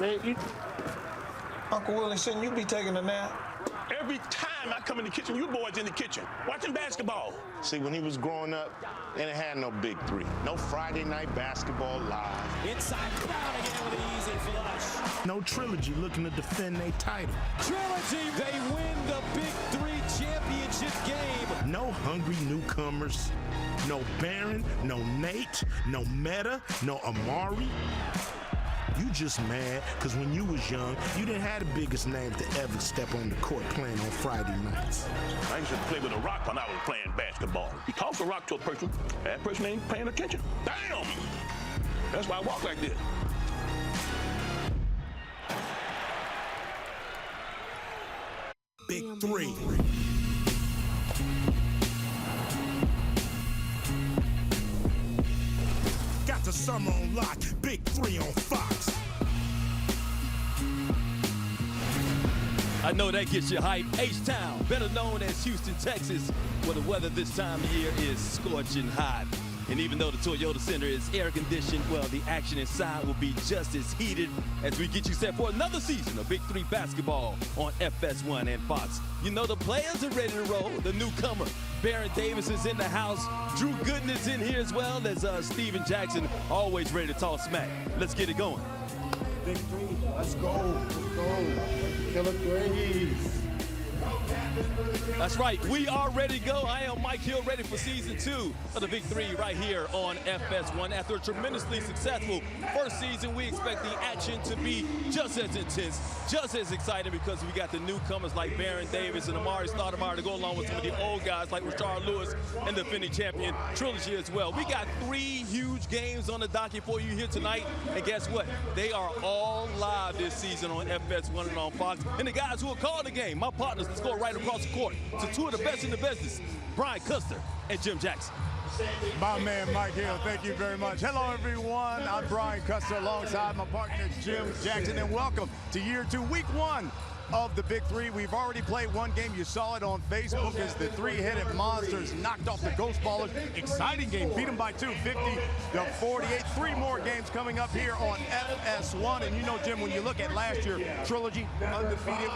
Man, Uncle Willie, shouldn't you be taking a nap? every time I come in the kitchen, you boys in the kitchen watching basketball. See, when he was growing up, they didn't have no Big Three. No Friday night basketball live. Inside Brown again with an easy flush. No Trilogy looking to defend their title. Trilogy, they win the Big 3 championship game. No hungry newcomers. No Baron, no Nate, no Meta, no Amari. You just mad because when you was young, you didn't have the biggest name to ever step on the court playing on Friday nights. I used to play with a rock when I was playing basketball. You toss a rock to a person, that person ain't paying attention. Damn! That's why I walk like this. Big 3. Got the summer on lock, Big 3 on Fox. I know that gets you hype. H-Town, better known as Houston, Texas, where the weather this time of year is scorching hot. And even though the Toyota Center is air-conditioned, well, the action inside will be just as heated as we get you set for another season of Big 3 basketball on FS1 and Fox. You know the players are ready to roll. The newcomer, Baron Davis, is in the house. Drew Gooden is in here as well as Steven Jackson, always ready to talk smack. Let's get it going. Big 3, let's go. Let's go. Killer threes. That's right, we are ready to go. I am Mike Hill, ready for season 2 of the Big 3 right here on FS1. After a tremendously successful first season, we expect the action to be just as intense, just as exciting, because we got the newcomers like Baron Davis and Amari Stoudemire to go along with some of the old guys like Rashard Lewis and the defending champion Trilogy as well. We got 3 huge games on the docket for you here tonight, and guess what? They are all live this season on FS1 and on Fox. And the guys who will call the game, my partners, to score right across the court to 2 of the best in the business, Brian Custer and Jim Jackson. My man, Mike Hill, thank you very much. Hello, everyone. I'm Brian Custer alongside my partner, Jim Jackson, and welcome to year 2, week 1 of the Big 3. We've already played one game. You saw it on Facebook as the 3-headed monsters knocked off the Ghost Ballers. Exciting game. Beat them by 2, 50-48. 3 more games coming up here on FS1. And you know, Jim, when you look at last year, Trilogy, undefeated,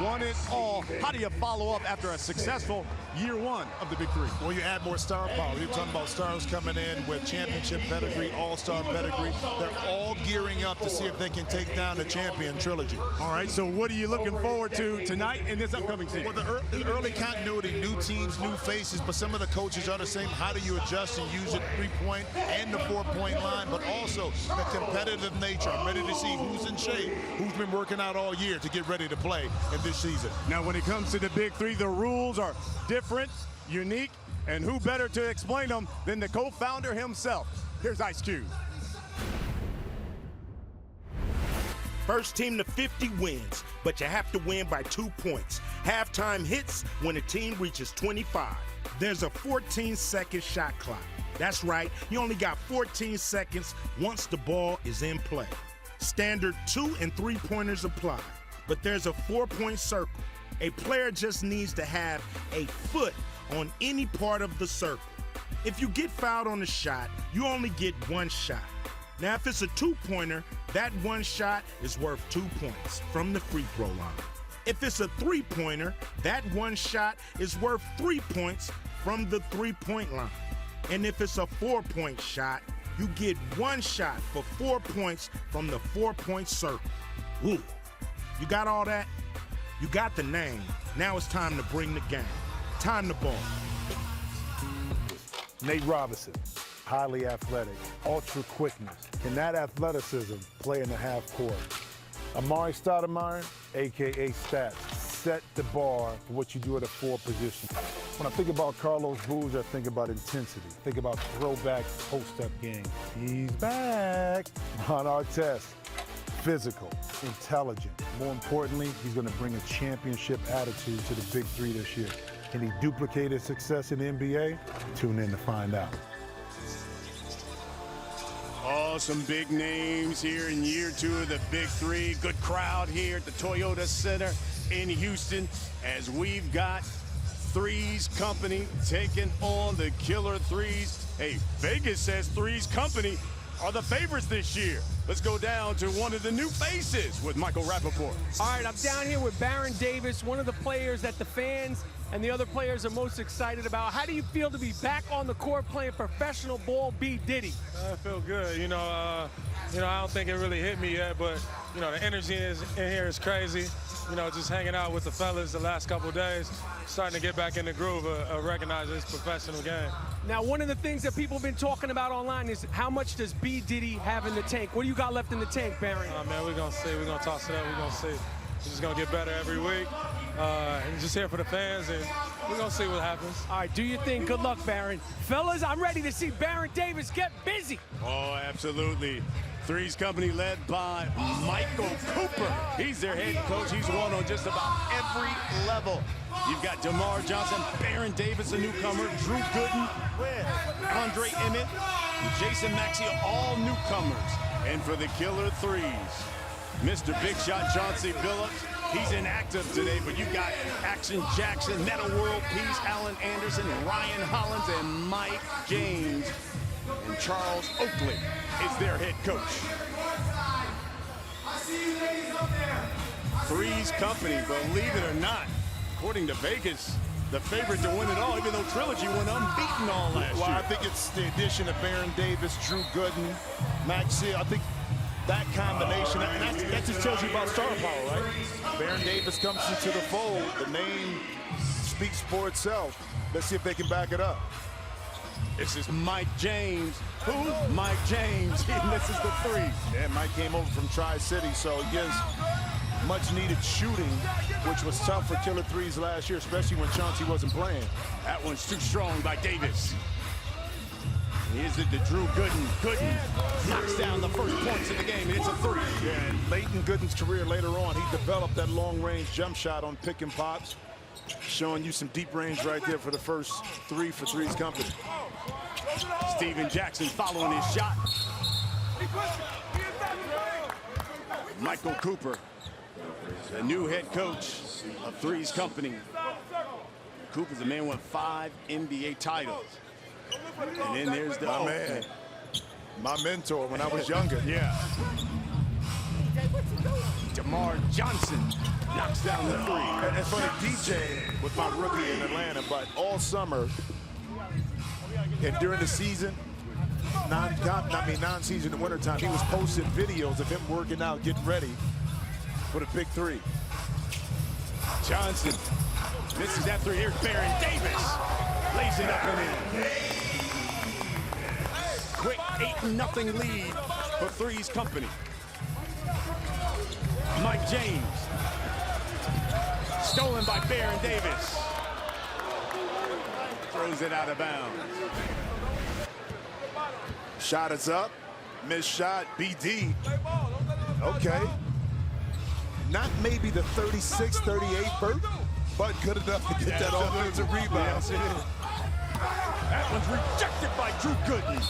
won it all. How do you follow up after a successful year 1 of the Big 3? Well, you add more star power. You're talking about stars coming in with championship pedigree, all-star pedigree. They're all gearing up to see if they can take down the champion Trilogy. All right, so what are you looking forward to tonight in this upcoming season? Well, the early continuity, new teams, new faces, but some of the coaches are the same. How do you adjust and use the 3-point and the 4-point line, but also the competitive nature. I'm ready to see who's in shape, who's been working out all year to get ready to play in this season. Now, when it comes to the Big 3, the rules are different, unique, and who better to explain them than the co-founder himself? Here's Ice Cube. First team to 50 wins, but you have to win by 2 points. Halftime hits when the team reaches 25. There's a 14-second shot clock. That's right, you only got 14 seconds once the ball is in play. Standard 2 and 3-pointers apply, but there's a 4-point circle. A player just needs to have a foot on any part of the circle. If you get fouled on the shot, you only get 1 shot. Now, if it's a 2-pointer, that 1 shot is worth 2 points from the free throw line. If it's a 3-pointer, that 1 shot is worth 3 points from the 3-point line. And if it's a 4-point shot, you get 1 shot for 4 points from the 4-point circle. Woo! You got all that? You got the name. Now it's time to bring the game. Time to ball. Nate Robinson, highly athletic, ultra quickness. Can that athleticism play in the half court? Amari Stoudemire, AKA Stats, set the bar for what you do at a 4 position. When I think about Carlos Booz, I think about intensity. Think about throwback post-up game. He's back on our test. Physical, intelligent. More importantly, he's going to bring a championship attitude to the Big 3 this year. Can he duplicate his success in the NBA? Tune in to find out. Oh, some big names here in year 2 of the Big 3. Good crowd here at the Toyota Center in Houston as we've got Threes Company taking on the Killer Threes. Hey, Vegas says Threes Company are the favorites this year? Let's go down to one of the new faces with Michael Rappaport. All right, I'm down here with Baron Davis, one of the players that the fans and the other players are most excited about. How do you feel to be back on the court playing professional ball, B. Diddy? I feel good. I don't think it really hit me yet, but, the energy in here is crazy. Just hanging out with the fellas the last couple of days, starting to get back in the groove of recognizing this professional game. Now, one of the things that people have been talking about online is how much does B. Diddy have in the tank? What do you got left in the tank, Baron? Oh, man, we're going to see. We're going to toss it up. We're going to see. We're just going to get better every week. And just here for the fans, and we're going to see what happens. All right, do your thing. Good luck, Baron. Fellas, I'm ready to see Baron Davis get busy. Oh, absolutely. Threes Company led by Michael Cooper. He's their head coach. He's won on just about every level. You've got DeMar Johnson, Baron Davis, a newcomer, Drew Gooden, Andre Emmett, Jason Maxey, all newcomers. And for the killer threes, Mr. Big Shot Chauncey Billups. He's inactive today, but you've got Action Jackson, Meta World Peace, Allen Anderson, Ryan Hollins, and Mike James. And Charles Oakley is their head coach. Threes Company, believe it or not, according to Vegas, the favorite to win it all, even though Trilogy went unbeaten all last year. I think it's the addition of Baron Davis, Drew Gooden, Maxey. I think that combination, and that just tells you about star power, right? Baron Davis comes into the fold. The name speaks for itself. Let's see if they can back it up. This is Mike James. Who? Mike James. He misses the three. Yeah, Mike came over from Tri-City, so he gives much-needed shooting, which was tough for killer threes last year, especially when Chauncey wasn't playing. That one's too strong by Davis. Here's it to Drew Gooden. Gooden knocks down the first points of the game, and it's a three. Yeah, and late in Gooden's career later on, he developed that long-range jump shot on pick and pops, showing you some deep range right there for the first three for Threes Company. Steven Jackson following his shot. Michael Cooper, the new head coach of Threes Company. Cooper's a man with 5 NBA titles. And then there's the man, my mentor when I was younger. Yeah. DeMar Johnson knocks down the three. And it's funny, DJ was my rookie in Atlanta, but all summer and during the season, non-season, the wintertime, he was posting videos of him working out, getting ready for the big three. Johnson misses that three. Here's Baron Davis. Lays it up and in. Quick 8-0 lead for Threes Company. Mike James. Stolen by Baron Davis. Throws it out of bounds. Shot is up. Missed shot. BD. Okay. Not maybe the 36-38 Burt, but good enough to get that offensive rebound. That one's rejected by Drew Gooden.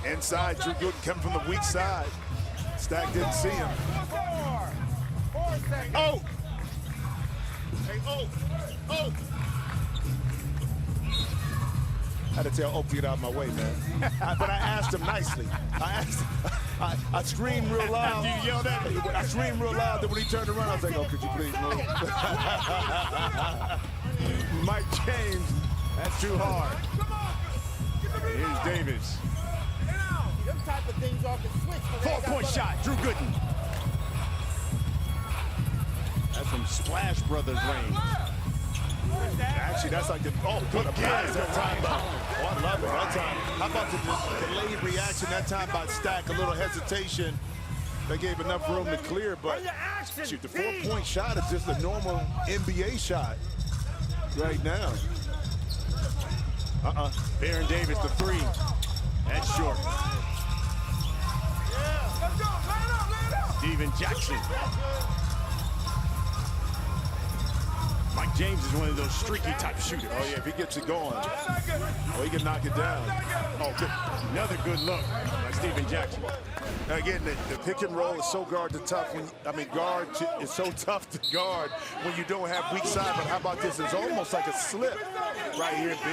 Inside, Drew Gooden coming from the weak side. Stack didn't see him. Oh! Hey, oh! I had to tell Oak to get out of my way, man. But I asked him nicely. I screamed real loud. You yelled at me. I screamed real loud that when he turned around, I was like, oh, could you please move? Mike James, that's too hard. Here's Davis. 4-point shot, Drew Gooden. That's from Splash Brothers range. Actually, that's like the put a pass that time. Oh, I love it. That time. How about the delayed reaction that time by Stack? A little hesitation. They gave enough room to clear, but shoot, the 4-point shot is just a normal NBA shot right now. Baron Davis, the three. That's short. Steven Jackson. Mike Mike James is one of those streaky type shooters. Oh, yeah, if he gets it going, he can knock it down. Oh, good. Another good look by Stephen Jackson. Now, again, the pick and roll is so tough. It's so tough to guard when you don't have weak side. But how about this? It's almost like a slip right here, B,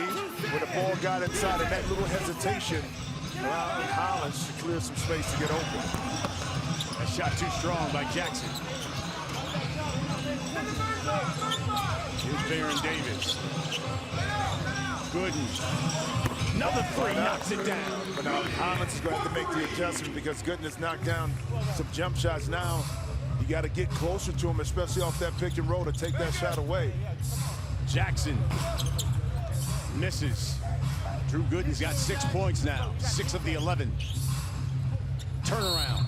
where the ball got inside, and that little hesitation allowed Hollins to clear some space to get open. That shot too strong by Jackson. Here's Baron Davis. Gooden. Another three knocks it down. But now Hollins is going to have to make the adjustment because Gooden has knocked down some jump shots now. You got to get closer to him, especially off that pick and roll, to take that shot away. Jackson misses. Drew Gooden's got 6 points now, 6 of the 11. Turnaround.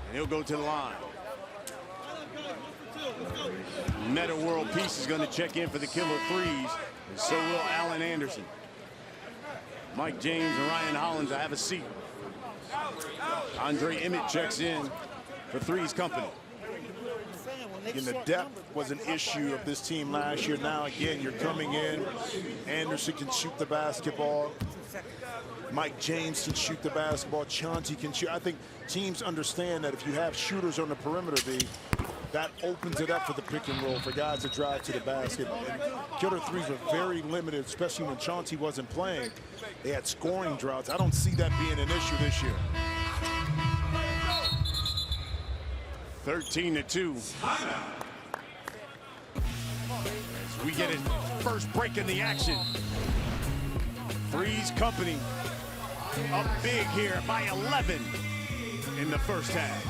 And he'll go to the line. Meta World Peace is going to check in for the killer threes, and so will Allen Anderson. Mike James and Ryan Hollins, I have a seat. Andre Emmett checks in for Threes Company. And the depth was an issue of this team last year. Now, again, you're coming in. Anderson can shoot the basketball. Mike James can shoot the basketball. Chauncey can shoot. I think teams understand that if you have shooters on the perimeter, that opens it up for the pick and roll for guys to drive to the basket. And killer threes were very limited, especially when Chauncey wasn't playing. They had scoring droughts. I don't see that being an issue this year. 13-2. As we get it, first break in the action. Threes Company up big here by 11 in the first half.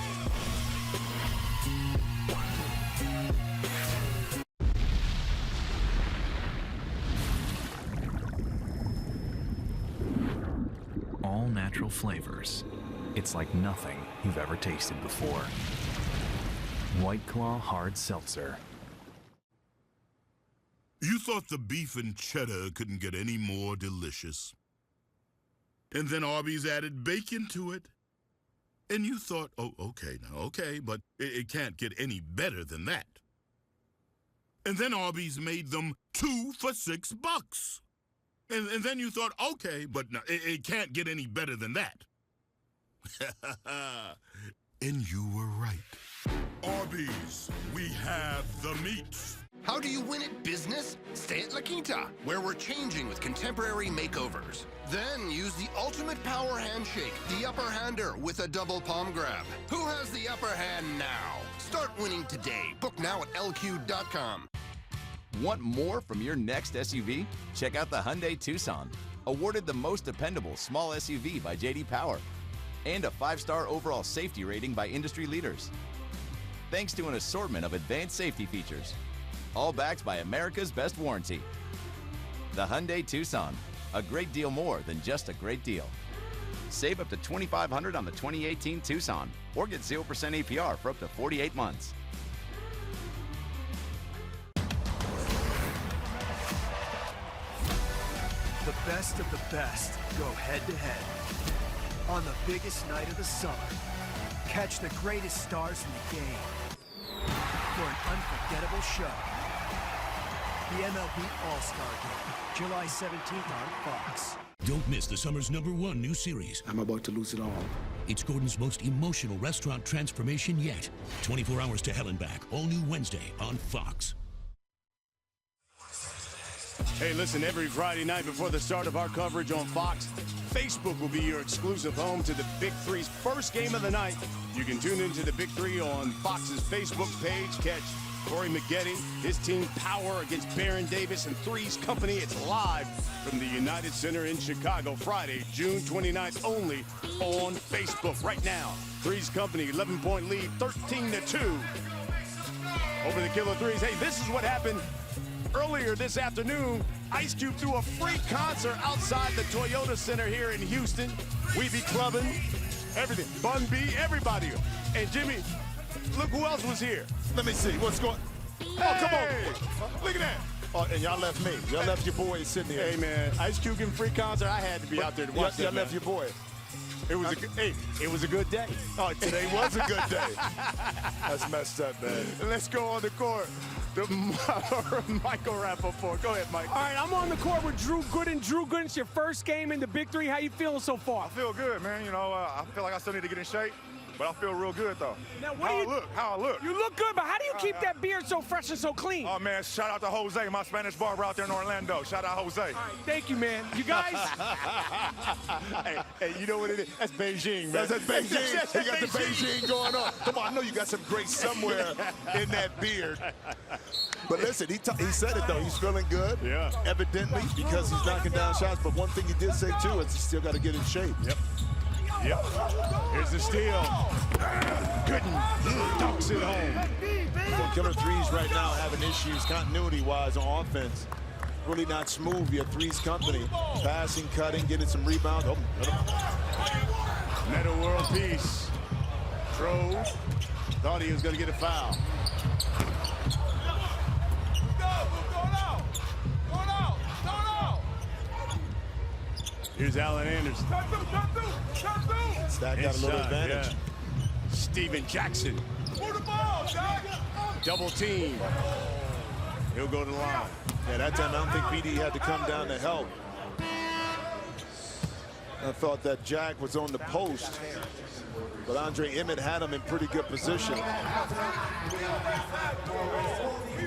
All natural flavors. It's like nothing you've ever tasted before. White Claw Hard Seltzer. You thought the beef and cheddar couldn't get any more delicious. And then Arby's added bacon to it. And you thought, oh, okay, but it can't get any better than that. And then Arby's made them 2 for $6. And then you thought, okay, but no, it can't get any better than that. And you were right. Arby's, we have the meats. How do you win at business? Stay at La Quinta, where we're changing with contemporary makeovers. Then use the ultimate power handshake, the upper hander with a double palm grab. Who has the upper hand now? Start winning today. Book now at lq.com. Want more from your next SUV? Check out the Hyundai Tucson, awarded the most dependable small SUV by J.D. Power, and a 5-star overall safety rating by industry leaders. Thanks to an assortment of advanced safety features, all backed by America's best warranty. The Hyundai Tucson, a great deal more than just a great deal. Save up to $2,500 on the 2018 Tucson, or get 0% APR for up to 48 months. The best of the best go head-to-head on the biggest night of the summer. Catch the greatest stars in the game for an unforgettable show. The MLB All-Star Game, July 17th on Fox. Don't miss the summer's #1 new series. I'm about to lose it all. It's Gordon's most emotional restaurant transformation yet. 24 Hours to Hell and Back, all new Wednesday on Fox. Hey, listen, every Friday night before the start of our coverage on Fox, Facebook will be your exclusive home to the Big Three's first game of the night. You can tune into the Big Three on Fox's Facebook page. Catch Corey Maggette, his team Power against Baron Davis and Threes Company. It's live from the United Center in Chicago, Friday, June 29th, only on Facebook. Right now, Threes Company, 11-point lead, 13-2 over the Killer Threes. Hey, this is what happened earlier this afternoon. Ice Cube threw a free concert outside the Toyota Center here in Houston. We be clubbing, everything. Bun B, everybody. And Jimmy, look who else was here. Let me see what's going. Oh, come on! Look at that. Oh, and y'all left me. Y'all left your boy sitting here. Hey man, Ice Cube giving free concert. I had to be out there to watch that. Y'all left your boy. It was it was a good day. Oh, today was a good day. That's messed up, man. Let's go on the court. Michael Rappaport. Go ahead, Mike. All right, I'm on the court with Drew Gooden. Drew Gooden, it's your first game in the Big Three. How you feeling so far? I feel good, man. You know, I feel like I still need to get in shape, but I feel real good, though. Now, How I look. You look good, but how do you keep that beard so fresh and so clean? Oh, man, shout out to Jose, my Spanish barber out there in Orlando. Shout out, Jose. All right, thank you, man. You guys? hey, you know what it is? That's Beijing, man. That's Beijing. He got the Beijing going on. Come on, I know you got some grace somewhere in that beard. But listen, he said it, though. He's feeling good. Yeah. Evidently, because he's knocking down shots. But one thing he did say, too, is he still got to get in shape. Yep. Here's the steal. Gooden dunks it home. So Killer Threes right now having issues continuity-wise on offense. Really not smooth. Your Threes company. Passing, cutting, getting some rebounds. Oh, Meta world peace. Trove thought he was going to get a foul. Here's Allen Anderson. Stack got a little advantage. Yeah. Steven Jackson. Double team. He'll go to the line. Yeah, that time I don't think BD had to come down to help. I thought that Jack was on the post, but Andre Emmett had him in pretty good position.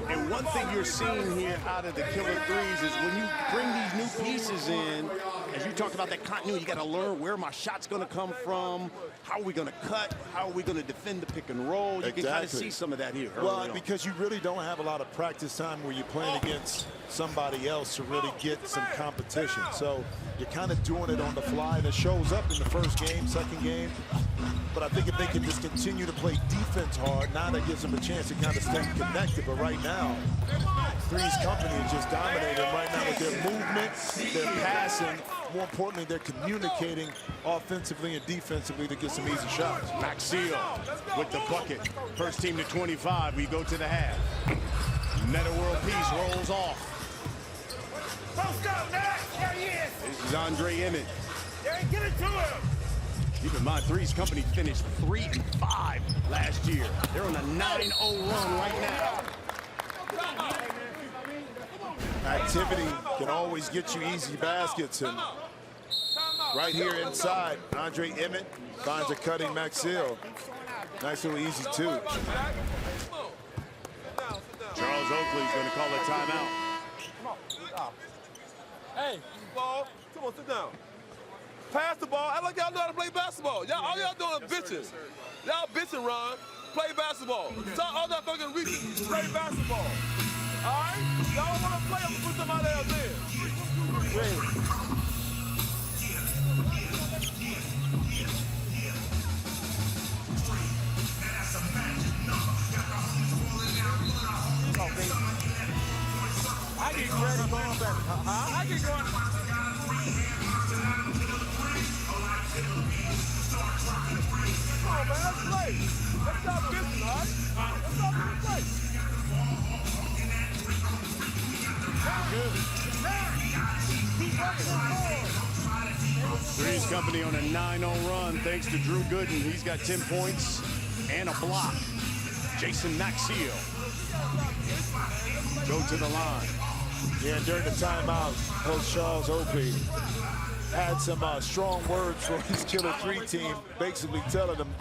And one thing you're seeing here out of the Killer Threes is when you bring these new pieces in, as you talked about that continuity, you got to learn where my shot's going to come from, how are we going to cut, how are we going to defend the pick and roll. You can kind of see some of that here. Well, because you really don't have a lot of practice time where you're playing against somebody else to really get some competition. So you're kind of doing it on the fly, and it shows up in the first game, second game. But I think if they can just continue to play defense hard, now that gives them a chance to kind of stay connected. But right now, Threes company is just dominating right now with their movement, their passing. More importantly, they're communicating offensively and defensively to get some easy shots. Maxiel with the bucket. First team to 25. We go to the half. Meta world peace rolls off. This is Andre Emmett. Get it to him. Keep in mind, Threes company finished 3-5 last year. They're on a 9-0 run right now. Activity can always get you easy baskets, and right here inside, Andre Emmett finds a cutting Maxiel. Nice little easy two. Charles Oakley's going to call a timeout. Hey, ball. Come on, sit down. Pass the ball. Act like y'all know how to play basketball. Y'all, all y'all doing is bitching. Y'all bitching, Ron. Play basketball. So all that fucking reaching, play basketball. All right? Y'all don't want to play, I'm going to put somebody else in. I get ready going back. I get going. Come on, man, let's play. Let's stop business, all right? Let's stop play. Threes company on a 9-0 run thanks to Drew Gooden. He's got 10 points and a block. Jason Maxiel go to the line. Yeah, during the timeout, Coach Charles Oakley had some strong words for his Killer 3 team, basically telling them,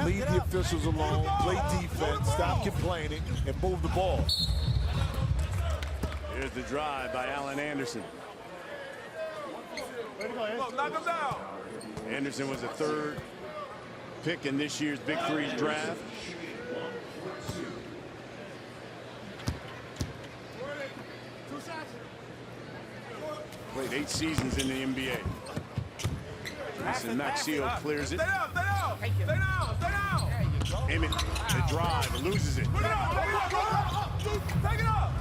leave the officials alone, play defense, stop complaining, and move the ball. Here's the drive by Allen Anderson. Knock him down. Anderson was the third pick in this year's Big Threes draft. Played 8 seasons in the NBA. Jason Maxiel clears it. Stay down, stay down. Stay down, stay down. Emmett, the drive, loses it. Put it up, take it up.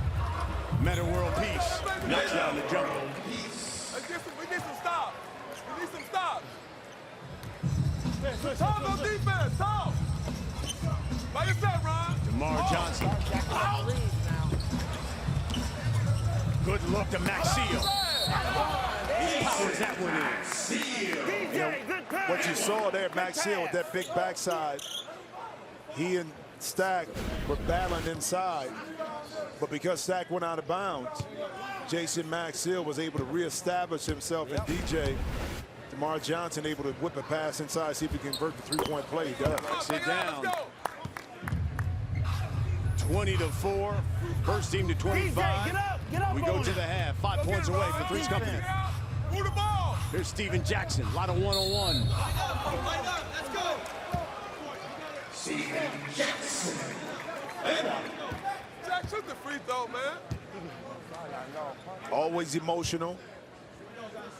Meta world peace. Knocks down the jumper. We need some stops. We need some stops. Talk on defense, talk. By yourself, Ron. DeMar Johnson. Good look to Maxiel. He powers that one in. You know, what you saw there, Maxiel, with that big backside, he and Stack were battling inside. But because Sack went out of bounds, Jason Maxill was able to reestablish himself, and DJ DeMar Johnson able to whip a pass inside, see if he can convert the three-point play. He does. Sit down. 20-4. First team to 25. Get up We go to the half. 5 points away for Three's Company. Move the ball. Here's Steven Jackson. A lot of one-on-one. Let's go. Steven Jackson. Jack, shoot the free throw, man. Always emotional.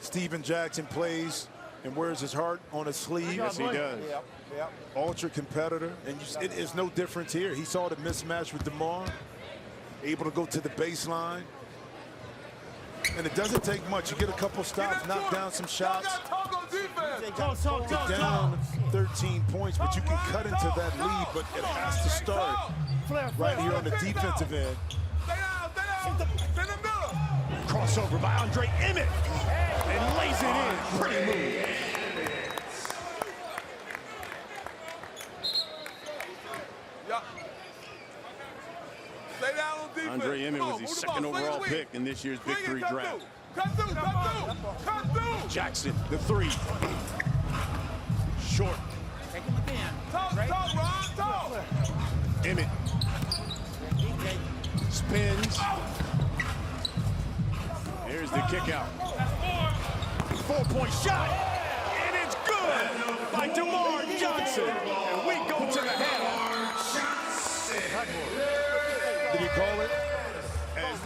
Steven Jackson plays and wears his heart on his sleeve. Yes, he does. Ultra competitor, and it is no difference here. He saw the mismatch with DeMar, able to go to the baseline. And it doesn't take much. You get a couple stops, knock down some shots. Get down 13 points, but you can cut into that lead, but it has to start right here on the defensive end. Crossover by Andre Emmett. And lays it in. Pretty move. Stay down on defense. Andre Emmett was the second overall pick in this year's Big 3 draft. Cut through. Jackson, the three. Short. Talk, Ron, talk. Emmett. Spins. Here's the kick out. 4-point shot. And it's good by DeMar Johnson. And we go to the half. Did he call it?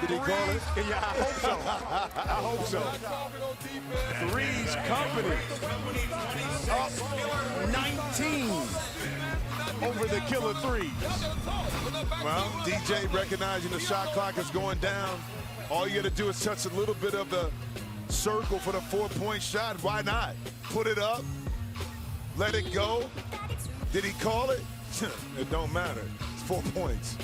Did he call it? Yeah, I hope so. I hope so. Three's Company up 19 over the Killer Threes. Well, DJ recognizing the shot clock is going down. All you got to do is touch a little bit of the circle for the 4-point shot. Why not? Put it up. Let it go. Did he call it? It don't matter. It's 4 points.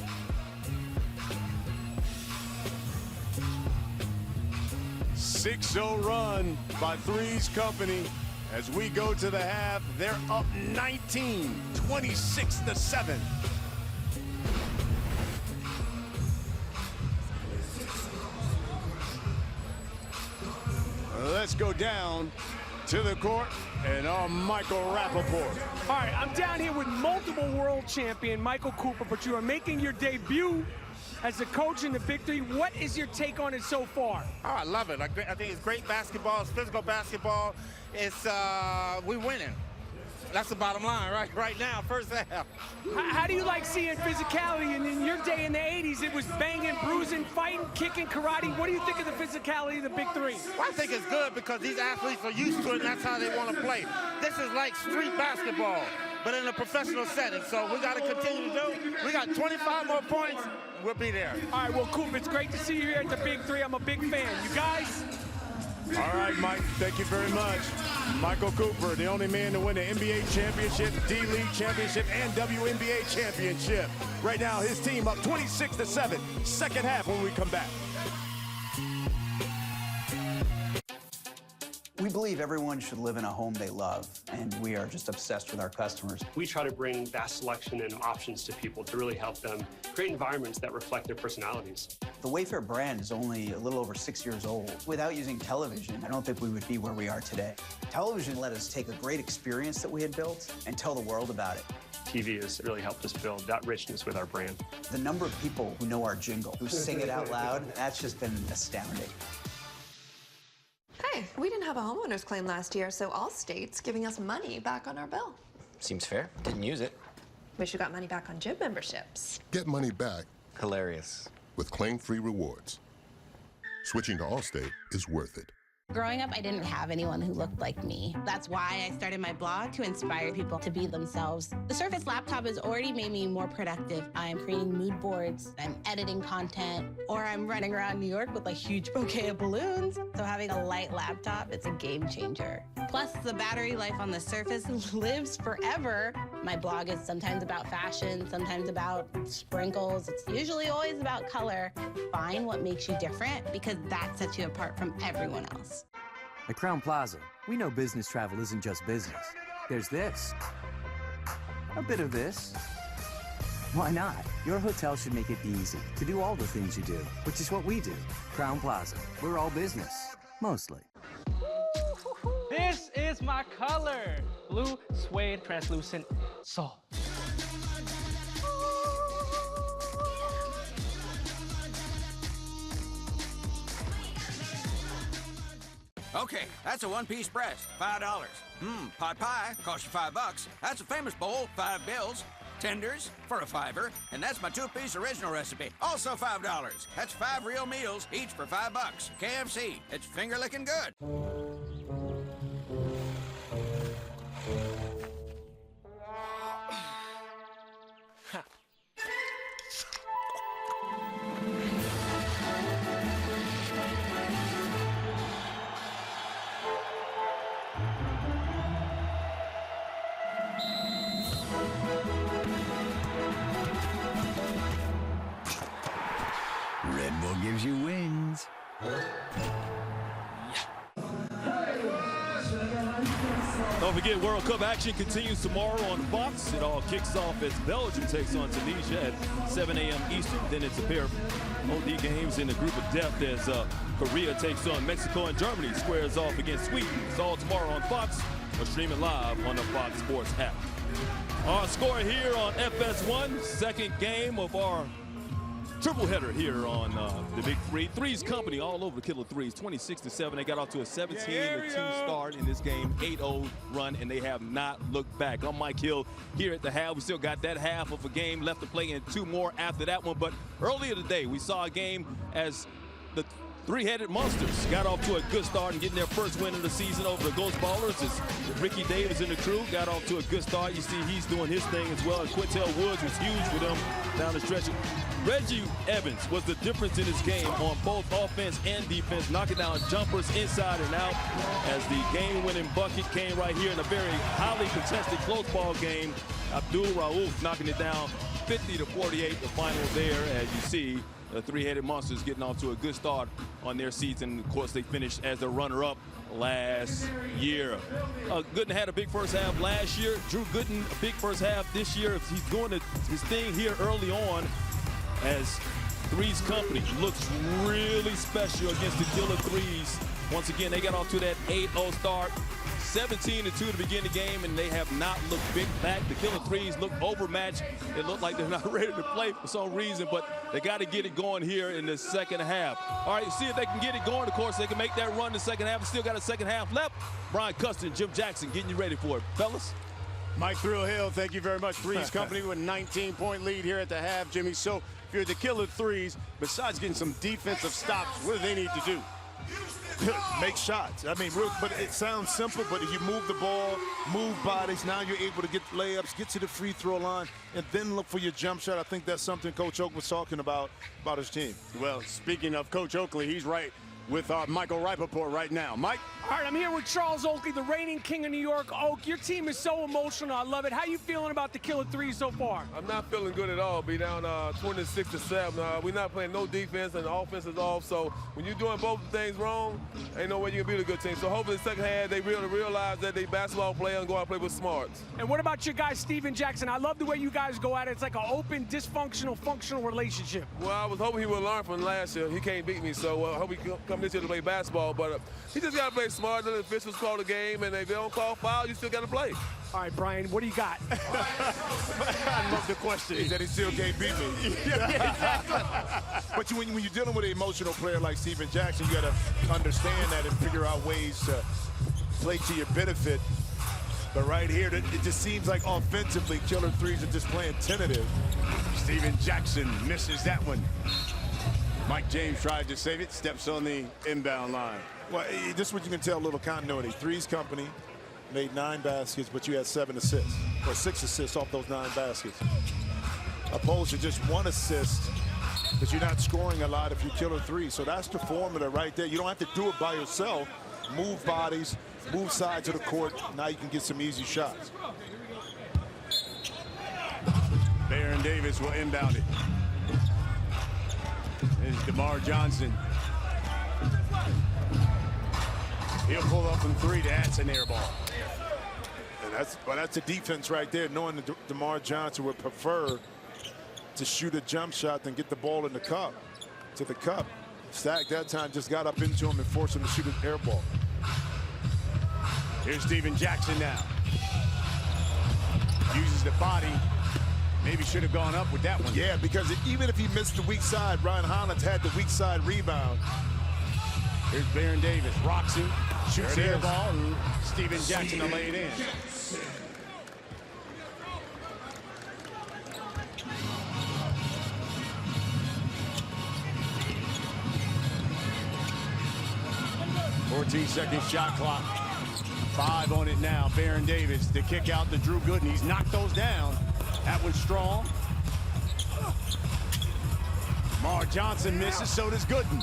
.60 run by Three's Company. As we go to the half, they're up 19, 26-7. Let's go down to the court and Michael Rappaport. All right, I'm down here with multiple world champion Michael Cooper, but you are making your debut as a coach in the Big 3. What is your take on it so far? Oh, I love it. I think it's great basketball. It's physical basketball. It's we winning. That's the bottom line right now, first half. How do you like seeing physicality? And in your day in the 80s, it was banging, bruising, fighting, kicking, karate. What do you think of the physicality of the Big 3? Well, I think it's good because these athletes are used to it, and that's how they want to play. This is like street basketball, but in a professional setting. So we got to continue to do. We got 25 more points. We'll be there. All right, well, Coop, it's great to see you here at the Big 3. I'm a big fan. You guys? All right, Mike, thank you very much. Michael Cooper, the only man to win the NBA championship, D-League championship, and WNBA championship. Right now, his team up 26-7. Second half when we come back. We believe everyone should live in a home they love, and we are just obsessed with our customers. We try to bring vast selection and options to people to really help them create environments that reflect their personalities. The Wayfair brand is only a little over 6 years old. Without using television, I don't think we would be where we are today. Television let us take a great experience that we had built and tell the world about it. TV has really helped us build that richness with our brand. The number of people who know our jingle, who sing it out loud, that's just been astounding. Hey, we didn't have a homeowner's claim last year, so Allstate's giving us money back on our bill. Seems fair. Didn't use it. Wish you got money back on gym memberships. Get money back. Hilarious. With claim-free rewards. Switching to Allstate is worth it. Growing up, I didn't have anyone who looked like me. That's why I started my blog, to inspire people to be themselves. The Surface laptop has already made me more productive. I'm creating mood boards, I'm editing content, or I'm running around New York with a huge bouquet of balloons. So having a light laptop, it's a game changer. Plus, the battery life on the Surface lives forever. My blog is sometimes about fashion, sometimes about sprinkles. It's usually always about color. Find what makes you different, because that sets you apart from everyone else. At Crown Plaza, we know business travel isn't just business. There's this, a bit of this, Why not? Your hotel should make it easy to do all the things you do, which is what we do. Crown Plaza. We're all business. Mostly. This is my color. Blue suede translucent salt. Okay, that's a one-piece breast, $5. Pot pie, cost you $5. That's a famous bowl, 5 bills. Tenders for a $5, and that's my 2-piece original recipe, also $5. That's 5 real meals, each for $5. KFC, it's finger-licking good. Red Bull gives you wings. Don't forget, World Cup action continues tomorrow on Fox. It all kicks off as Belgium takes on Tunisia at 7 a.m. Eastern. Then it's a pair of OD games in the group of death as Korea takes on Mexico and Germany squares off against Sweden. It's all tomorrow on Fox. We're streaming live on the Fox Sports app. Our score here on FS1, second game of our triple header here on the Big Three. Threes company all over the Killer Threes, 26-7. They got off to a 17-2 start in this game, 8-0 run, and they have not looked back. I'm Mike Hill here at the half. We still got that half of a game left to play and 2 more after that one. But earlier today, we saw a game as the three-headed monsters got off to a good start and getting their first win of the season over the Ghost Ballers. As Ricky Davis and the crew got off to a good start. You see he's doing his thing as well. And Quintel Woods was huge for them down the stretch. Reggie Evans was the difference in this game on both offense and defense, knocking down jumpers inside and out as the game-winning bucket came right here in a very highly contested close ball game. Abdul Rauf knocking it down 50-48, the final there, as you see. The three-headed monsters getting off to a good start on their season. Of course, they finished as the runner-up last year. Gooden had a big first half last year. Drew Gooden, a big first half this year. He's doing his thing here early on as Threes Company looks really special against the Killer Threes. Once again, they got off to that 8-0 start. 17-2 to begin the game, and they have not looked big back. The Killer Threes look overmatched. It looked like they're not ready to play for some reason, but they got to get it going here in the second half. All right, see if they can get it going. Of course, they can make that run in the second half. Still got a second half left. Brian Custer and Jim Jackson getting you ready for it. Fellas? Mike Thrill Hill, thank you very much. Threes Company with a 19-point lead here at the half, Jimmy. So if you're the Killer Threes, besides getting some defensive stops, what do they need to do? Make shots. I mean, but it sounds simple, but if you move the ball, move bodies, now you're able to get layups, get to the free throw line, and then look for your jump shot. I think that's something Coach Oak was talking about his team. Well, speaking of Coach Oakley, he's right with Michael Rapaport right now. Mike? All right, I'm here with Charles Oakley, the reigning king of New York. Oak, your team is so emotional. I love it. How you feeling about the Killer Threes so far? I'm not feeling good at all. Be down 26-7. We're not playing no defense, and the offense is off. So when you're doing both things wrong, ain't no way you can beat a good team. So hopefully the second half, they really realize that they basketball player and go out and play with smarts. And what about your guy, Steven Jackson? I love the way you guys go at it. It's like an open, dysfunctional, functional relationship. Well, I was hoping he would learn from last year. He can't beat me, so I hope he come this year to play basketball. But he just got to play smart. The officials call the game, and if they don't call foul, you still got to play. All right, Brian, what do you got? I love the question. He said he still can't beat me. But when you're dealing with an emotional player like Steven Jackson, you got to understand that and figure out ways to play to your benefit. But right here, it just seems like offensively, Killer Threes are just playing tentative. Steven Jackson misses that one. Mike James tried to save it, steps on the inbound line. Well, this is what you can tell, a little continuity. Threes Company made 9 baskets, but you had 7 assists, or 6 assists off those 9 baskets. Opposed to just 1 assist, because you're not scoring a lot if you Killer Threes. So that's the formula right there. You don't have to do it by yourself. Move bodies, move sides of the court. Now you can get some easy shots. Baron Davis will inbound it. There's DeMar Johnson. He'll pull up from 3 to add an air ball. And that's the defense right there, knowing that DeMar Johnson would prefer to shoot a jump shot than get the ball in the cup, to the cup. Stack that time just got up into him and forced him to shoot an air ball. Here's Steven Jackson now. Uses the body. Maybe should have gone up with that one. Yeah, because even if he missed the weak side, Ryan Hollins had the weak side rebound. Here's Baron Davis. Rocks him. Shoots the air ball. And Steven Jackson to lay it in. .14-second shot clock. 5 on it now. Baron Davis to kick out to Drew Gooden. He's knocked those down. That was strong. Mar Johnson misses, so does Gooden.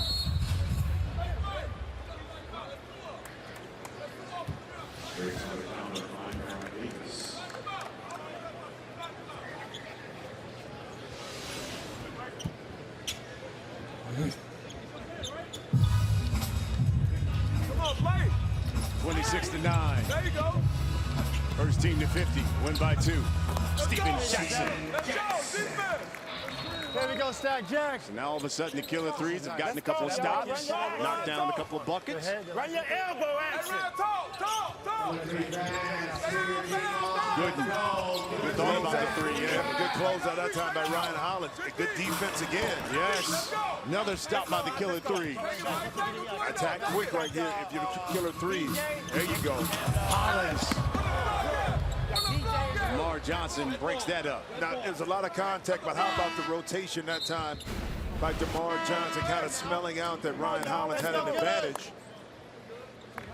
Come on, play. 26-9. There you go. First team to 50. Win by 2. Steven Jackson. Let's go, defense. There we go, Stack Jackson. Now all of a sudden the killer threes have gotten a couple of stops, knocked down a couple of buckets. Run your elbow action. Gooden. Good thought about the 3, yeah. Good close at that time by Ryan Hollins. Good defense again. Yes. Another stop by the killer 3. Attack quick right here if you're killer 3s. There you go. Hollins. Lamar Johnson breaks that up. Now, there's a lot of contact, but how about the rotation that time by DeMar Johnson, kind of smelling out that Ryan Hollins had an advantage.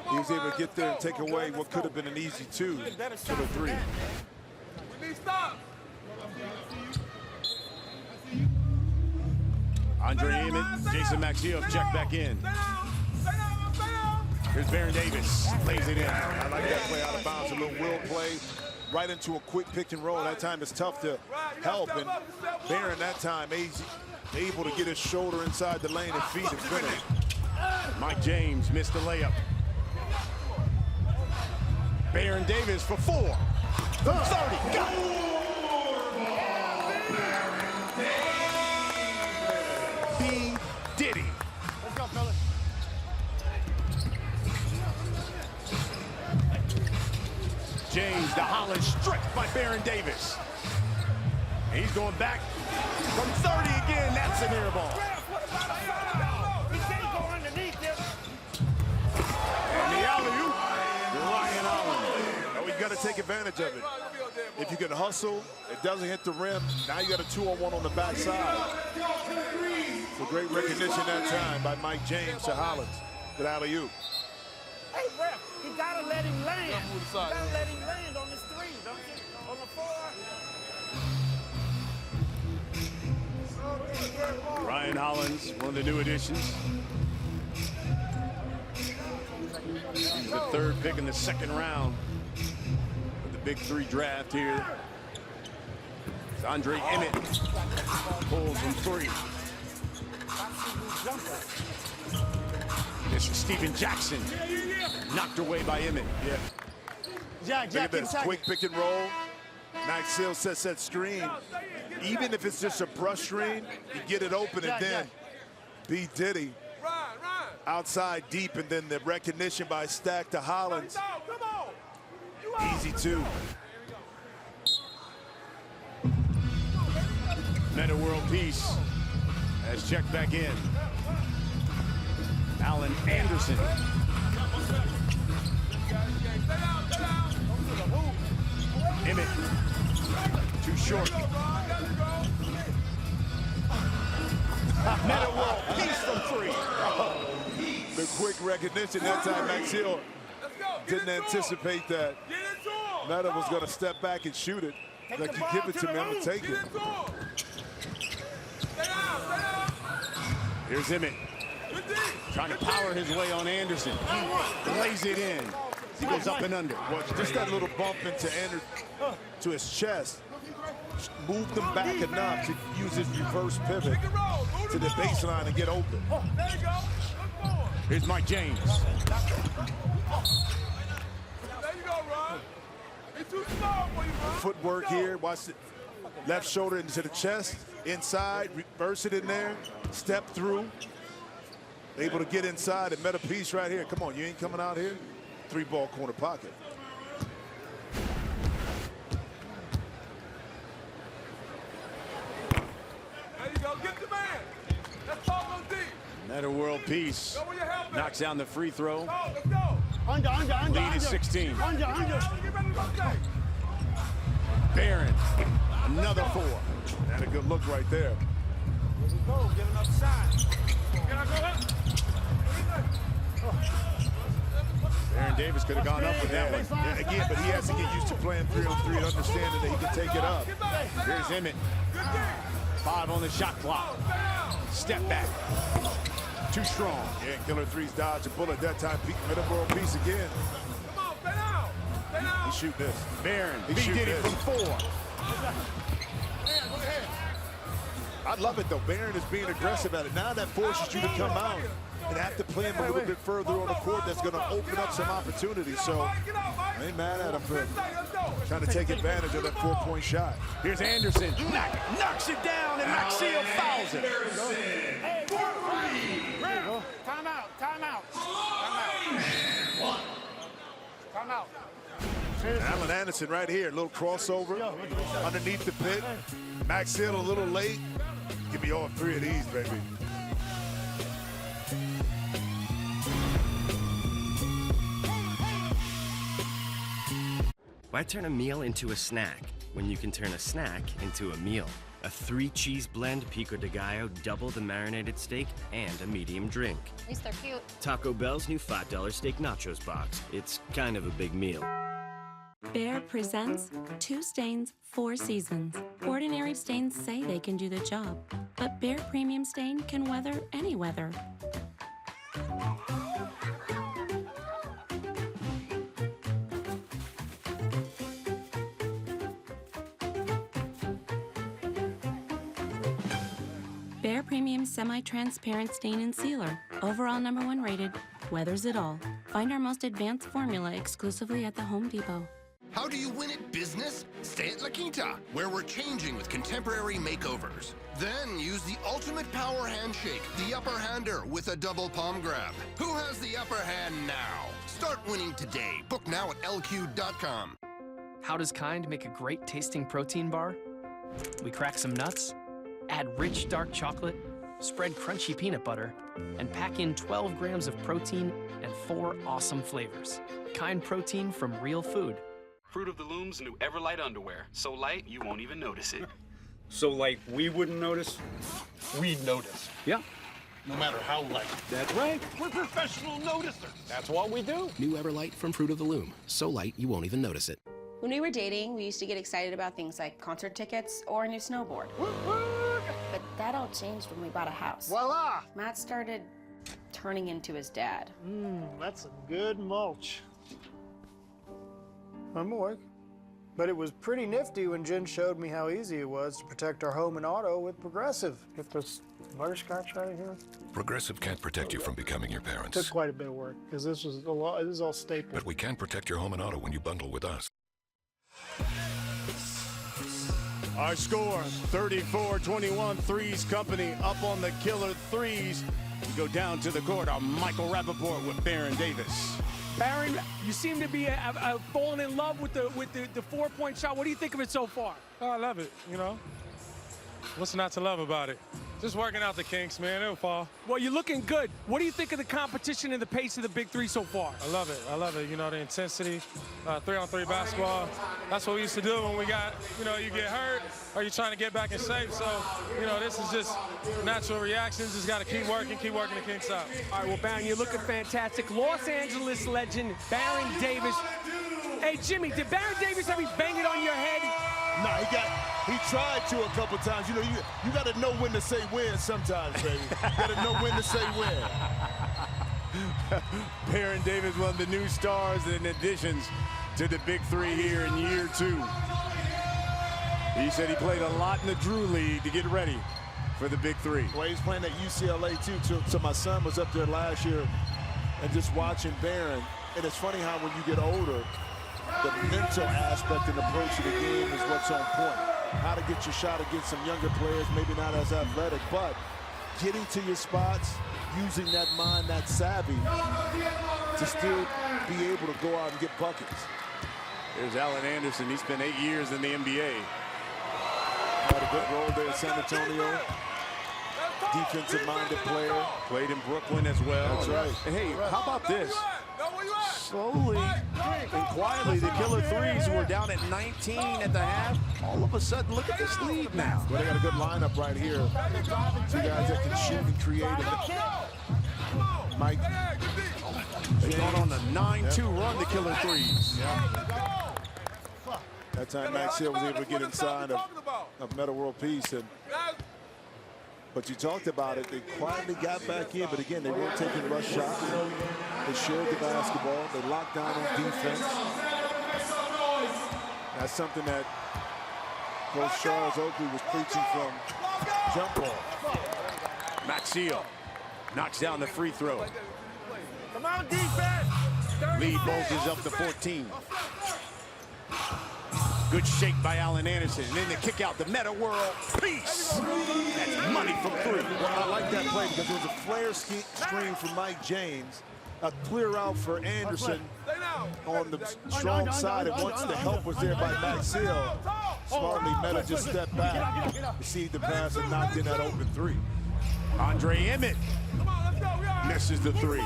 He was able to get there and take away what could have been an easy 2 to the 3. We need stop. Andre Emmett, Jason Maxiell check back in. Here's Baron Davis, lays it in. I like that play out of bounds, a little will play. Right into a quick pick and roll. That time it's tough to help. And Baron that time able to get his shoulder inside the lane and feed and finish. Mike James missed the layup. Baron Davis for 4. From 30. Got it. B. Diddy. Let's go, fellas. James to Hollins, stripped by Baron Davis. And he's going back from 30 again. That's an air ball. He can't go underneath him. And the alley-oop, Ryan Hollins. Oh, you got to take advantage of it. If you can hustle, it doesn't hit the rim. Now you got a 2-on-1 on the backside. So great recognition that time by Mike James to Hollins. Good alley-oop. Hey, ref, you gotta let him land. You gotta let him land on this 3, don't you? On the 4. Ryan Hollins, one of the new additions. He's the 3rd pick in the 2nd round of the Big 3 draft here. It's Andre Emmett pulls from 3. This is Steven Jackson, knocked away by Emmett. Yeah. Look at this, quick pick and roll. Maxiell sets that screen. Even if it's just a brush screen, you get it open, and then B. Diddy outside deep, and then the recognition by Stack to Hollins. Easy 2. Meta World Peace has checked back in. Alan Anderson. Emmett, too short. Meta World Peace from 3. The quick recognition that time, Maxiell didn't anticipate that Meta was going to step back and shoot it. Like, you give it to me, I'm going to take it. Here's Emmett, trying to power his way on Anderson. Lays it in. He goes up and under. Well, just that little bump into to his chest moved him back enough to use his reverse pivot to the baseline and get open. Here's Mike James. There you go, Ron. He's too small for you, Ron. Footwork here. Watch it. Left shoulder into the chest, inside, reverse it in there, step through. Able to get inside and met a piece right here. Come on, you ain't coming out here. 3-ball corner pocket. There you go, get the man. Let's talk on D. Another world peace. Knocks down the free throw. Let's go. Lead is 16. Under. Barron, another 4. Had a good look right there. Go, get him outside. Can I go up? Aaron Davis could have gone up with that one. Yeah, again, but he has to get used to playing 3-on-3 and understanding that he can take it up. Here's Emmett. 5 on the shot clock. Step back. Too strong. Yeah, Killer 3's dodge a bullet that time. Middle world piece again. Come on, stay down. Stay down. He shoot this. Barron, He B shoot did it this. from 4. I love it though. Barron is being aggressive at it. Now that forces you to come out and have to play him a little bit further on the court. That's going to open up some opportunities. So I ain't mad at him for trying to take advantage of that 4-point shot. Here's Anderson. Knocks it down, and Maxfield fouls it. Time out, time out. Time out. Allen Anderson right here. A little crossover underneath the pit. Max Hill a little late. Give me all 3 of these, baby. Why turn a meal into a snack when you can turn a snack into a meal? A 3-cheese blend pico de gallo, double the marinated steak, and a medium drink. At least they're cute. Taco Bell's new $5 steak nachos box. It's kind of a big meal. Bear presents 2 stains, 4 seasons. Ordinary stains say they can do the job, but Bear Premium Stain can weather any weather. Bear Premium Semi-Transparent Stain and Sealer. Overall #1 rated. Weathers it all. Find our most advanced formula exclusively at the Home Depot. How do you win at business? Stay at La Quinta, where we're changing with contemporary makeovers. Then use the ultimate power handshake, the upper hander with a double palm grab. Who has the upper hand now? Start winning today. Book now at lq.com. How does Kind make a great tasting protein bar? We crack some nuts, add rich dark chocolate, spread crunchy peanut butter, and pack in 12 grams of protein and 4 awesome flavors. Kind protein from real food. Fruit of the Loom's new Everlight underwear. So light, you won't even notice it. So light we wouldn't notice? We'd notice. Yeah. No matter how light. That's right. We're professional noticers. That's what we do. New Everlight from Fruit of the Loom. So light, you won't even notice it. When we were dating, we used to get excited about things like concert tickets or a new snowboard. But that all changed when we bought a house. Voila! Matt started turning into his dad. That's some good mulch. I'm awake. But it was pretty nifty when Jen showed me how easy it was to protect our home and auto with Progressive. Get this butterscotch out of here. Progressive can't protect you from becoming your parents. Took quite a bit of work because this was a lot. This is all staple. But we can protect your home and auto when you bundle with us. Our score, 34-21, Threes Company up on the Killer Threes. We go down to the court on Michael Rappaport with Baron Davis. Baron, you seem to be falling in love with the 4-point shot. What do you think of it so far? Oh, I love it, you know. What's not to love about it? Just working out the kinks, man. It'll fall. Well, you're looking good. What do you think of the competition and the pace of the Big Three so far? I love it. I love it. You know, the intensity, 3-on-3 basketball. That's what we used to do when we got, you know, you get hurt or you're trying to get back in shape. So, you know, this is just natural reactions. Just got to keep working the kinks out. All right, well, Baron, you're looking fantastic. Los Angeles legend, Baron Davis. Hey, Jimmy, did Baron Davis have you bang it on your head? No, he tried to a couple times. You know, you got to know when to say when sometimes, baby. You got to know when to say when. Baron Davis, one of the new stars and additions to the Big Three here in year 2. He said he played a lot in the Drew League to get ready for the Big Three. Well, he's playing at UCLA too. So my son was up there last year and just watching Baron. And it's funny how when you get older, the mental aspect and approach to the game is what's on point. how to get your shot against some younger players, maybe not as athletic, but getting to your spots, using that mind, that savvy, to still be able to go out and get buckets. Here's Allen Anderson. He spent 8 years in the NBA. Had a good role there in San Antonio. Defensive-minded player. Played in Brooklyn as well. That's right. And hey, how about this? Slowly and quietly, the killer threes who were down at 19 at the half, all of a sudden, look at this lead now. Well, they got a good lineup right here. Two guys that can shoot and create. Mike. They've gone on a 9-2 run, the killer threes. That time Max Hill was able to get inside of Metta World Peace. But you talked about it. They quietly got back in, but again, they weren't taking rush shots. They shared the basketball. They locked down on defense. That's something that Coach Charles Oakley was preaching from jump ball. Max Hill knocks down the free throw. Come on, defense! Lead bulges up to 14. Good shake by Allen Anderson. And then the kick out, the Metta World Peace. That's money from 3. Well, I like that play because it was a flare screen from Mike James. A clear out for Anderson on the strong side. And once the help was there by Max Hill, smartly Metta just stepped back, received the pass, and knocked in that open 3. Andre Emmett misses the 3.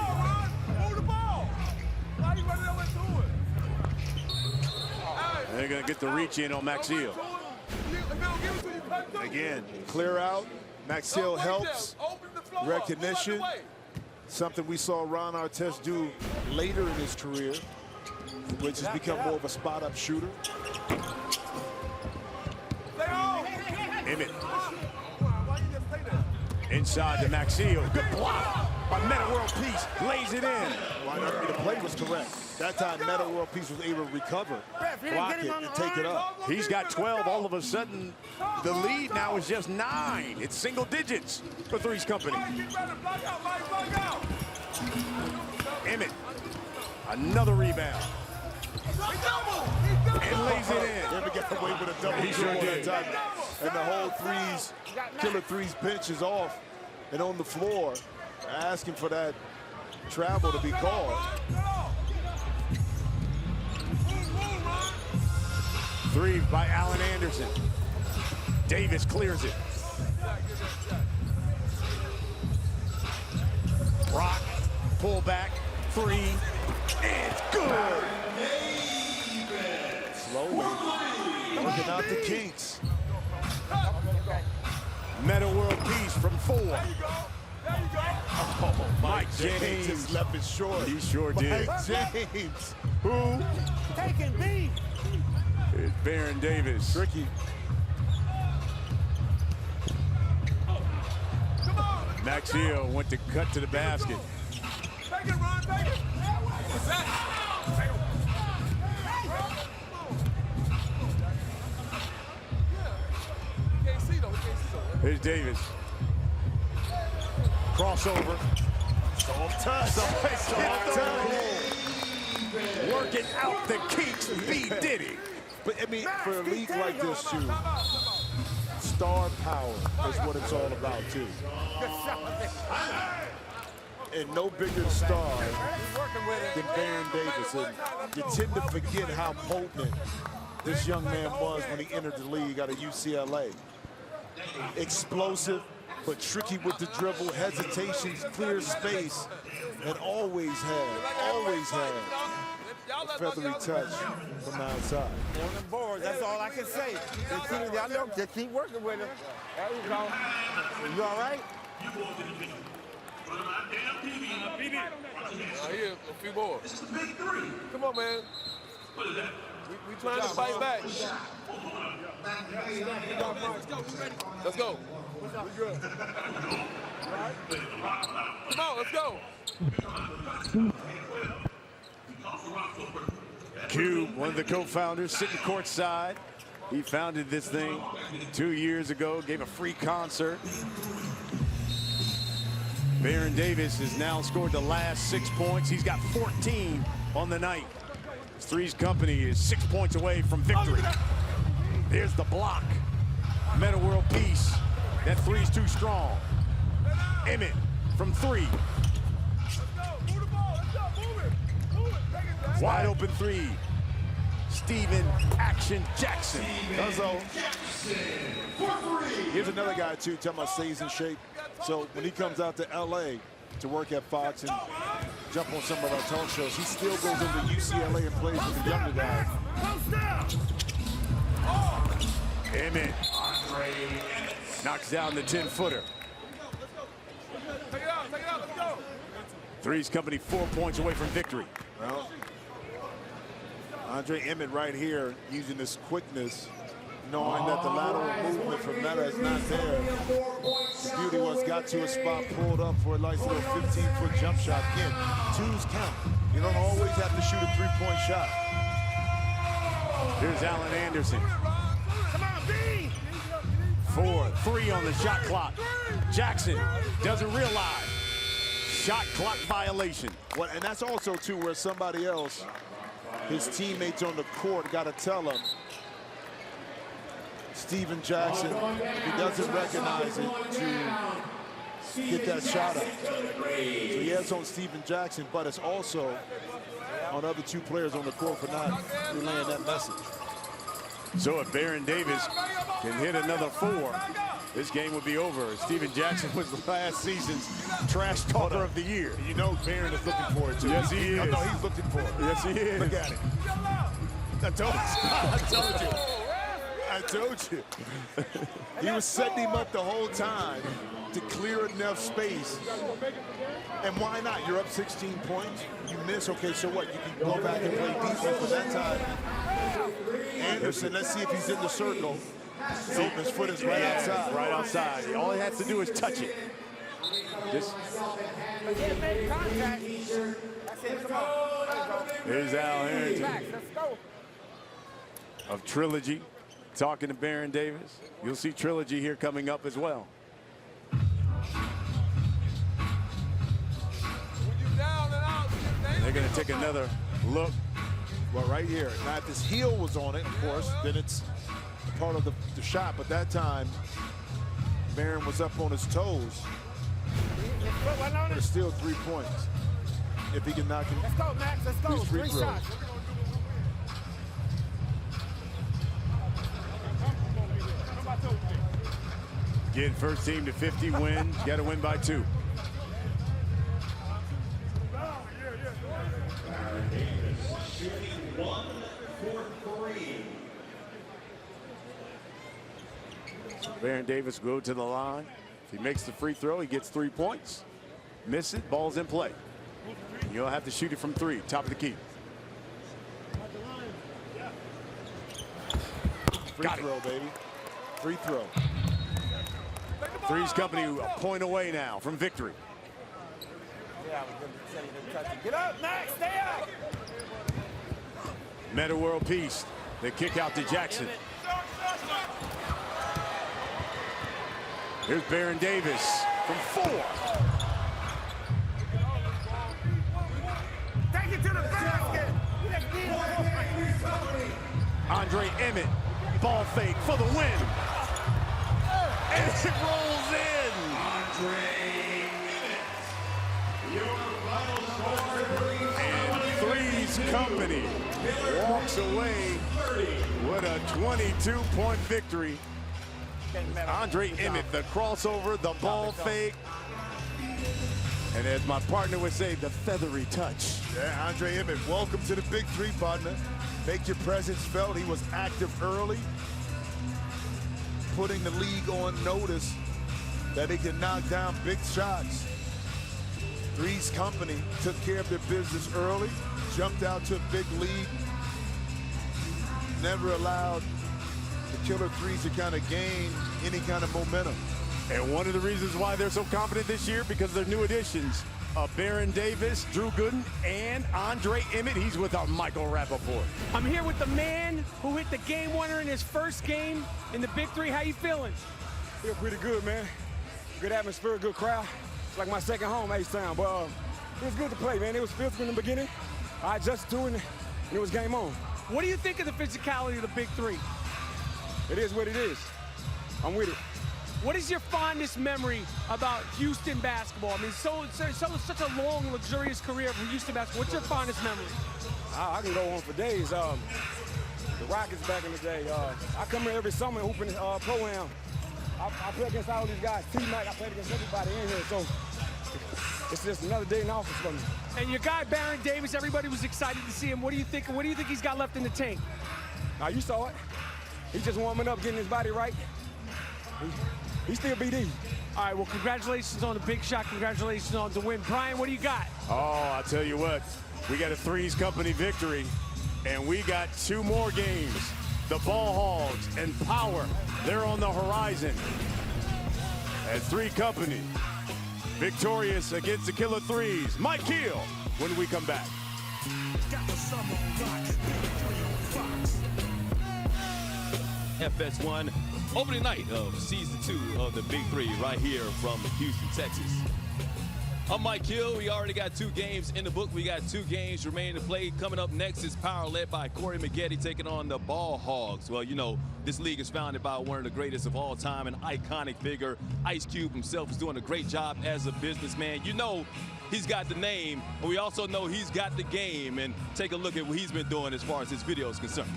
They're going to get the reach in on Max Hill. Again, clear out. Max Hill helps. Recognition. Something we saw Ron Artest do later in his career, which has become more of a spot-up shooter. Emmett. Inside to Max Hill. Good block by Metta World Peace. Lays it in. The play was correct. That time, Metta World Peace was able to recover, block it, and take it up. He's got 12. All of a sudden, the lead now is just 9. It's single digits for Three's Company. Emmett, another rebound. And lays it in. Never get away with a double. He sure did. And the whole Killer Threes bench is off and on the floor, asking for that travel to be called. 3 by Allen Anderson. Davis clears it. Brock, pull back, 3, and good. Slowly working out the kinks. Metta World Peace from 4. Oh, Mike James just left it short. He sure did. Mike James. Who? Taking B. It's Baron Davis. Tricky. Max Hill went to cut to the basket. Take it, Ron, take it. What's that? Here's Davis. Crossover. Soft touch. Working out the kinks, B. Diddy. But I mean, for a league like this, too, star power is what it's all about, too. And no bigger star than Baron Davis. And you tend to forget how potent this young man was when he entered the league out of UCLA. Explosive, but tricky with the dribble, hesitations, clear space, and always had a feathery touch from the outside. On the board, that's all I can say. Just keep working with him. There you go. You all right? Here, a few more. Come on, man. We trying to fight back. Let's go. Come on, let's go. Cube, one of the co-founders, sitting courtside. He founded this thing 2 years ago, gave a free concert. Baron Davis has now scored the last 6 points. He's got 14 on the night. Three's Company is 6 points away from victory. There's the block Meta World Peace. That three's too strong. Emmett from three. Wide open three. Steven Action Jackson. So, here's another guy, too, talking about stays in shape. So when he comes out to L.A. to work at Fox and jump on some of our talk shows, he still goes over to UCLA and plays with the younger guys. Emmett knocks down the 10-footer. Three's Company 4 points away from victory. Well, Andre Emmett right here using this quickness, knowing that the lateral movement from Meta is not there. Beauty was got to a spot, pulled up for a nice little 15-foot jump shot. Again, twos count. You don't always have to shoot a three-point shot. Here's Allen Anderson. 4-3 on the shot clock. Jackson doesn't realize. Shot clock violation. Well, and that's also, too, where somebody else, his teammates on the court, got to tell him, Steven Jackson, if he doesn't recognize it, to get that shot up. So he has on Steven Jackson, but it's also on other two players on the court for not relaying that message. So if Baron Davis can hit another 4, this game would be over. Steven Jackson was last season's trash talker of the year. You know Baron is looking for it, too. Yes, he is. I know he's looking for it. Yes, he is. Look at it. I told you. I told you. He was setting him up the whole time to clear enough space. And why not? You're up 16 points. You miss. Okay, so what? You can go back and play defense. But that time, Anderson, let's see if he's in the circle. See, his foot is right outside. Right outside. All he has to do is touch it. Just. Here's Al Harrington of Trilogy talking to Baron Davis. You'll see Trilogy here coming up as well. They're going to take another look. Well, right here. Now, if his heel was on it, of course, then it's part of the shot. But that time, Baron was up on his toes. There's still 3 points. If he can knock him. Let's go, Max. Let's go. Free Three shots. Get first team to 50 win. Got to win by 2. So Baron Davis go to the line. If he makes the free throw, he gets 3 points. Miss it, ball's in play. You'll have to shoot it from 3, top of the key. Free throw, baby. Free throw. Three's Company a point away now from victory. Get up, Max. Stay up. Meta World Peace. They kick out to Jackson. Here's Baron Davis from 4. Take it to the basket. Andre Emmett, ball fake for the win. And it rolls in. And Three's Company walks away with a 22-point victory. Andre Emmett, the crossover, the ball fake. And as my partner would say, the feathery touch. Yeah, Andre Emmett, welcome to the Big 3, partner. Make your presence felt. He was active early, putting the league on notice that he can knock down big shots. Three's Company took care of their business early, jumped out to a big lead, never allowed the killer threes to kind of gain any kind of momentum. And one of the reasons why they're so confident this year, because they're new additions. Baron Davis, Drew Gooden, and Andre Emmett. He's with our Michael Rappaport. I'm here with the man who hit the game winner in his first game in the Big 3. How you feeling? Feel pretty good, man. Good atmosphere, good crowd. It's like my second home, H-Town. But it was good to play, man. It was physical in the beginning. I adjusted to it, and it was game on. What do you think of the physicality of the Big 3? It is what it is. I'm with it. What is your fondest memory about Houston basketball? I mean, such a long, luxurious career from Houston basketball. What's your fondest memory? I can go on for days. The Rockets back in the day. I come here every summer hooping pro-am. I play against all these guys. T-Mac, I played against everybody in here. So it's just another day in office for me. And your guy, Baron Davis, everybody was excited to see him. What do you think? What do you think he's got left in the tank? Now, you saw it. He's just warming up, getting his body right. He's still BD. All right, well, congratulations on the big shot. Congratulations on the win. Brian, what do you got? Oh, I'll tell you what. We got a Threes Company victory, and we got 2 more games. The Ball Hogs and Power, they're on the horizon. As 3 Company victorious against the Killer Threes. Mike Hill when we come back. FS1 opening night of season 2 of the Big 3 right here from Houston, Texas. I'm Mike Hill. We already got 2 games in the book. We got 2 games remaining to play. Coming up next is Power, led by Corey Maggette, taking on the Ball Hogs. Well, you know, this league is founded by one of the greatest of all time, an iconic figure. Ice Cube himself is doing a great job as a businessman. You know, he's got the name, but we also know he's got the game. And take a look at what he's been doing as far as his video is concerned.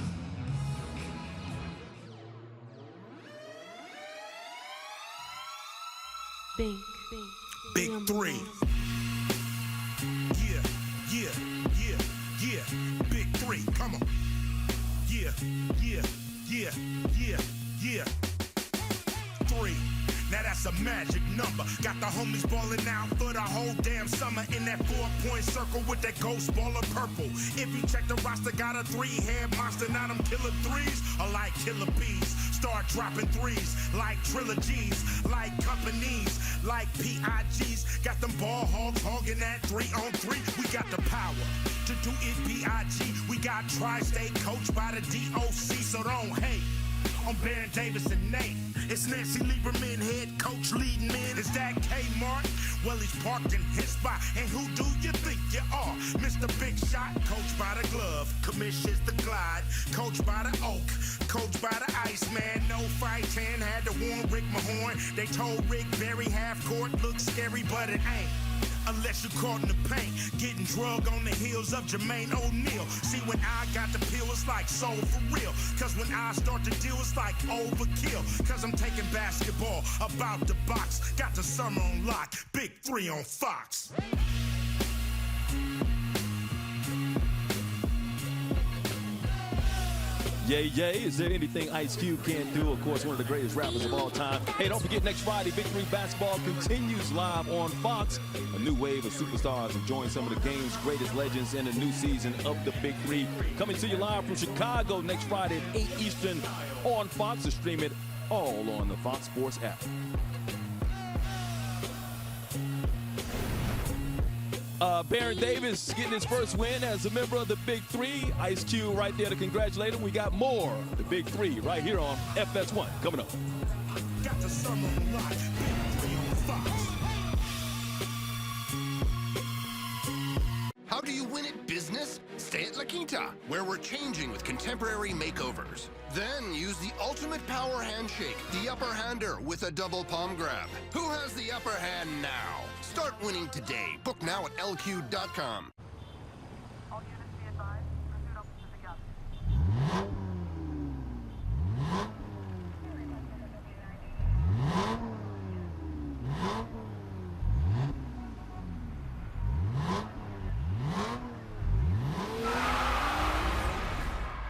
Big 3. Yeah. Big 3, come on. Yeah. 3. Now that's a magic number. Got the homies balling out for the whole damn summer in that 4-point circle with that ghost ball of purple. If you check the roster, got a 3-head monster. Now them killer threes are like killer bees. Start dropping threes like trilogies, like companies, like PIGs. Got them ball hogs hogging that 3-on-3. We got the power to do it BIG. We got Tri-State coached by the DOC, so don't hate on Baron Davis and Nate. It's Nancy Lieberman, head coach, leading men. Is that Kmart? Well, he's parked in his spot. And who do you think you are? Mr. Big Shot, coached by the glove. Commissions the Glide, coached by the Oak, coached by the Iceman. No fight hand, had to warn Rick Mahorn. They told Rick Barry half court looks scary, but it ain't. Unless you caught in the paint, getting drug on the heels of Jermaine O'Neal. See, when I got the pill, it's like soul for real. Cause when I start to deal, it's like overkill. Cause I'm taking basketball about the box. Got the summer on lock, Big 3 on Fox. Yay. Is there anything Ice Cube can't do? Of course, one of the greatest rappers of all time. Hey, don't forget, next Friday, Big 3 basketball continues live on Fox. A new wave of superstars enjoying some of the game's greatest legends in the new season of the Big 3. Coming to you live from Chicago next Friday at 8 Eastern on Fox, to stream it all on the Fox Sports app. Baron Davis getting his first win as a member of the Big 3. Ice Cube right there to congratulate him. We got more of the Big 3 right here on FS1 coming up. Got the summer on lock, Big 3 on Fox. How do you win at business? Stay at La Quinta, where we're changing with contemporary makeovers. Then use the ultimate power handshake, the upper hander with a double palm grab. Who has the upper hand now? Start winning today. Book now at lq.com.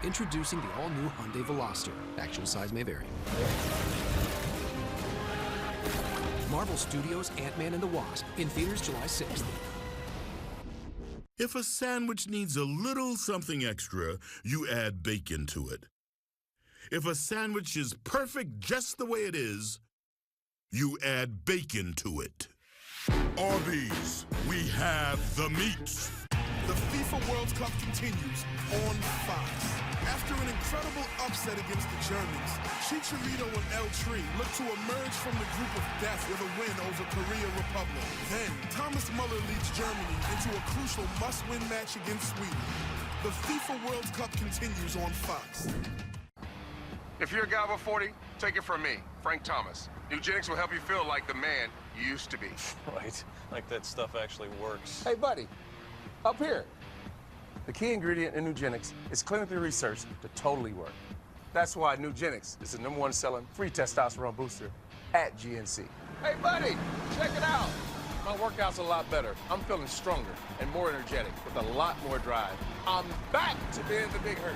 Introducing the all-new Hyundai Veloster. Actual size may vary. Marvel Studios' Ant-Man and the Wasp, in theaters July 6th. If a sandwich needs a little something extra, you add bacon to it. If a sandwich is perfect just the way it is, you add bacon to it. Arby's, we have the meats. The FIFA World Cup continues on Fox. After an incredible upset against the Germans, Chicharito and El Tri look to emerge from the group of death with a win over Korea Republic. Then, Thomas Muller leads Germany into a crucial must-win match against Sweden. The FIFA World Cup continues on Fox. If you're a guy over 40, Take it from me, Frank Thomas. Nugenics will help you feel like the man you used to be. Right, like that stuff actually works. Hey, buddy, up here. The key ingredient in Nugenics is clinically researched to totally work. That's why Nugenics is the #1 selling free testosterone booster at GNC. Hey, buddy, check it out. My workout's a lot better. I'm feeling stronger and more energetic with a lot more drive. I'm back to being the big hurt.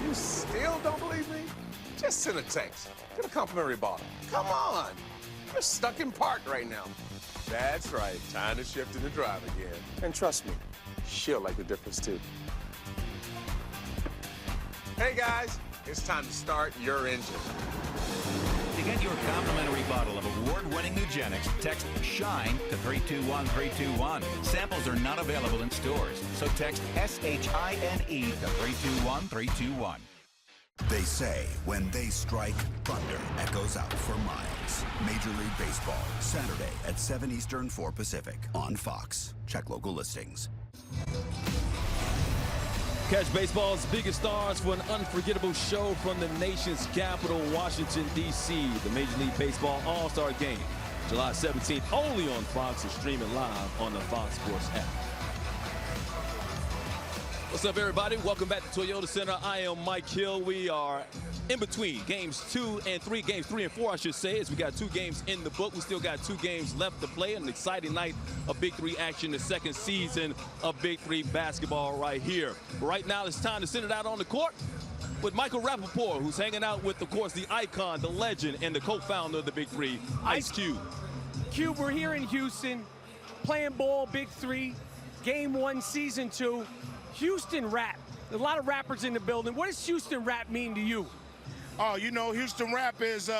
You still don't believe me? Just send a text. Get a complimentary bottle. Come on. You're stuck in park right now. That's right. Time to shift into drive again. And trust me, she'll like the difference too. Hey guys, it's time to start your engine. To get your complimentary bottle of award-winning Nugenics, text SHINE to 321-321. Samples are not available in stores, so text SHINE to 321-321. They say when they strike, thunder echoes out for miles. Major League Baseball, Saturday at 7 Eastern, 4 Pacific on Fox. Check local listings. Catch baseball's biggest stars for an unforgettable show from the nation's capital, Washington, D.C. The Major League Baseball All-Star Game, July 17th, only on Fox and streaming live on the Fox Sports app. What's up, everybody? Welcome back to Toyota Center. I am Mike Hill. We are in between games 2 and 3, games 3 and 4, I should say, as we got 2 games in the book. We still got 2 games left to play. An exciting night of Big 3 action, the second season of Big 3 basketball right here. But right now, it's time to send it out on the court with Michael Rappaport, who's hanging out with, of course, the icon, the legend, and the co-founder of the Big 3, Ice Cube. Cube, we're here in Houston, playing ball, Big 3, Game 1, Season 2. Houston rap. There's a lot of rappers in the building. What does Houston rap mean to you? Oh, you know, Houston rap is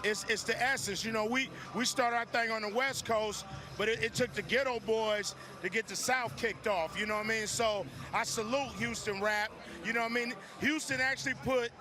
it's the essence. You know, we started our thing on the West Coast, but it took the ghetto boys to get the South kicked off. You know what I mean? So I salute Houston rap. You know what I mean? Houston actually put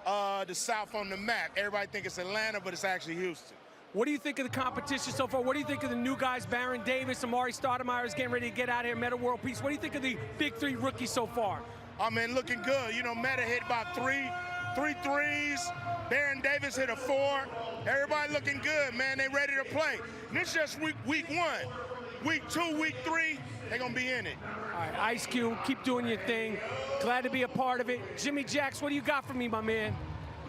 the South on the map. Everybody think it's Atlanta, but it's actually Houston. What do you think of the competition so far? What do you think of the new guys, Baron Davis, Amari Stoudemire is getting ready to get out here, Meta World Peace? What do you think of the Big 3 rookies so far? Oh, man, looking good. You know, Meta hit about three threes. Baron Davis hit a 4. Everybody looking good, man. They ready to play. And this is just week 1. Week 2, week 3, they're going to be in it. All right, Ice Cube, keep doing your thing. Glad to be a part of it. Jimmy Jacks, what do you got for me, my man?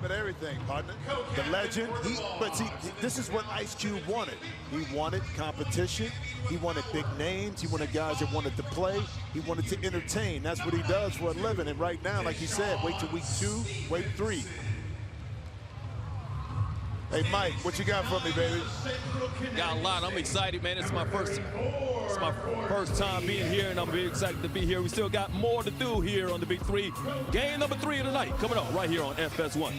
But everything, partner. The legend. But see, this is what Ice Cube wanted. He wanted competition. He wanted big names. He wanted guys that wanted to play. He wanted to entertain. That's what he does for a living. And right now, like you said, wait till week 2, week 3. Hey, Mike, what you got for me, baby? Got a lot. I'm excited, man. It's my first time being here, and I'm very excited to be here. We still got more to do here on the Big 3. Game number 3 of the night coming up right here on FS1.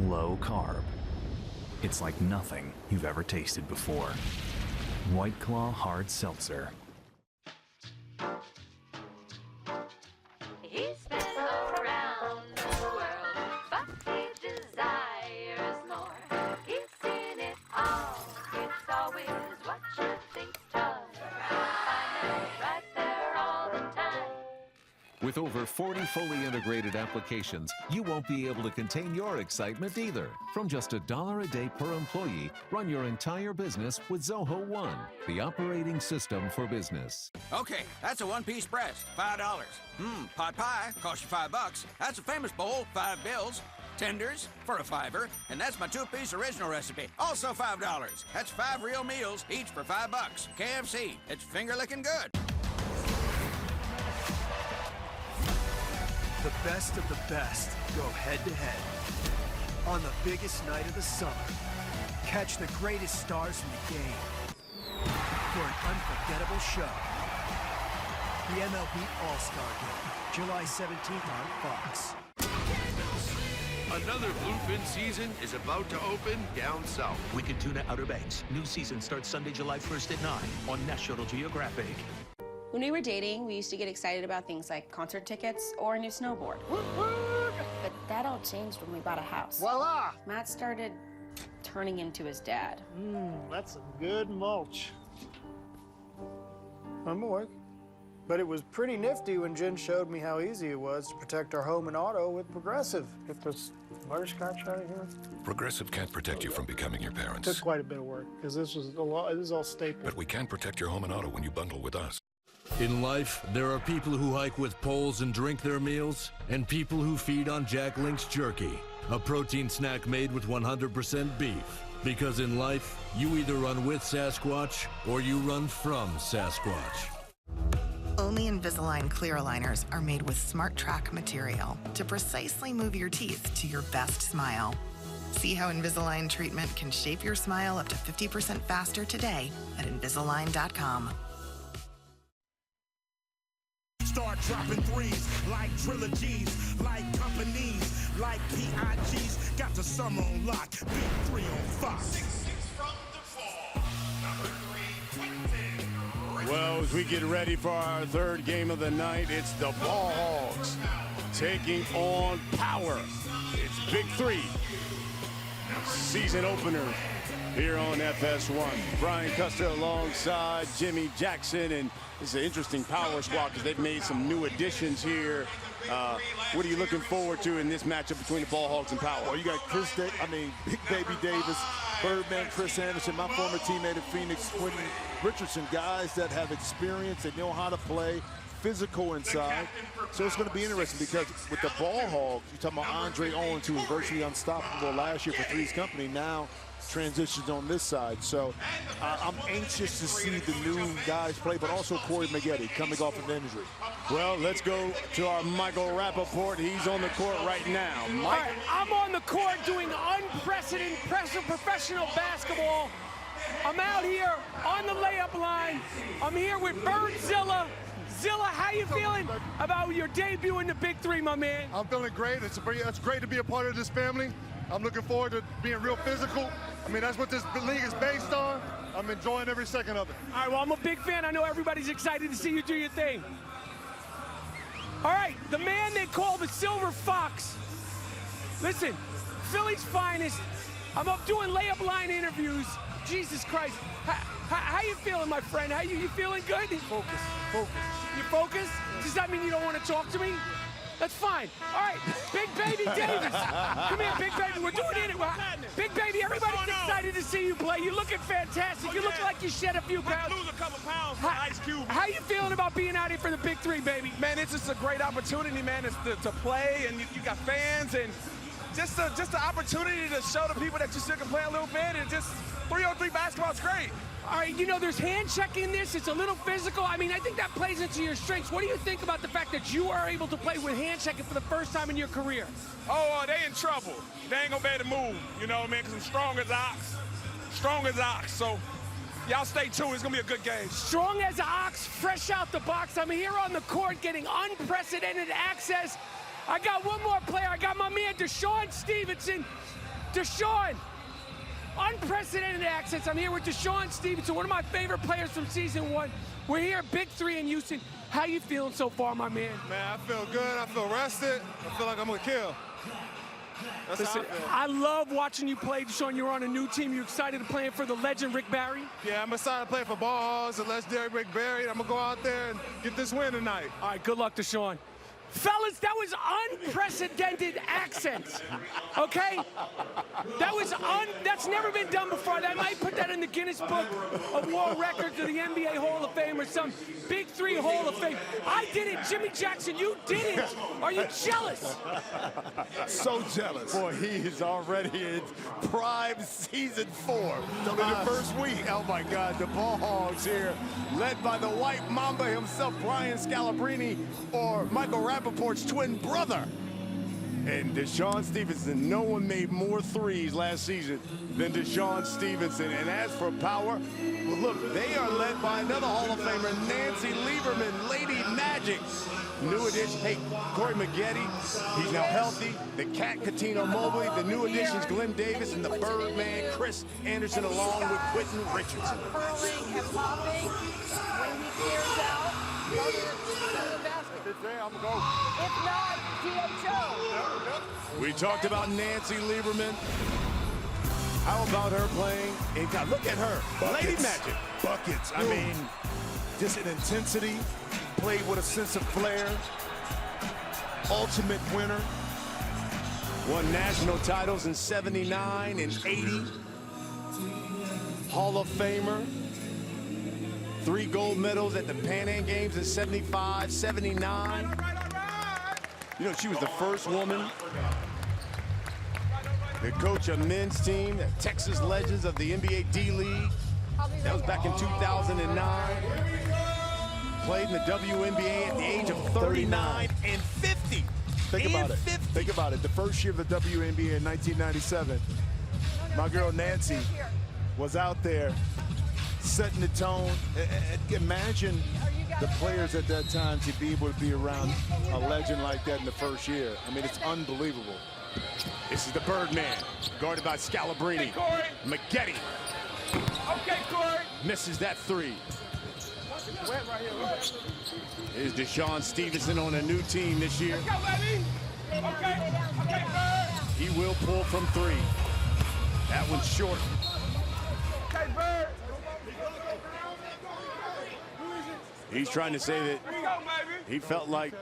Low carb. It's like nothing you've ever tasted before. White Claw Hard Seltzer. He's been around the world, but he desires more. He's seen it all. It's always what you think's tough. I know right there all the time. With over 40 fully integrated applications, you won't be able to contain your excitement either. From just $1 a day per employee, run your entire business with Zoho One, the operating system for business. Okay, that's a one-piece breast, $5. Pot pie costs you $5. That's a famous bowl, 5 bills. Tenders for a $5, and that's my 2-piece original recipe, also $5. That's 5 real meals, each for $5. KFC, it's finger-licking good. The best of the best go head-to-head on the biggest night of the summer. Catch the greatest stars in the game for an unforgettable show. The MLB All-Star Game, July 17th on Fox. Another bluefin season is about to open down south. Wicked Tuna Outer Banks. New season starts Sunday, July 1st at 9 on National Geographic. When we were dating, we used to get excited about things like concert tickets or a new snowboard. But that all changed when we bought a house. Voila! Matt started turning into his dad. That's some good mulch. I'm awake. But it was pretty nifty when Jen showed me how easy it was to protect our home and auto with Progressive. Get this butterscotch out of here. Progressive can't protect you from becoming your parents. Took quite a bit of work, because this was a lot. This is all staple. But we can protect your home and auto when you bundle with us. In life, there are people who hike with poles and drink their meals, and people who feed on Jack Link's jerky, a protein snack made with 100% beef. Because in life, you either run with Sasquatch or you run from Sasquatch. Only Invisalign clear aligners are made with Smart Track material to precisely move your teeth to your best smile. See how Invisalign treatment can shape your smile up to 50% faster today at Invisalign.com. Start dropping threes like trilogies, like companies, like PIGs. Got the summer on lock. BIG3 on Fox. Well, as we get ready for our third game of the night, it's the Ball Hogs taking on Power. It's BIG3 season opener here on FS1. Brian Custer alongside Jimmy Jackson, and it's an interesting Power squad because they've made some new additions here. What are you looking forward to in this matchup between the Ball Hogs and Power? Well, you got Big Baby Davis, Birdman, Chris Anderson, my former teammate at Phoenix, Quentin Richardson, guys that have experience, they know how to play, physical inside. So it's going to be interesting because with the Ball Hogs, you're talking about Andre Owens, who was virtually unstoppable last year for Three's Company, now transitions on this side. So I'm anxious to see the new guys play, but also Corey Maggette coming off an injury. Well, let's go to our Michael Rappaport. He's on the court right now. Mike. All right, I'm on the court doing unprecedented professional basketball. I'm out here on the layup line. I'm here with Birdzilla. Zilla, how you feeling about your debut in the BIG3, my man? I'm feeling great. It's great to be a part of this family. I'm looking forward to being real physical. I mean, that's what this league is based on. I'm enjoying every second of it. All right, well, I'm a big fan. I know everybody's excited to see you do your thing. All right, the man they call the Silver Fox. Listen, Philly's finest. I'm up doing layup line interviews. Jesus Christ. How you feeling, my friend? You feeling good? Focus. You focus? Does that mean you don't want to talk to me? That's fine. All right, Big Baby Davis. Come here, Big Baby. We're doing it. Big Baby, everybody's excited to see you play. You're looking fantastic. You look like you shed a few pounds. Lose a couple pounds for Ice Cube. How you feeling about being out here for the BIG3, baby? Man, it's just a great opportunity, man. It's to play, and you got fans, and just the opportunity to show the people that you still can play a little bit, and just 3-on-3 basketball is great. All right, you know, there's hand checking in this. It's a little physical. I mean, I think that plays into your strengths. What do you think about the fact that you are able to play with hand checking for the first time in your career? Oh, they in trouble. They ain't gonna be able to move, you know what I mean? Because I'm strong as ox. Strong as ox. So y'all stay tuned. It's gonna be a good game. Strong as an ox, fresh out the box. I'm here on the court getting unprecedented access. I got one more player. I got my man, Deshaun Stevenson. Deshaun. Unprecedented access. I'm here with Deshaun Stevenson, one of my favorite players from season 1. We're here at BIG3 in Houston. How you feeling so far, my man? Man, I feel good. I feel rested. I feel like I'm gonna kill. That's Listen, how I feel. I love watching you play, Deshaun. You're on a new team. You excited to play for the legend Rick Barry? Yeah, I'm excited to play for Ball Hogs, the legendary Rick Barry. I'm gonna go out there and get this win tonight. All right, good luck, Deshaun. Fellas, that was unprecedented accents, okay? That's never been done before. I might put that in the Guinness Book of World Records or the NBA Hall of Fame or some BIG3 Hall of Fame. I did it, Jimmy Jackson, you didn't. Are you jealous? So jealous. Boy, he is already in prime season 4 in the first week. Oh my God, the Ball Hogs here, led by the White Mamba himself, Brian Scalabrine, or Michael Rappaport's twin brother. And Deshaun Stevenson, no one made more threes last season than Deshaun Stevenson. And as for Power, well, look, they are led by another Hall of Famer, Nancy Lieberman, Lady Magic. New addition, hey, Corey Maggette, he's now healthy. The Cat Catino Mobley, the new additions, Glenn Davis, and the Birdman, Chris Anderson, along with Quentin Richardson. Curling and popping when he clears out. If it's there, I'm gonna go. If not, DHO. We talked about Nancy Lieberman. How about her playing? And God, look at her. Buckets. Lady Magic. Buckets. I mean, just an intensity, played with a sense of flair. Ultimate winner. Won national titles in 79 and 80. Hall of Famer. 3 gold medals at the Pan Am Games in 75, 79. You know, she was the first woman to coach a men's team, the Texas Legends of the NBA D-League. That was back in 2009. Played in the WNBA at the age of 39 and 50. Think about it. Think about it. The first year of the WNBA in 1997, my girl Nancy was out there setting the tone. Imagine the players at that time to be able to be around a legend like that in the first year. I mean, it's unbelievable. This is the Birdman, guarded by Scalabrine. Maggette. Okay, Corey. Misses that 3. Here's Deshaun Stevenson on a new team this year. Let's go, baby. Okay, Bird. He will pull from 3. That one's short. Okay, Bird. He's trying to say that he felt like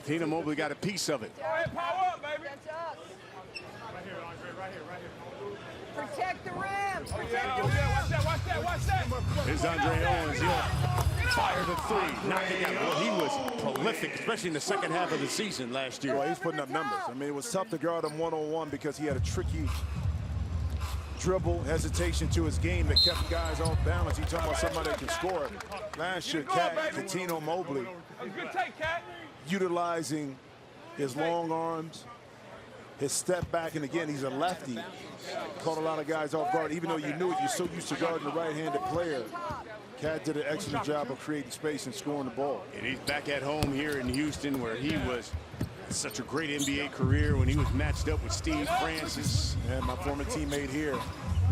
Tina Mobley got a piece of it. Go ahead, power up, baby. Protect the rim. Protect the Watch rim. that. Here's Andre Owens. He'll fire the 3. Knock it down. Well, he was prolific, especially in the second half of the season last year. Well, he's putting up numbers. I mean, it was tough to guard him one-on-one because he had a tricky dribble, hesitation to his game that kept guys off balance. He's talking about somebody that can score. Last year, Katino Mobley, Good take, Cat. utilizing his long arms, his step back, and again, he's a lefty. Caught a lot of guys off guard. Even though you knew it, you're so used to guarding the right-handed player. Cat did an excellent job of creating space and scoring the ball. And he's back at home here in Houston, where he was such a great NBA career when he was matched up with Steve Francis. And my former teammate here.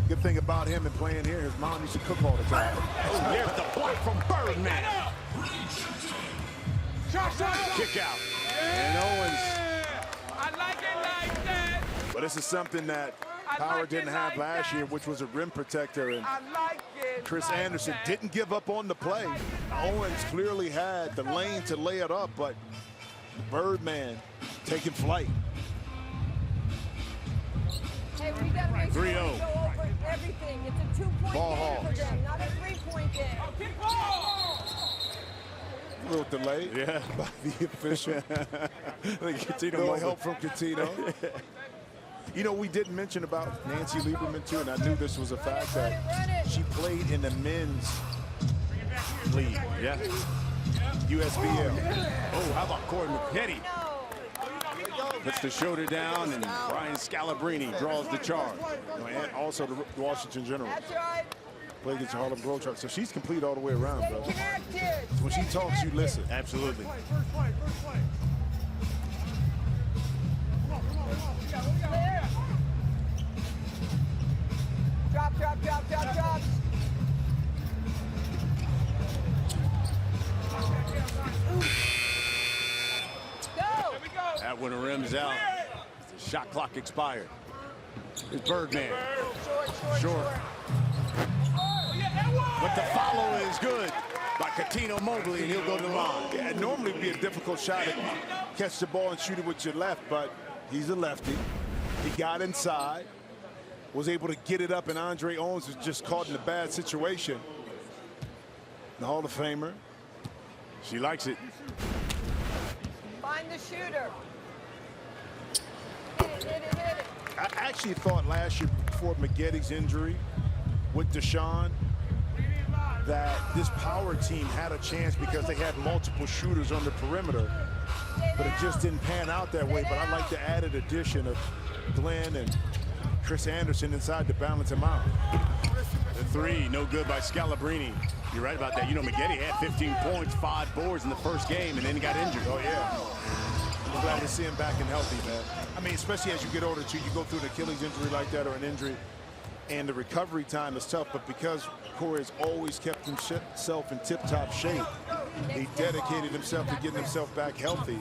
Good thing about him and playing here, his mom used to cook all the time. Oh, there's the block from Birdman. Kick out. And Owens. I like it like that. But this is something that Howard didn't have last year, which was a rim protector. And Chris Anderson didn't give up on the play. Owens clearly had the lane to lay it up, but Birdman taking flight. Hey, we gotta make sure we 3-0. go over everything. It's a 2-point Ball game Hawks. for them, not a 3-point game. A little delay by the official. Little help from Catino. You know, we didn't mention about Nancy Lieberman, too, and I knew this was a fact that she played in the men's league. Yeah. USBL. Oh, how about Corey Maggette? Puts the shoulder down, and Brian Scalabrine draws the charge. And also the Washington Generals. That's right. Played against the Harlem Globetrotters. So she's complete all the way around, bro. Connected. When she talks, you listen. Absolutely. First play. Drop. Go. That one rims out. The shot clock expired. It's Birdman. Short. But the follow is good by Catino Mobley, and he'll go to the line. Yeah, it'd normally be a difficult shot to catch the ball and shoot it with your left, but he's a lefty. He got inside, was able to get it up, and Andre Owens was just caught in a bad situation. The Hall of Famer. She likes it. Find the shooter. Hit it. I actually thought last year, before Maggette's injury with Deshaun, that this power team had a chance because they had multiple shooters on the perimeter, but it just didn't pan out that way. But I like the added addition of Glenn and Chris Anderson inside to balance him out. The 3, no good by Scalabrine. You're right about that. You know, Maggette had 15 points, 5 boards in the first game, and then he got injured. Oh, yeah. I'm glad to see him back and healthy, man. I mean, especially as you get older, too. You go through an Achilles injury like that or an injury, and the recovery time is tough. But because Corey has always kept himself in tip-top shape, he dedicated himself to getting himself back healthy.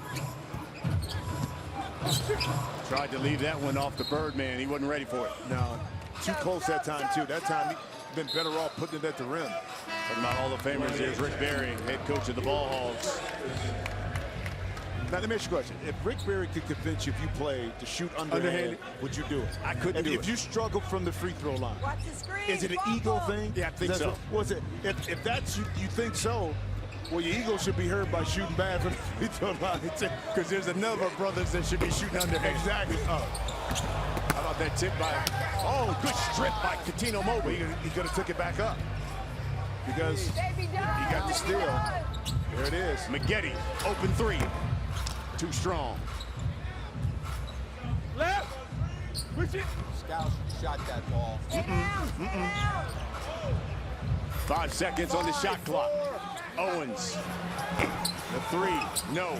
Tried to leave that one off the Birdman. He wasn't ready for it. No. too close that time, too. That time, he's been better off putting it at the rim. Talking about Hall of Famers, there's Rick Barry, head coach of the Ball Hogs. Now, let me ask you a question. If Rick Barry could convince you if you played to shoot underhand, would you do it? I couldn't do it. If you struggle from the free throw line, Watch the screen. is it an ego thing? Yeah, I think so. Was it? If that's you think so, well, your ego should be hurt by shooting bad from the free throw line. Because there's a number of brothers that should be shooting underhand. Exactly. How about that tip by, good strip by Coutinho Mobley. He could have took it back up because he got the steal. There it is. Maggette, open three. Too strong. Left. Push it. Scout shot that ball. 5 seconds on the shot clock. Owens. The three. No.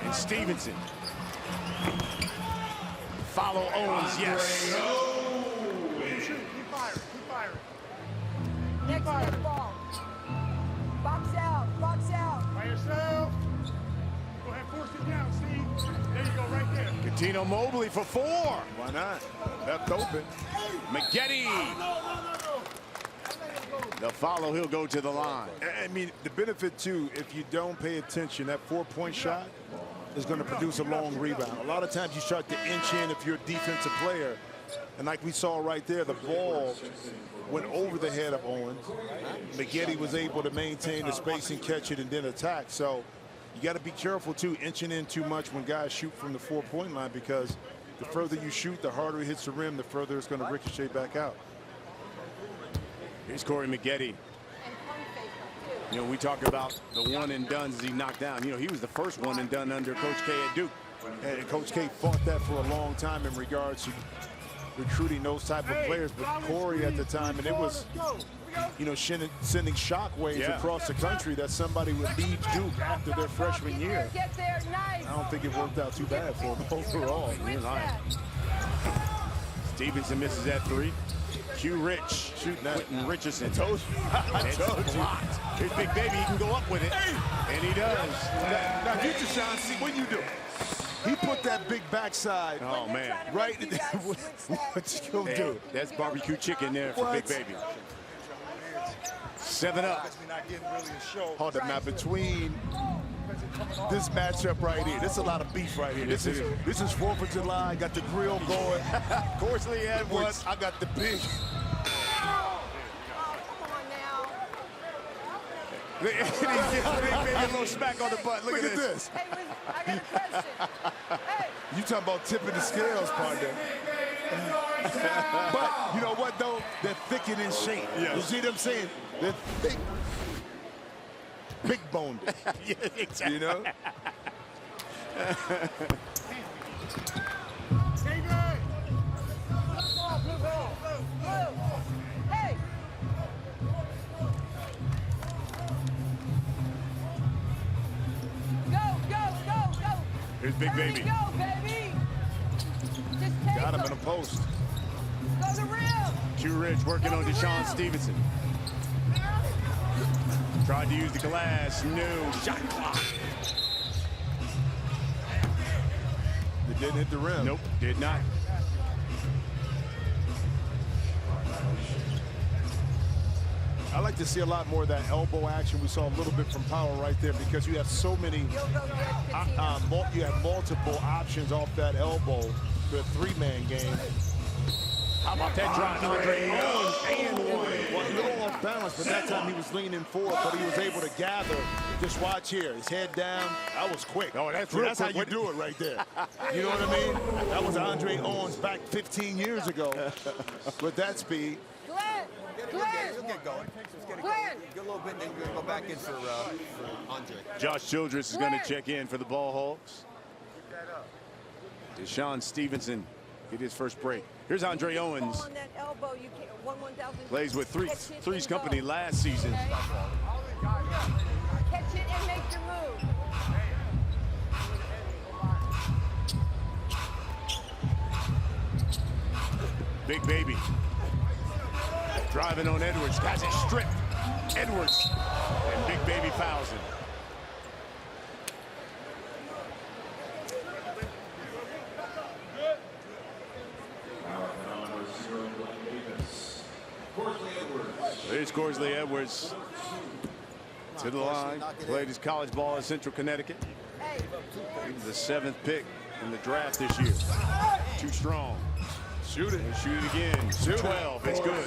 And Stevenson. Follow Owens. Yes. Keep firing. Keep firing. Next ball. Box out. Box out. By yourself. Go ahead, force it down, Steve. There you go, right there. Coutinho Mobley for 4. Why not? Left open. Maggette. The follow, he'll go to the line. I mean, the benefit, too, if you don't pay attention, that 4-point shot is going to produce a long rebound. A lot of times you start to inch in if you're a defensive player. And like we saw right there, the ball went over the head of Owens. Maggette was able to maintain the spacing, catch it, and then attack. So you got to be careful, too, inching in too much when guys shoot from the 4-point line, because the further you shoot, the harder it hits the rim, the further it's going to ricochet back out. Here's Corey Maggette. You know, we talk about the one-and-dones he knocked down. You know, he was the first one-and-done under Coach K at Duke. And Coach K fought that for a long time in regards to recruiting those type of players. But Corey at the time, and it was, you know, sending shockwaves across the country that somebody would leave Duke after their freshman year. I don't think it worked out too bad for him overall. You're lying. Stevenson misses that three. Q Rich shooting that. Quentin Richardson. I told you. Here's Big Baby. He can go up with it. And he does. Now, get to Sean, see what you do. He put that big backside. Oh, man. Right. What you gonna do? That's barbecue chicken there for Big Baby. 7 up. Hold up now, between this matchup right here, there's a lot of beef right here. This is 4th of July. Got the grill going. Of course, Lee Edwards. I got the big. Maybe a little smack on the butt. Look at this. Hey, I got a question. Hey. You talking about tipping the scales, partner. But you know what, though? They're thick and in shape. Yeah. You see what I'm saying? They're thick. Big boned. Yeah, exactly. You know? Hey. Go. Here's Big Baby. Go, baby. Just take Got him in a post. Go the rim. Q Rich working on Deshaun Stevenson. Tried to use the glass. No. Shot clock. It didn't hit the rim. Nope, did not. I like to see a lot more of that elbow action. We saw a little bit from Powell right there, because you have so many, you have multiple options off that elbow for a 3-man game. How about that drop? Andre Owens and one. Well, a little off balance, but that time he was leaning forward, but he was able to gather. Just watch here, his head down. That was quick. Oh, that's how you do it right there. You know what I mean? That was Andre Owens back 15 years ago with that speed. Glenn. He'll get going. Get a little bit, then we'll go back in for Andre. Josh Childress is going to check in for the Ball Hogs. Deshaun Stevenson get his first break. Here's Andre Owens. On that elbow, you can't, 1,000. Plays with Three's Company last season. Okay. Catch it and make your move. Big Baby. Driving on Edwards. Has it stripped. Edwards. And Big Baby fouls him. Here's Corsley Edwards to the line. Played his college ball at Central Connecticut. He was the 7th pick in the draft this year. Too strong. Shoot it. And shoot it again. 12. It's good.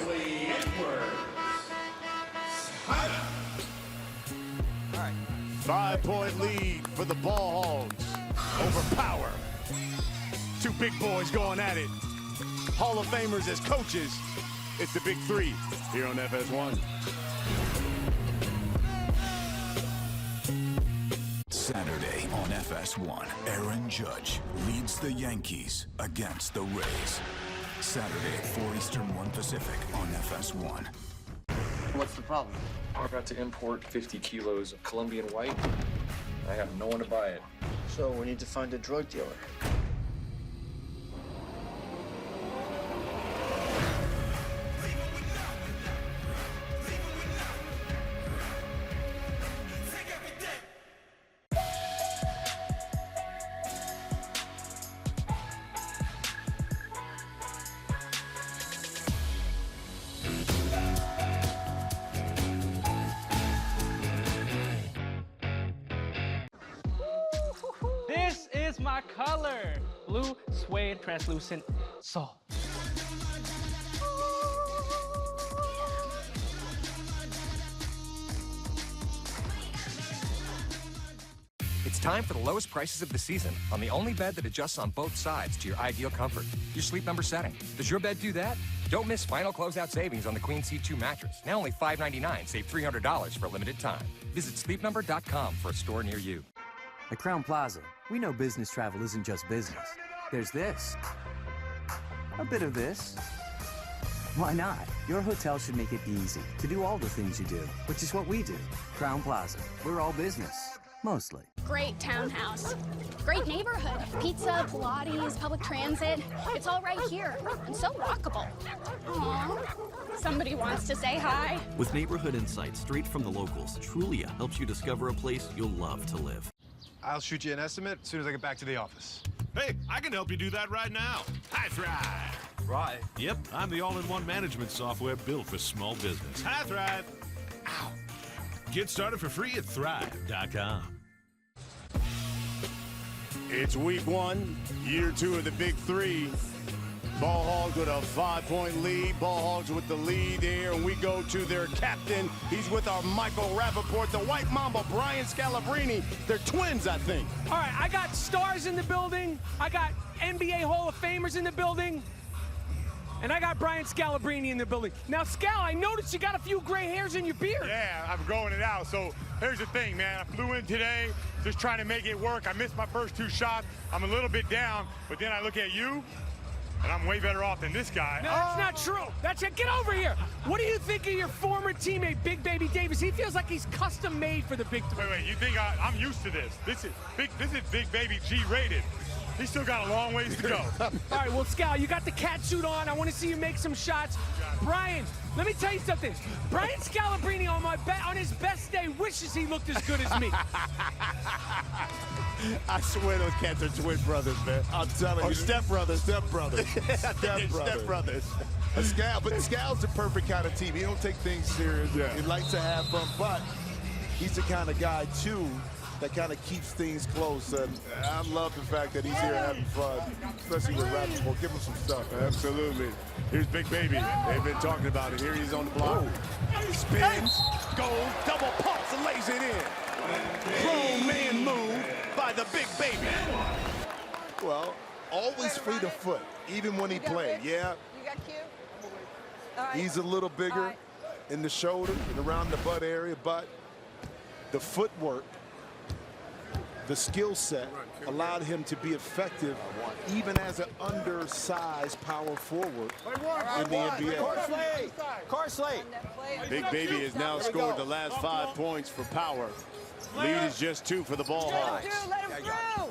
5-point lead for the Ball Hogs over Power. Two big boys going at it. Hall of Famers as coaches. It's the Big Three here on FS1. Saturday on FS1, Aaron Judge leads the Yankees against the Rays. Saturday at 4 Eastern, 1 Pacific on FS1. What's the problem? We're about to import 50 kilos of Colombian white. I have no one to buy it. So we need to find a drug dealer. This is my color. Blue suede translucent salt. It's time for the lowest prices of the season on the only bed that adjusts on both sides to your ideal comfort, your Sleep Number setting. Does your bed do that? Don't miss final closeout savings on the Queen C2 mattress. Now only $599. Save $300 for a limited time. Visit sleepnumber.com for a store near you. At Crown Plaza, we know business travel isn't just business. There's this. A bit of this. Why not? Your hotel should make it easy to do all the things you do, which is what we do. Crown Plaza. We're all business. Mostly. Great townhouse. Great neighborhood. Pizza, Pilates, public transit. It's all right here. And so walkable. Aww. Somebody wants to say hi. With neighborhood insights straight from the locals, Trulia helps you discover a place you'll love to live. I'll shoot you an estimate as soon as I get back to the office. Hey, I can help you do that right now. Hi, Thrive. Right. Yep, I'm the all-in-one management software built for small business. Hi, Thrive. Ow. Get started for free at thrive.com. It's week 1, year 2 of the Big Three. Ball Hogs with a 5-point lead. Ball Hogs with the lead here, and we go to their captain. He's with our Michael Rappaport, the White Mamba, Brian Scalabrine. They're twins, I think. All right, I got stars in the building. I got NBA Hall of Famers in the building. And I got Brian Scalabrine in the building. Now, Scal, I noticed you got a few gray hairs in your beard. Yeah, I'm growing it out. So here's the thing, man. I flew in today just trying to make it work. I missed my first 2 shots. I'm a little bit down, but then I look at you, and I'm way better off than this guy. No, that's not true. That's it. Get over here. What do you think of your former teammate, Big Baby Davis? He feels like he's custom made for the Big Three. Wait, you think I'm used to this? This is Big Baby G-rated. He's still got a long ways to go. All right, well, Scal, you got the cat suit on. I want to see you make some shots. Brian, let me tell you something. Brian Scalabrine on his best day wishes he looked as good as me. I swear those cats are twin brothers, man. I'm telling you. Or stepbrothers. Stepbrothers. Stepbrothers. But Scal's the perfect kind of team. He don't take things serious. Yeah. He likes to have fun, but he's the kind of guy, too, that kind of keeps things close. And I love the fact that he's here having fun, especially with Rappaport. Give him some stuff, man. Absolutely. Here's Big Baby. They've been talking about it. Here he is on the block. Spins, goes, double pumps, and lays it in. Grown man move by the Big Baby. Well, always fleet of foot, even when he played. Yeah. You got Q? He's a little bigger in the shoulder and around the butt area, but the footwork, the skill set allowed him to be effective even as an undersized power forward in the NBA. Corsley. Big Baby has now scored the last 5 points for Power. Lead is just 2 for the Ball Hogs.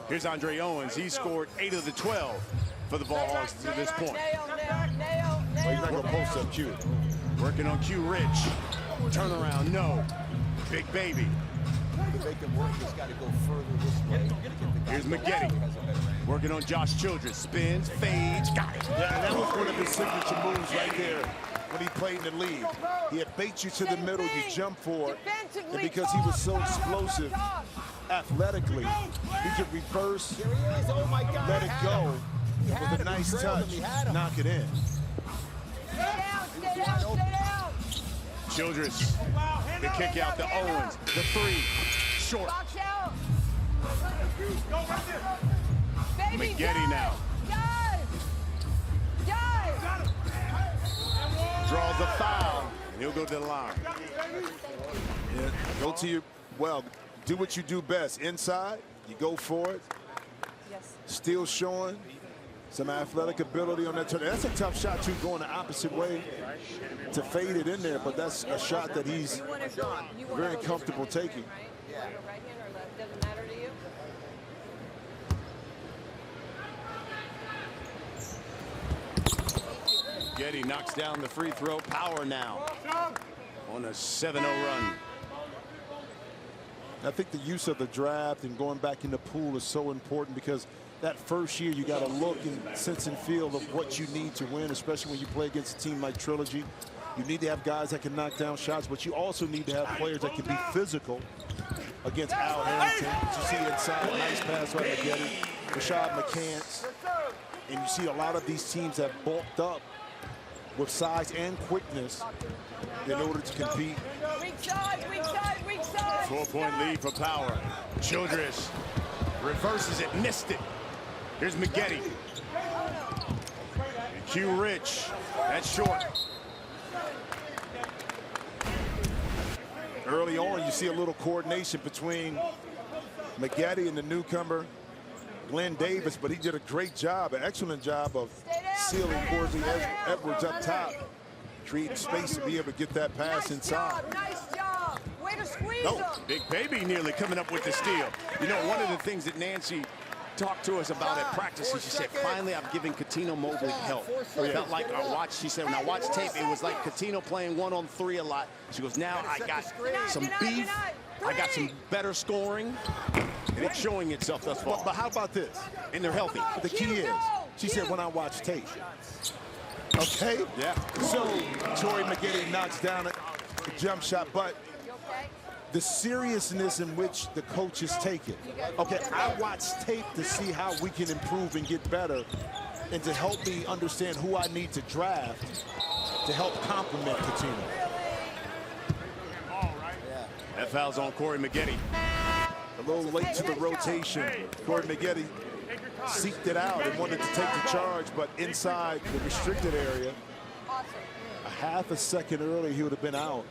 Here's Andre Owens. He scored 8 of the 12 for the Ball Hogs to this point. Well, he's not going to post up Q. Working on Q Rich. Turnaround, no. Big Baby. To make him work, he's got to go further this way. Here's McGetty. Working on Josh Childress. Spins, fades, got it. Yeah, that was one of his signature moves right there. when he played in the league. He'd bait you to the middle, you jump for it. And because he was so explosive athletically, he could reverse, let it go with a nice touch, knock it in. Stay down. Childress, the kick out to Owens. The three, short. Box out. Maggette now. Draws a foul, and he'll go to the line. Yeah, go to your, well, do what you do best. Inside, you go for it. Yes. Still showing some athletic ability on that turn. That's a tough shot, too, going the opposite way to fade it in there, but that's a shot that he's very comfortable taking. You want to go right hand or left? Doesn't matter to you. Getty knocks down the free throw. Power now on a 7-0 run. I think the use of the draft and going back in the pool is so important because that first year you got to look and sense and feel of what you need to win, especially when you play against a team like Trilogy. You need to have guys that can knock down shots, but you also need to have players that can be physical against Al Harrington. You see inside, nice pass by Maggette, Rashad McCants. And you see a lot of these teams have bulked up with size and quickness in order to compete. Weak side, weak side, weak side. 4-point lead for Power. Childress reverses it, missed it. Here's Maggette. Q Rich, that's short. Early on, you see a little coordination between Maggette and the newcomer, Glenn Davis, but he did a great job, an excellent job of sealing Corsley Edwards up top, creating space to be able to get that pass inside. Nice job. Way to squeeze No, him. Big Baby nearly coming up with the steal. You know, one of the things that Nancy talked to us about at practice, she said, finally, I'm giving Coutinho Mobley help. It felt like I watched, she said, when I watched tape, it was like Coutinho playing 1-on-3 a lot. She goes, now I got some beef, I got some better scoring, and it's showing itself thus far. But how about this? And they're healthy. The key is, she said, when I watch tape. Okay? Yeah. So, Torrey Maggette knocks down a jump shot, but the seriousness in which the coaches take it. Okay, I watch tape to see how we can improve and get better and to help me understand who I need to draft to help complement Coutinho. That foul's on Corey Maggette. A little late to the rotation. Corey Maggette seeked it out and wanted to take the charge, but inside the restricted area, a half a second early, he would have been out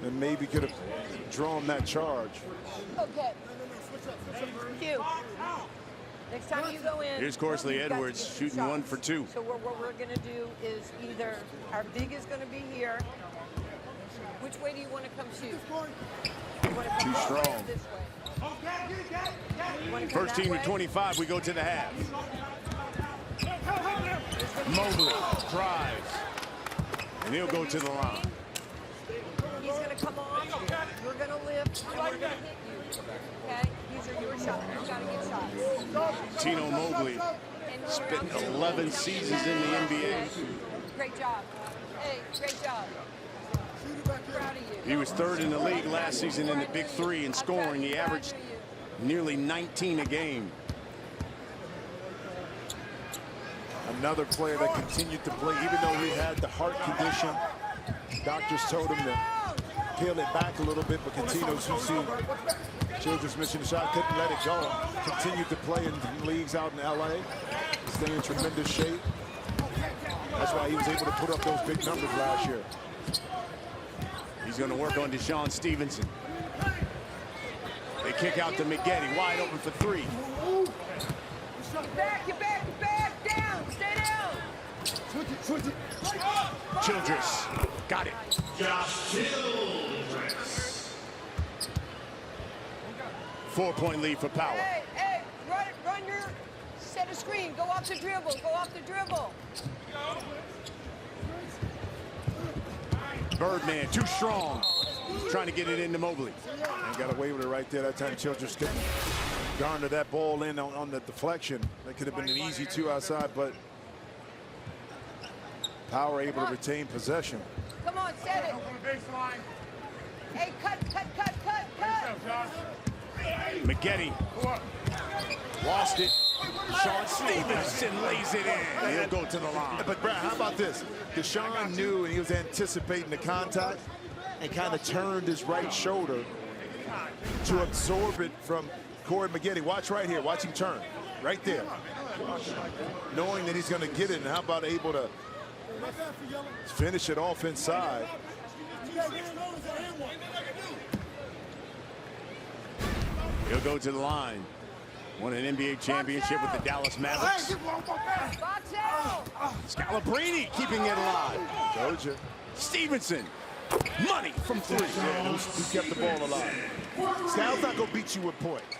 and maybe could have drawn that charge. Okay. Q. Next time you go in. Here's Corsley you've got to Edwards get shooting shots. 1 for 2. So what we're going to do is either our big is going to be here. Which way do you want to come shoot? You want to come Too strong. this way. You want to come First that team way? to 25, we go to the half. Mobley drives, and he'll go to the line. He's going to come on. You're going to lift, and we're going to hit you. Okay? These are your shots. You've got to get shots. Tino Mobley spent 11 seasons in the NBA. Great job. Hey, great job. Proud of you. He was 3rd in the league last season in the Big 3 in scoring. He averaged nearly 19 a game. Another player that continued to play, even though he had the heart condition. Doctors told him to peel it back a little bit, but Coutinho's who see Childress missing the shot, couldn't let it go. Continued to play in leagues out in LA, stay in tremendous shape. That's why he was able to put up those big numbers last year. He's going to work on Deshaun Stevenson. They kick out to Maggette, wide open for 3. Get back, get back, get back, down, stay down. Childress, got it. Josh Childress. 4-point lead for Power. Hey, run your set a screen. Go off the dribble, go off the dribble. Birdman, too strong. Trying to get it into Mobley. And got away with it right there. That time Childress couldn't garner that ball in on the deflection. That could have been an easy 2 outside, but Power able to retain possession. Come on, set it. Hey, cut. Maggette lost it. Sean Stevenson lays it in. He'll go to the line. But Brad, how about this? Deshaun knew and he was anticipating the contact and kind of turned his right shoulder to absorb it from Corey Maggette. Watch right here. Watch him turn. Right there. Knowing that he's going to get it, and how about able to finish it off inside. He'll go to the line. Won an NBA championship with the Dallas Mavericks. Scalabrine keeping it alive. Told you. Stevenson. Money from three. Yeah, who kept the ball alive. Scal's not going to beat you with points,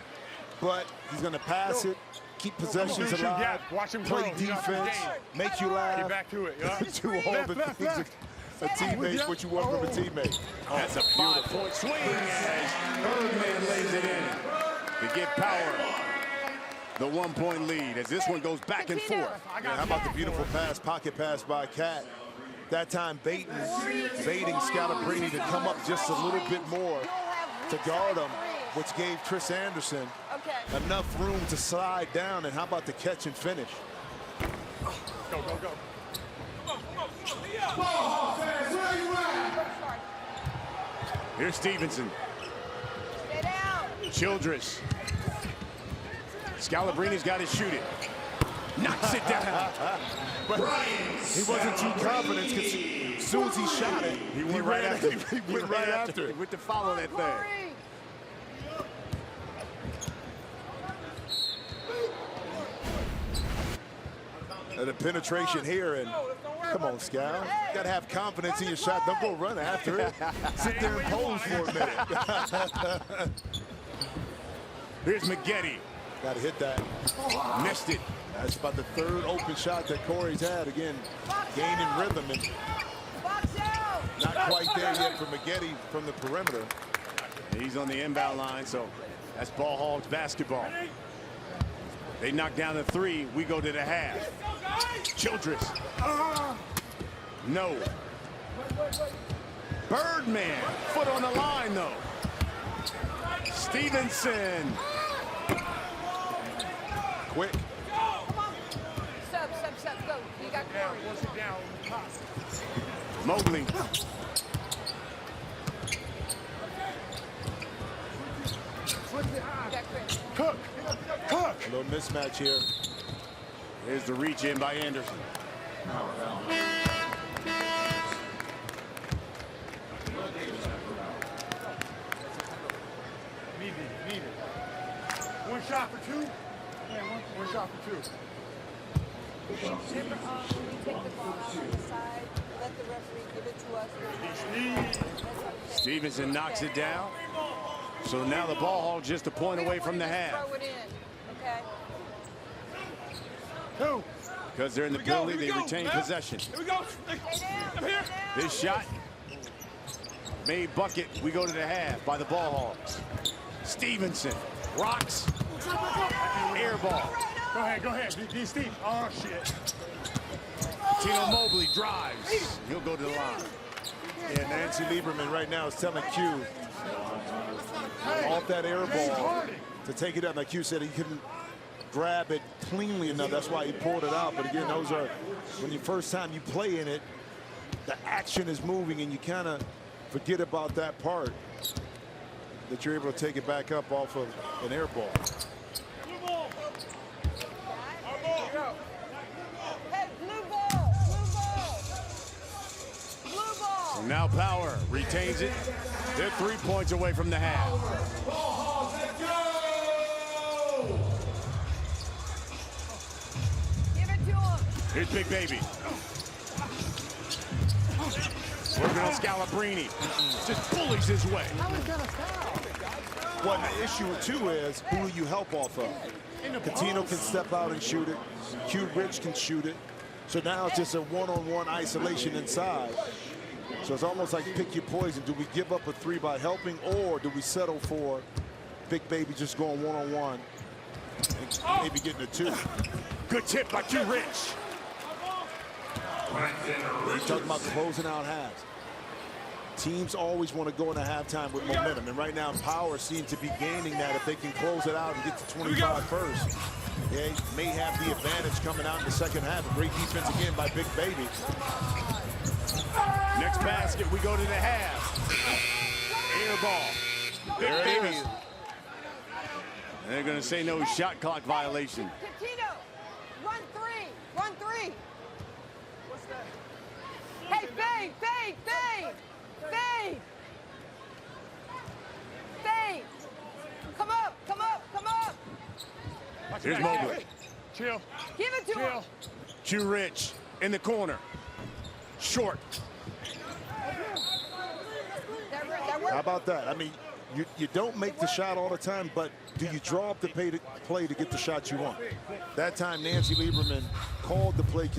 but he's going to pass it, keep possessions alive, play defense, make you laugh. Get back to it. Yeah. Do all the things a teammate, what you want from a teammate. Oh, that's a 5-point swing as Birdman lays it in to give Power the 1-point lead as this one goes back and forth. Yeah, how about the beautiful pass, pocket pass by Cat? That time baiting Scalabrine to come up just a little bit more to guard him, which gave Chris Anderson enough room to slide down. And how about the catch and finish? Go. Here's Stevenson. Childress. Scalabrine's got to shoot it. Knocks it down. But he wasn't too confident because as soon as he shot it, he went right after it. He went right after it. He went to follow that thing. And the penetration here, and come on, Scal. You got to have confidence in your shot. Don't go run after it. Sit there and pose for a minute. Here's Maggette. Got to hit that. Missed it. That's about the third open shot that Corey's had. Again, gaining rhythm and not quite there yet for Maggette from the perimeter. He's on the inbound line, so that's Ball Hogs basketball. They knock down the three. We go to the half. Childress. No. Birdman. Foot on the line, though. Stevenson. Quick. Sub, go. You got Corey. Mobley. Cook. A little mismatch here. Here's the reach in by Anderson. Need it. One shot for two? Yeah, one shot for two. Remember, when we take the ball out on the side, let the referee give it to us. Stevenson knocks it down. So now the Ball Hog just a point away from the half. Throw it in, okay? Two. Because they're in the penalty, they retain possession. Here we go. I'm here. This shot made bucket. We go to the half by the Ball Hogs. Stevenson rocks. Air ball. Go ahead. D. Steve. Oh, shit. Tino Mobley drives. He'll go to the line. Yeah, Nancy Lieberman right now is telling Q off that air ball to take it up. Like Q said, he couldn't grab it cleanly enough. That's why he pulled it out. But again, those are, when the first time you play in it, the action is moving and you kind of forget about that part, that you're able to take it back up off of an air ball. So now Power retains it. They're 3 points away from the half. Give it to him. Here's Big Baby. Working on Scalabrine. Just bullies his way. Well, the issue too is who you help off of. Catino can step out and shoot it. Q Rich can shoot it. So now it's just a one-on-one isolation inside. So it's almost like pick your poison. Do we give up a three by helping, or do we settle for Big Baby just going one-on-one and maybe getting a two? Good tip by Q Rich. You're talking about closing out halves. Teams always want to go into halftime with momentum, and right now Power seems to be gaining that. If they can close it out and get to 25 first, they may have the advantage coming out in the second half. A great defense again by Big Baby. Next basket, we go to the half. Air ball. Big Baby. They're going to say no shot clock violation. Tito, run three. Run three. What's that? Hey, fade, fade, fade. Fade. Fade. Come up, come up, come up. Here's Mobley. Chill. Give it to him. Q Rich in the corner. Short. How about that? I mean, you don't make the shot all the time, but do you draw up the play to get the shot you want? That time, Nancy Lieberman called the play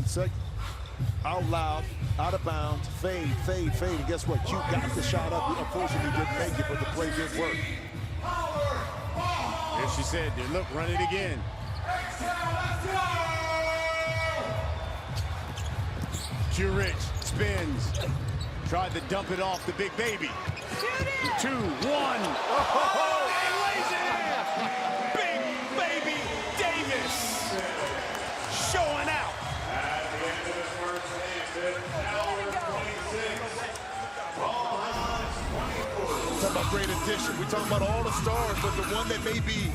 out loud, out of bounds, fade, fade, fade. And guess what? Q got the shot up. Unfortunately, didn't make it, but the play did work. As she said, look, run it again. Q Rich spins. Tried to dump it off the Big Baby. 2, 1. Oh, and lays it in. Big Baby Davis showing out. At the end of the first half, it's 24. Talking about great addition. We talking about all the stars, but the one that may be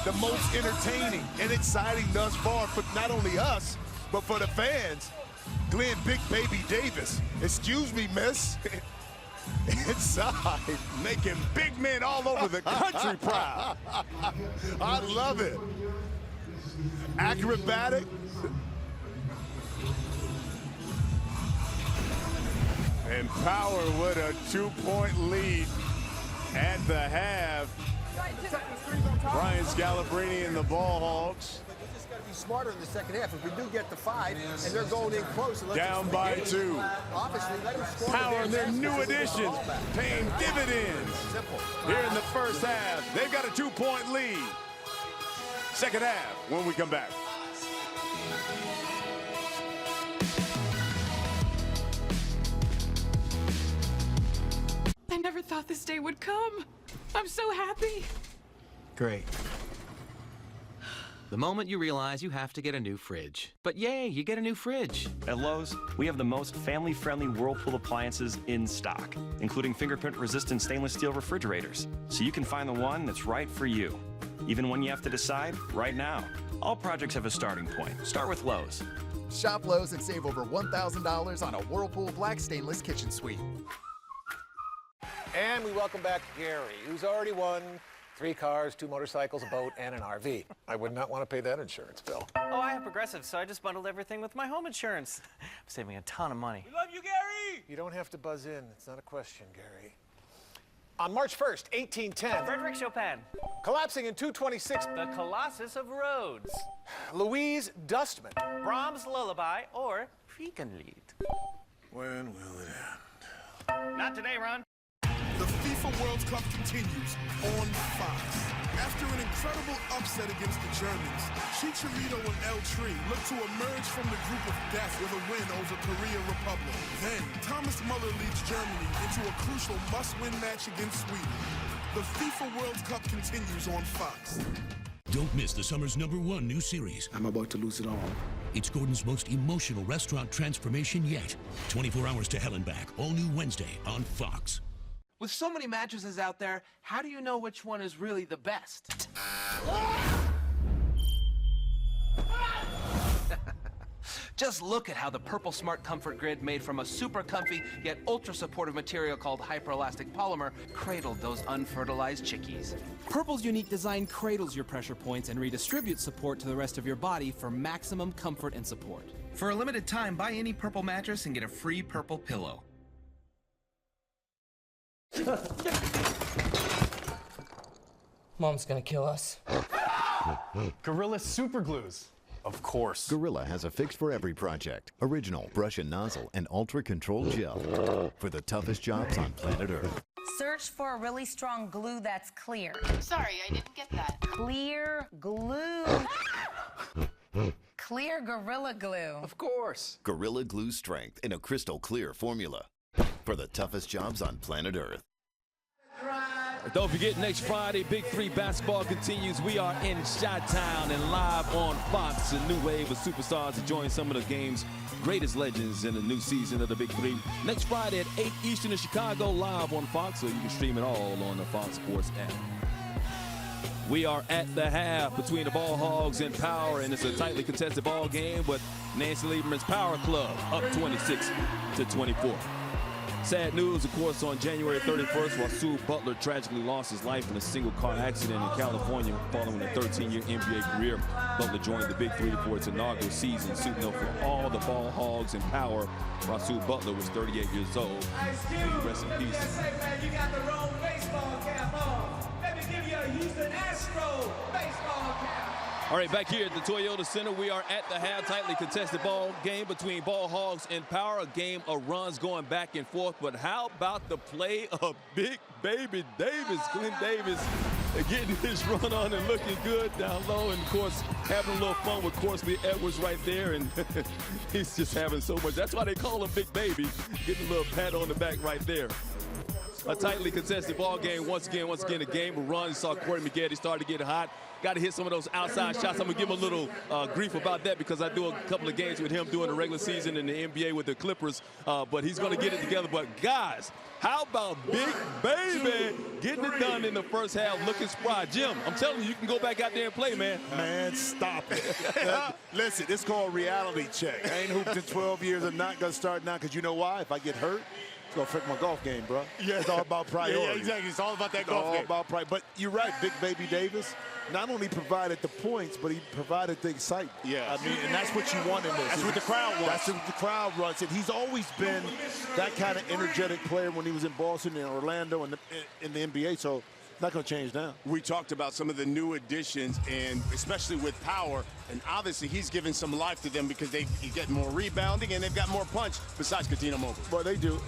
the most entertaining and exciting thus far for not only us, but for the fans. Glenn Big Baby Davis. Excuse me, miss. Inside, making big men all over the country proud. I love it. Acrobatic. And Power with a 2-point lead at the half. Brian Scalabrine and the Ball Hogs. Smarter in the second half. If we do get the 5 and they're going in close, and down by 2. Obviously, let them score. Power and their new additions paying dividends. Here in the first half, they've got a 2-point lead. Second half when we come back. I never thought this day would come. I'm so happy. Great. The moment you realize you have to get a new fridge. But yay, you get a new fridge. At Lowe's, we have the most family-friendly Whirlpool appliances in stock, including fingerprint-resistant stainless steel refrigerators, so you can find the one that's right for you. Even when you have to decide, right now. All projects have a starting point. Start with Lowe's. Shop Lowe's and save over $1,000 on a Whirlpool Black Stainless Kitchen Suite. And we welcome back Gary, who's already won 3 cars, 2 motorcycles, a boat, and an RV. I would not want to pay that insurance bill. Oh, I have Progressive, so I just bundled everything with my home insurance. I'm saving a ton of money. We love you, Gary! You don't have to buzz in. It's not a question, Gary. On March 1st, 1810. Frederick Chopin. Collapsing in 226. The Colossus of Rhodes. Louise Dustman. Brahms' Lullaby or Friegenlied. When will it end? Not today, Ron. The FIFA World Cup continues on Fox. After an incredible upset against the Germans, Chicharito and El Tri look to emerge from the group of death with a win over Korea Republic. Then, Thomas Muller leads Germany into a crucial must-win match against Sweden. The FIFA World Cup continues on Fox. Don't miss the summer's #1 new series. I'm about to lose it all. It's Gordon's most emotional restaurant transformation yet. 24 Hours to Hell and Back, all new Wednesday on Fox. With so many mattresses out there, how do you know which one is really the best? Just look at how the Purple Smart Comfort Grid, made from a super comfy yet ultra supportive material called hyperelastic polymer, cradled those unfertilized chickies. Purple's unique design cradles your pressure points and redistributes support to the rest of your body for maximum comfort and support. For a limited time, buy any Purple mattress and get a free Purple pillow. Mom's gonna kill us. Gorilla Super Glues. Of course. Gorilla has a fix for every project. Original brush and nozzle and ultra-controlled gel for the toughest jobs on planet Earth. Search for a really strong glue that's clear. Sorry, I didn't get that. Clear glue. clear Gorilla Glue. Of course. Gorilla Glue strength in a crystal clear formula for the toughest jobs on planet Earth. Don't forget, next Friday, Big 3 basketball continues. We are in Chi-Town and live on Fox, a new wave of superstars to join some of the game's greatest legends in the new season of the Big 3. Next Friday at 8 Eastern in Chicago, live on Fox, so you can stream it all on the Fox Sports app. We are at the half between the Ball Hogs and Power, and it's a tightly contested ball game, but Nancy Lieberman's Power Club up 26-24. Sad news, of course, on January 31st, Rasul Butler tragically lost his life in a single-car accident in California following a 13-year NBA career. Butler joined the Big 3 for its inaugural season, suiting up for all the Ball Hogs and Power. Rasul Butler was 38 years old. May he rest in peace. You got the wrong baseball cap on. Let me give you a Houston Astro baseball cap. All right, back here at the Toyota Center, we are at the half, tightly contested ball game between Ball Hogs and Power, a game of runs going back and forth. But how about the play of Big Baby Davis, Glenn Davis, getting his run on and looking good down low, and of course having a little fun with Corsley Edwards right there, and he's just having so much. That's why they call him Big Baby, getting a little pat on the back right there. A tightly contested ball game once again, a game of runs. You saw Corey Maggette started to get hot. Got to hit some of those outside shots. I'm going to give him a little grief about that because I do a couple of games with him during the regular season in the NBA with the Clippers, but he's going to get it together. But, guys, how about Big Baby getting it done in the first half, looking spry? Jim, I'm telling you can go back out there and play, man. Man, stop it. Listen, it's called reality check. I ain't hooped in 12 years. I'm not going to start now because you know why? If I get hurt, it's going to affect my golf game, bro. Yeah. It's all about priority. Yeah, exactly. It's all about that golf game. About priority. But you're right, Big Baby Davis not only provided the points, but he provided the excitement. Yeah. I mean, and that's what you want in this. That's what the crowd wants. That's what the crowd wants. And he's always been that kind of energetic player when he was in Boston and Orlando and in the NBA. So not going to change now. We talked about some of the new additions, and especially with Power, and obviously he's giving some life to them because they get more rebounding and they've got more punch besides Cuttino Mobley. Well, they do.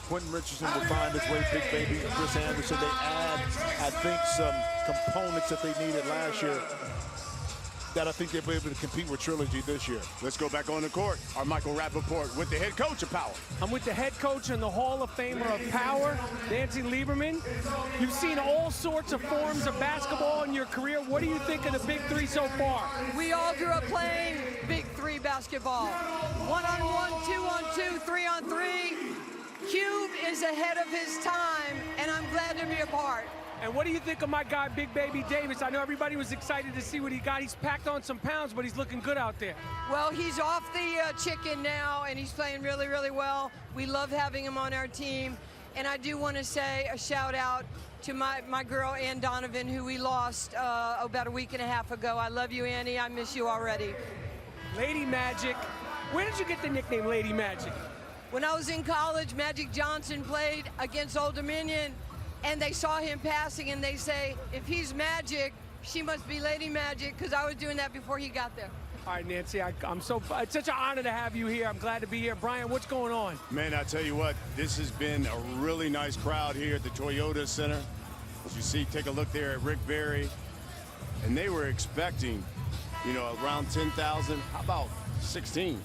Quentin Richardson will find his way, Big Baby, Chris Anderson. They add, I think, some components that they needed last year that I think they'll be able to compete with Trilogy this year. Let's go back on the court. Our Michael Rappaport with the head coach of Power. I'm with the head coach and the Hall of Famer of Power, Nancy Lieberman. You've seen all sorts of forms of basketball in your career. What do you think of the Big 3 so far? We all grew up playing Big 3 basketball. 1-on-1, 2-on-2, 3-on-3. Cube is ahead of his time, and I'm glad to be a part. And what do you think of my guy, Big Baby Davis? I know everybody was excited to see what he got. He's packed on some pounds, but he's looking good out there. Well, he's off the chicken now, and he's playing really, really well. We love having him on our team. And I do want to say a shout out to my girl, Ann Donovan, who we lost about a week and a half ago. I love you, Annie. I miss you already. Lady Magic. Where did you get the nickname Lady Magic? When I was in college, Magic Johnson played against Old Dominion, and they saw him passing, and they say, if he's Magic, she must be Lady Magic, because I was doing that before he got there. All right, Nancy, it's such an honor to have you here. I'm glad to be here. Brian, what's going on? Man, I tell you what, this has been a really nice crowd here at the Toyota Center. As you see, take a look there at Rick Barry, and they were expecting, around 10,000. How about 16?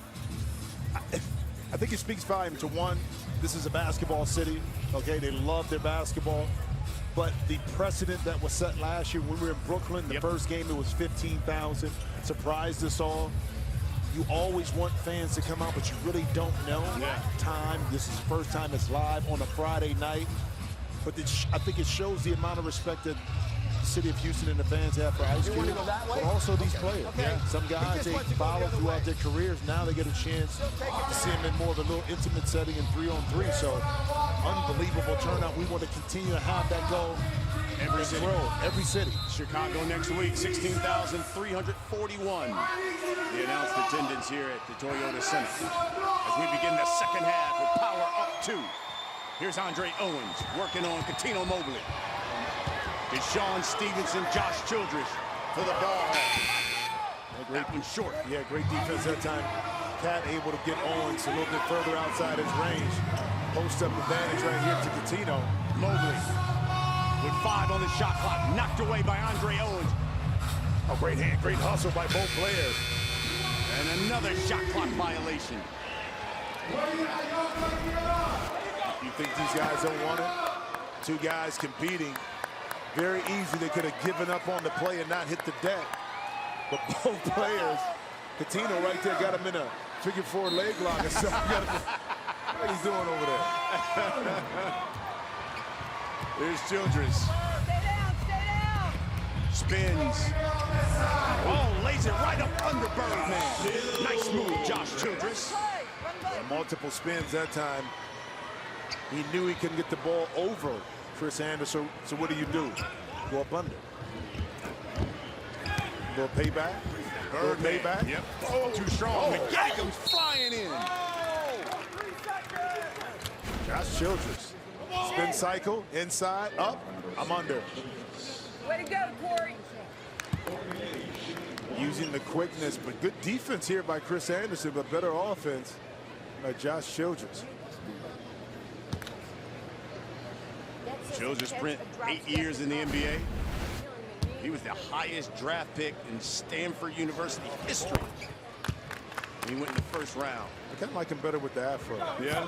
I think it speaks volume to one, this is a basketball city, okay? They love their basketball. But the precedent that was set last year when we were in Brooklyn, the first game, it was 15,000. Surprised us all. You always want fans to come out, but you really don't know time. This is the first time it's live on a Friday night. But I think it shows the amount of respect that the city of Houston and the fans have for Ice Cube, but also these players. Okay. Some guys, they follow throughout their careers. Now they get a chance to see them in more of a little intimate setting in 3-on-3. So unbelievable turnout. We want to continue to have that go every city. Chicago next week, 16,341. The announced attendance here at the Toyota Center. As we begin the second half with Power up 2. Here's Andre Owens working on Cuttino Mobley. Deshaun Stevenson, Josh Childress for the ball. That one short. Yeah, great defense that time. Cat able to get Owens a little bit further outside his range. Post-up advantage right here to Cuttino. Mobley with 5 on the shot clock, knocked away by Andre Owens. A great hand, great hustle by both players. And another shot clock violation. You think these guys don't want it? Two guys competing. Very easy. They could have given up on the play and not hit the deck. But both players, Coutinho right there got him in a figure four leg lock. What he's doing over there? There's Childress. Stay down. Spins. Oh, lays it right up under Birdman. Nice move, Josh Childress. Multiple spins that time. He knew he couldn't get the ball over Chris Anderson. So what do? Go up under. Little payback. Little payback. Yep. Oh, too strong. McGee comes flying in. Josh Childress. Spin cycle. Inside. Up. I'm under. Way to go, Corey. Using the quickness, but good defense here by Chris Anderson, but better offense by Josh Childress. Childress spent 8 years in the NBA. He was the highest draft pick in Stanford University history. He went in the first round. I kind of like him better with the afro. Yeah,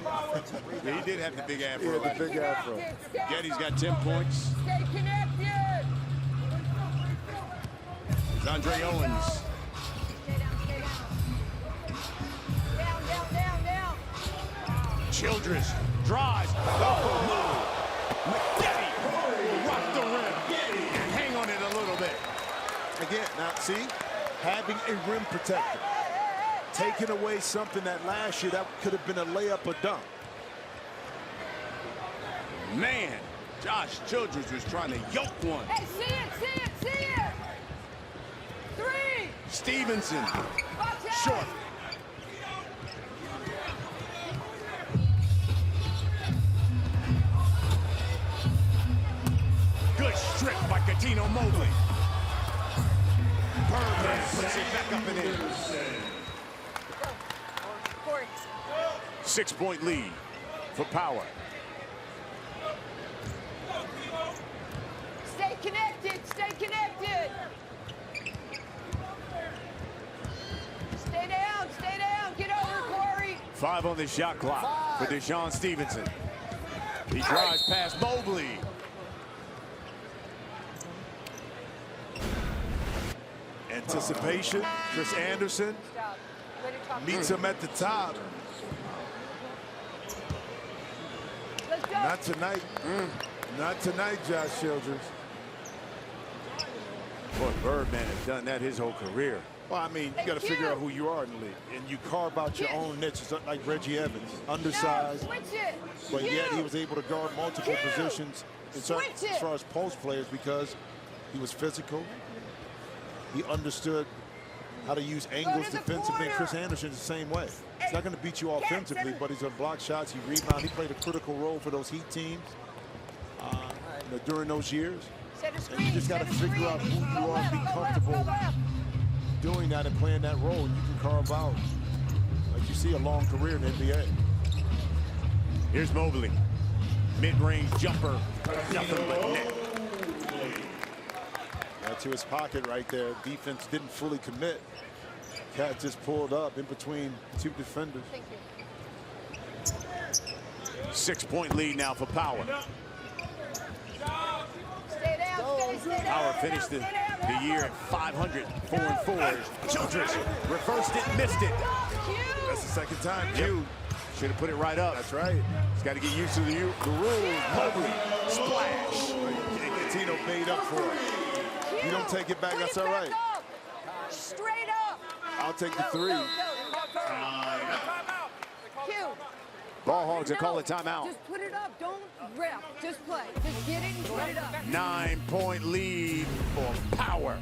he did have the big afro. Yeah, the big afro. Getty's got 10 points. Stay connected. There's Andre Owens. Down. Childress drives. Oh, move. McGetty will rock the rim and hang on it a little bit. Again, now see, having a rim protector, taking away something that last year that could have been a layup or dunk. Man, Josh Childress was trying to yoke one. Hey, see it. 3. Stevenson, short. Good strip by Coutinho Mobley. Birdman puts it back up and in. 6-point lead for Power. Stay connected. Stay down. Get over, Corey. 5 on the shot clock for Deshaun Stevenson. He drives past Mobley. Anticipation. Chris Anderson meets him at the top. Let's go. Not tonight. Not tonight, Josh Childress. Boy, Birdman has done that his whole career. Well, I mean, you got to figure out who you are in the league. And you carve out your own niches, like Reggie Evans. Undersized. Switch it. But yet he was able to guard multiple positions as far as post players because he was physical. He understood how to use angles defensively. And Chris Anderson is the same way. He's not going to beat you offensively, but he's going to block shots. He rebounds. He played a critical role for those Heat teams during those years. And you just got to figure out who you are and be comfortable doing that and playing that role. You can carve out, like you see, a long career in the NBA. Here's Mobley. Mid-range jumper. Nothing but net. To his pocket right there. Defense didn't fully commit. Cat just pulled up in between 2 defenders. Thank you. 6-point lead now for Power. Stay down. Power finished the year at 500, 4-4. Childress reversed it, missed it. That's the second time. Q should have put it right up. That's right. He's got to get used to the rules. Mobley, splash. Coutinho made up for it. You don't take it back, that's all right. Straight up. I'll take the 3. Ball hogs, they call it timeout. Just put it up. Don't rep. Just play. Just get it and put it up. 9-point lead for Power.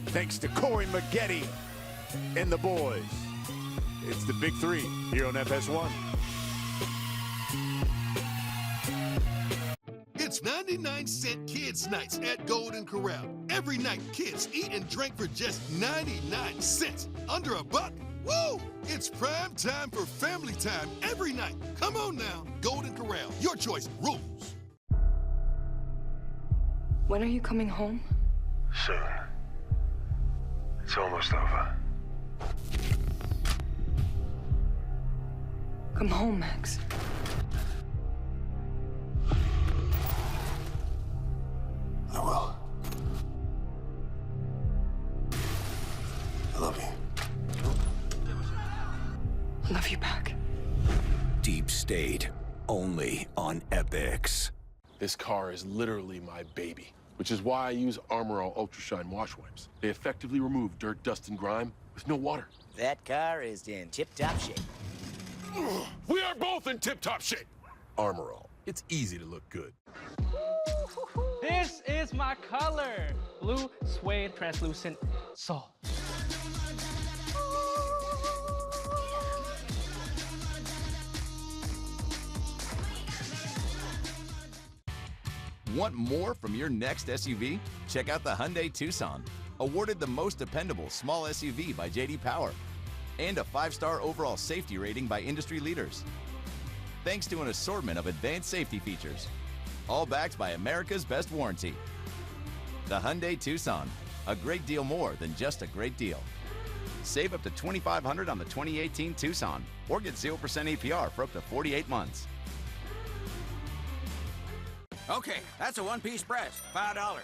Thanks to Corey McGetty and the boys. It's the Big 3 here on FS1. It's 99-cent Kids Nights at Golden Corral. Every night, kids eat and drink for just 99 cents. Under $1. Woo! It's prime time for family time every night. Come on now. Golden Corral. Your choice. Rules. When are you coming home? Soon. It's almost over. Come home, Max. I will. I love you. I love you back. Deep State, only on Epix. This car is literally my baby, which is why I use Armor All Ultra Shine wash wipes. They effectively remove dirt, dust, and grime with no water. That car is in tip-top shape. We are both in tip-top shape. Armor All. It's easy to look good. This is my color. Blue suede translucent salt. Want more from your next SUV? Check out the Hyundai Tucson. Awarded the most dependable small SUV by J.D. Power. And a 5-star overall safety rating by industry leaders. Thanks to an assortment of advanced safety features. All backed by America's best warranty. The Hyundai Tucson. A great deal more than just a great deal. Save up to $2,500 on the 2018 Tucson. Or get 0% APR for up to 48 months. Okay, that's a one-piece breast, $5.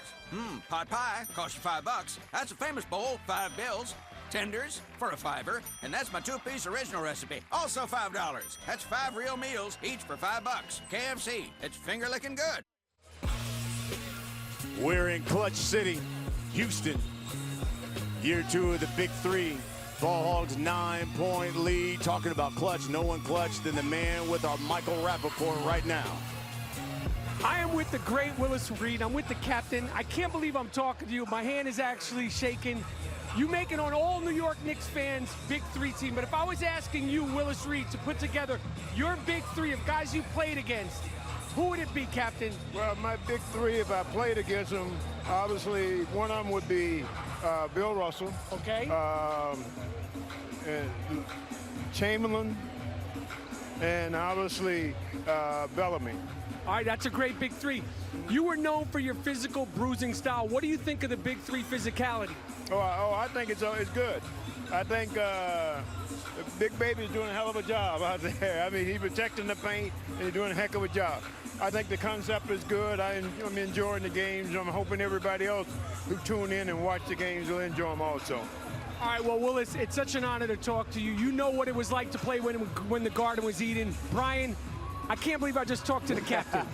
Pot pie costs you $5. That's a famous bowl, 5 bills. Tenders for a $5, and that's my 2-piece original recipe, also $5. That's 5 real meals, each for $5. KFC, it's finger-licking good. We're in Clutch City, Houston. Year 2 of the Big 3. Ball Hogs 9-point lead. Talking about clutch, no one clutched than the man with our Michael Rappaport right now. I am with the great Willis Reed. I'm with the captain. I can't believe I'm talking to you. My hand is actually shaking. You make it on all New York Knicks fans' Big 3 team. But if I was asking you, Willis Reed, to put together your Big 3 of guys you played against, who would it be, Captain? Well, my Big 3, if I played against them, obviously one of them would be Bill Russell. Okay. And Chamberlain, and obviously Bellamy. All right, that's a great Big 3. You were known for your physical bruising style. What do you think of the Big 3 physicality? Oh, I think it's good. I think Big Baby's doing a hell of a job out there. I mean, he's protecting the paint, and he's doing a heck of a job. I think the concept is good. I'm enjoying the games. I'm hoping everybody else who tune in and watch the games will enjoy them also. All right, well, Willis, it's such an honor to talk to you. You know what it was like to play when the Garden was eating. Brian, I can't believe I just talked to the captain.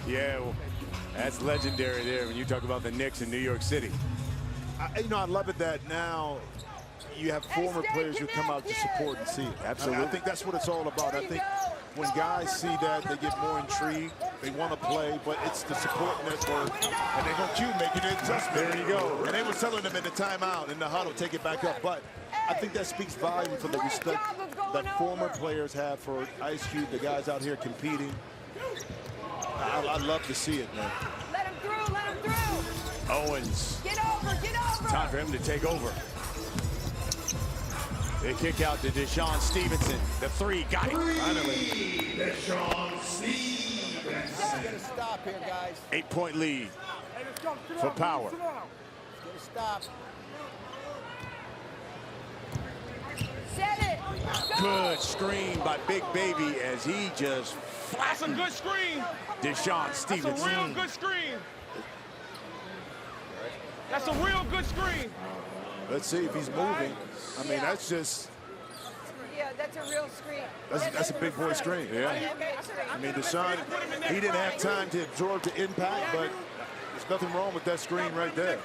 Yeah, well, that's legendary there when you talk about the Knicks in New York City. I love it that now you have former players who come out to support and see it. Absolutely. I think that's what it's all about. I think when guys see that, they get more intrigued. They want to play, but it's the support network. And they're going to keep making an adjustment. There you go. And they were telling them in the timeout, in the huddle, take it back up. But I think that speaks volume for the respect that former players have for Ice Cube, the guys out here competing. I love to see it, man. Let him through, let him through. Owens. Get over, get over. Time for him to take over. They kick out to Deshaun Stevenson. The 3 got it. Finally. Deshaun Stevenson. Get a stop here, guys. 8-point lead for Power. Get a stop. Set it. Go. Good screen by Big Baby as he just That's a good screen. Deshaun Stevenson. That's a real good screen. That's a real good screen. Let's see if he's moving. I mean, that's just... Yeah, that's a real screen. That's a big boy screen. Yeah. I mean, Deshaun, he didn't have time to absorb the impact, but there's nothing wrong with that screen right there.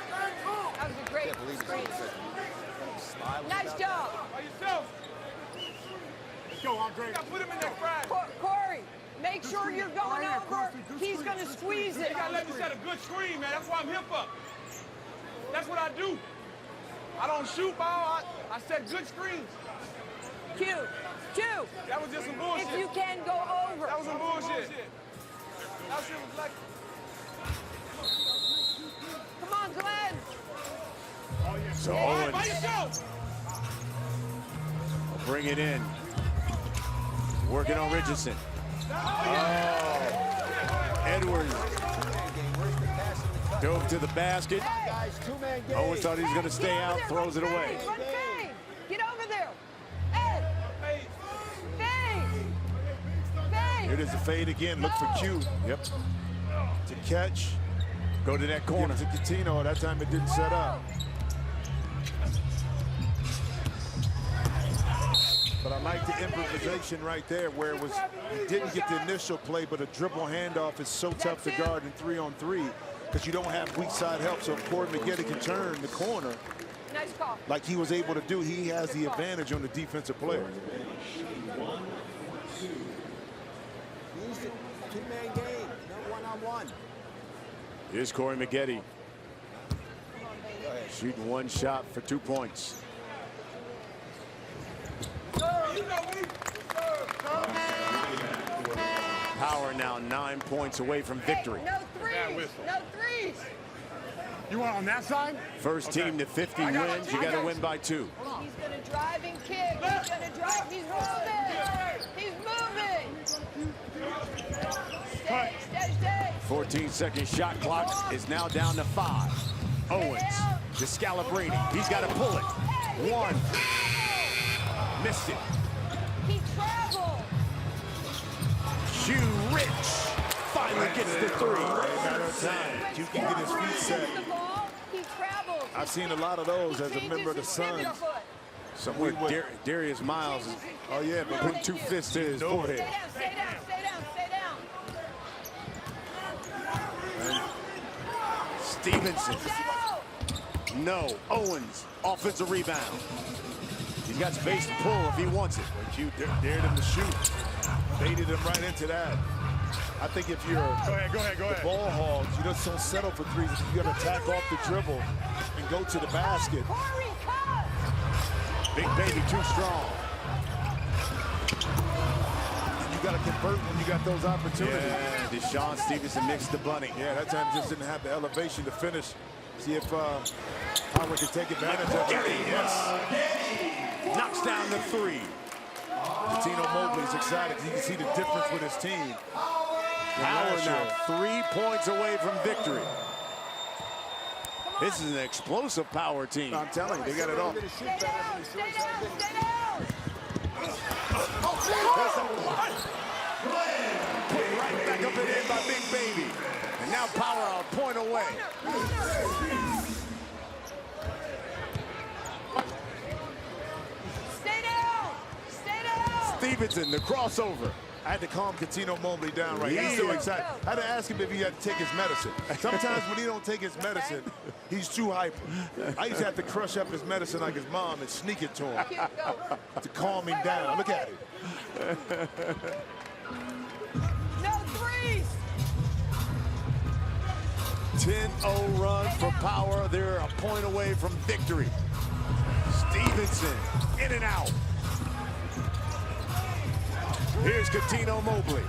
That was a great screen. Nice job. Let's go, Andre. Put him in that front. Corey, make sure you're going over. He's going to squeeze it. You got to let me set a good screen, man. That's why I'm hip up. That's what I do. I don't shoot ball. I set good screens. Q. That was just some bullshit. If you can go over. That was some bullshit. That shit was like... Come on, Glenn. So Owens will bring it in. Working on Richardson. Oh. Edwards dove to the basket. Owens thought he was going to stay out, throws it away. Get over there. Here it is, the fade again. Look for Q. Yep. To catch. Go to that corner. Give it to Coutinho. That time it didn't set up. But I like the improvisation right there where it was, you didn't get the initial play, but a dribble handoff is so tough to guard in 3-on-3 because you don't have weak side help. So if Corey Maggette can turn the corner like he was able to do, he has the advantage on the defensive player. Two-man game, no one-on-one. Here's Corey Maggette. Shooting one shot for 2 points. Power now 9 points away from victory. No threes. No threes. You want on that side? First team to 50 wins. You got to win by 2. He's going to drive and kick. He's going to drive. He's moving. He's moving. Stay. 14-second shot clock is now down to 5. Owens to Scalabrine. He's got to pull it. 1. Missed it. He traveled. Hugh Rich finally gets the 3. Matter of time. Q can get his feet set. He traveled. I've seen a lot of those as a member of the Suns. Somewhere Darius Miles is, oh yeah, but putting 2 fists to his forehead. Stay down. Stevenson. No. Owens. Offensive rebound. He's got space to pull if he wants it. But Q dared him to shoot. Baited him right into that. I think if you're the ball hogs, you just don't settle for threes. You got to attack off the dribble and go to the basket. Big baby too strong. You got to convert when you got those opportunities. Yeah, Deshaun Stevenson mixed the bunny. Yeah, that time just didn't have the elevation to finish. See if Howard can take advantage of it. Yes. Knocks down the 3. Coutinho Mobley's excited. You can see the difference with his team. Howard now 3 points away from victory. This is an explosive power team. I'm telling you, they got it all. Stay down. Put right back up and in by Big Baby. And now Power a point away. Stay down. Stevenson, the crossover. I had to calm Coutinho Mobley down right. He's so excited. I had to ask him if he had to take his medicine. Sometimes when he don't take his medicine, he's too hyper. I used to have to crush up his medicine like his mom and sneak it to him to calm him down. Look at it. No threes. 10-0 run for Power. They're a point away from victory. Stevenson in and out. Here's Coutinho Mobley,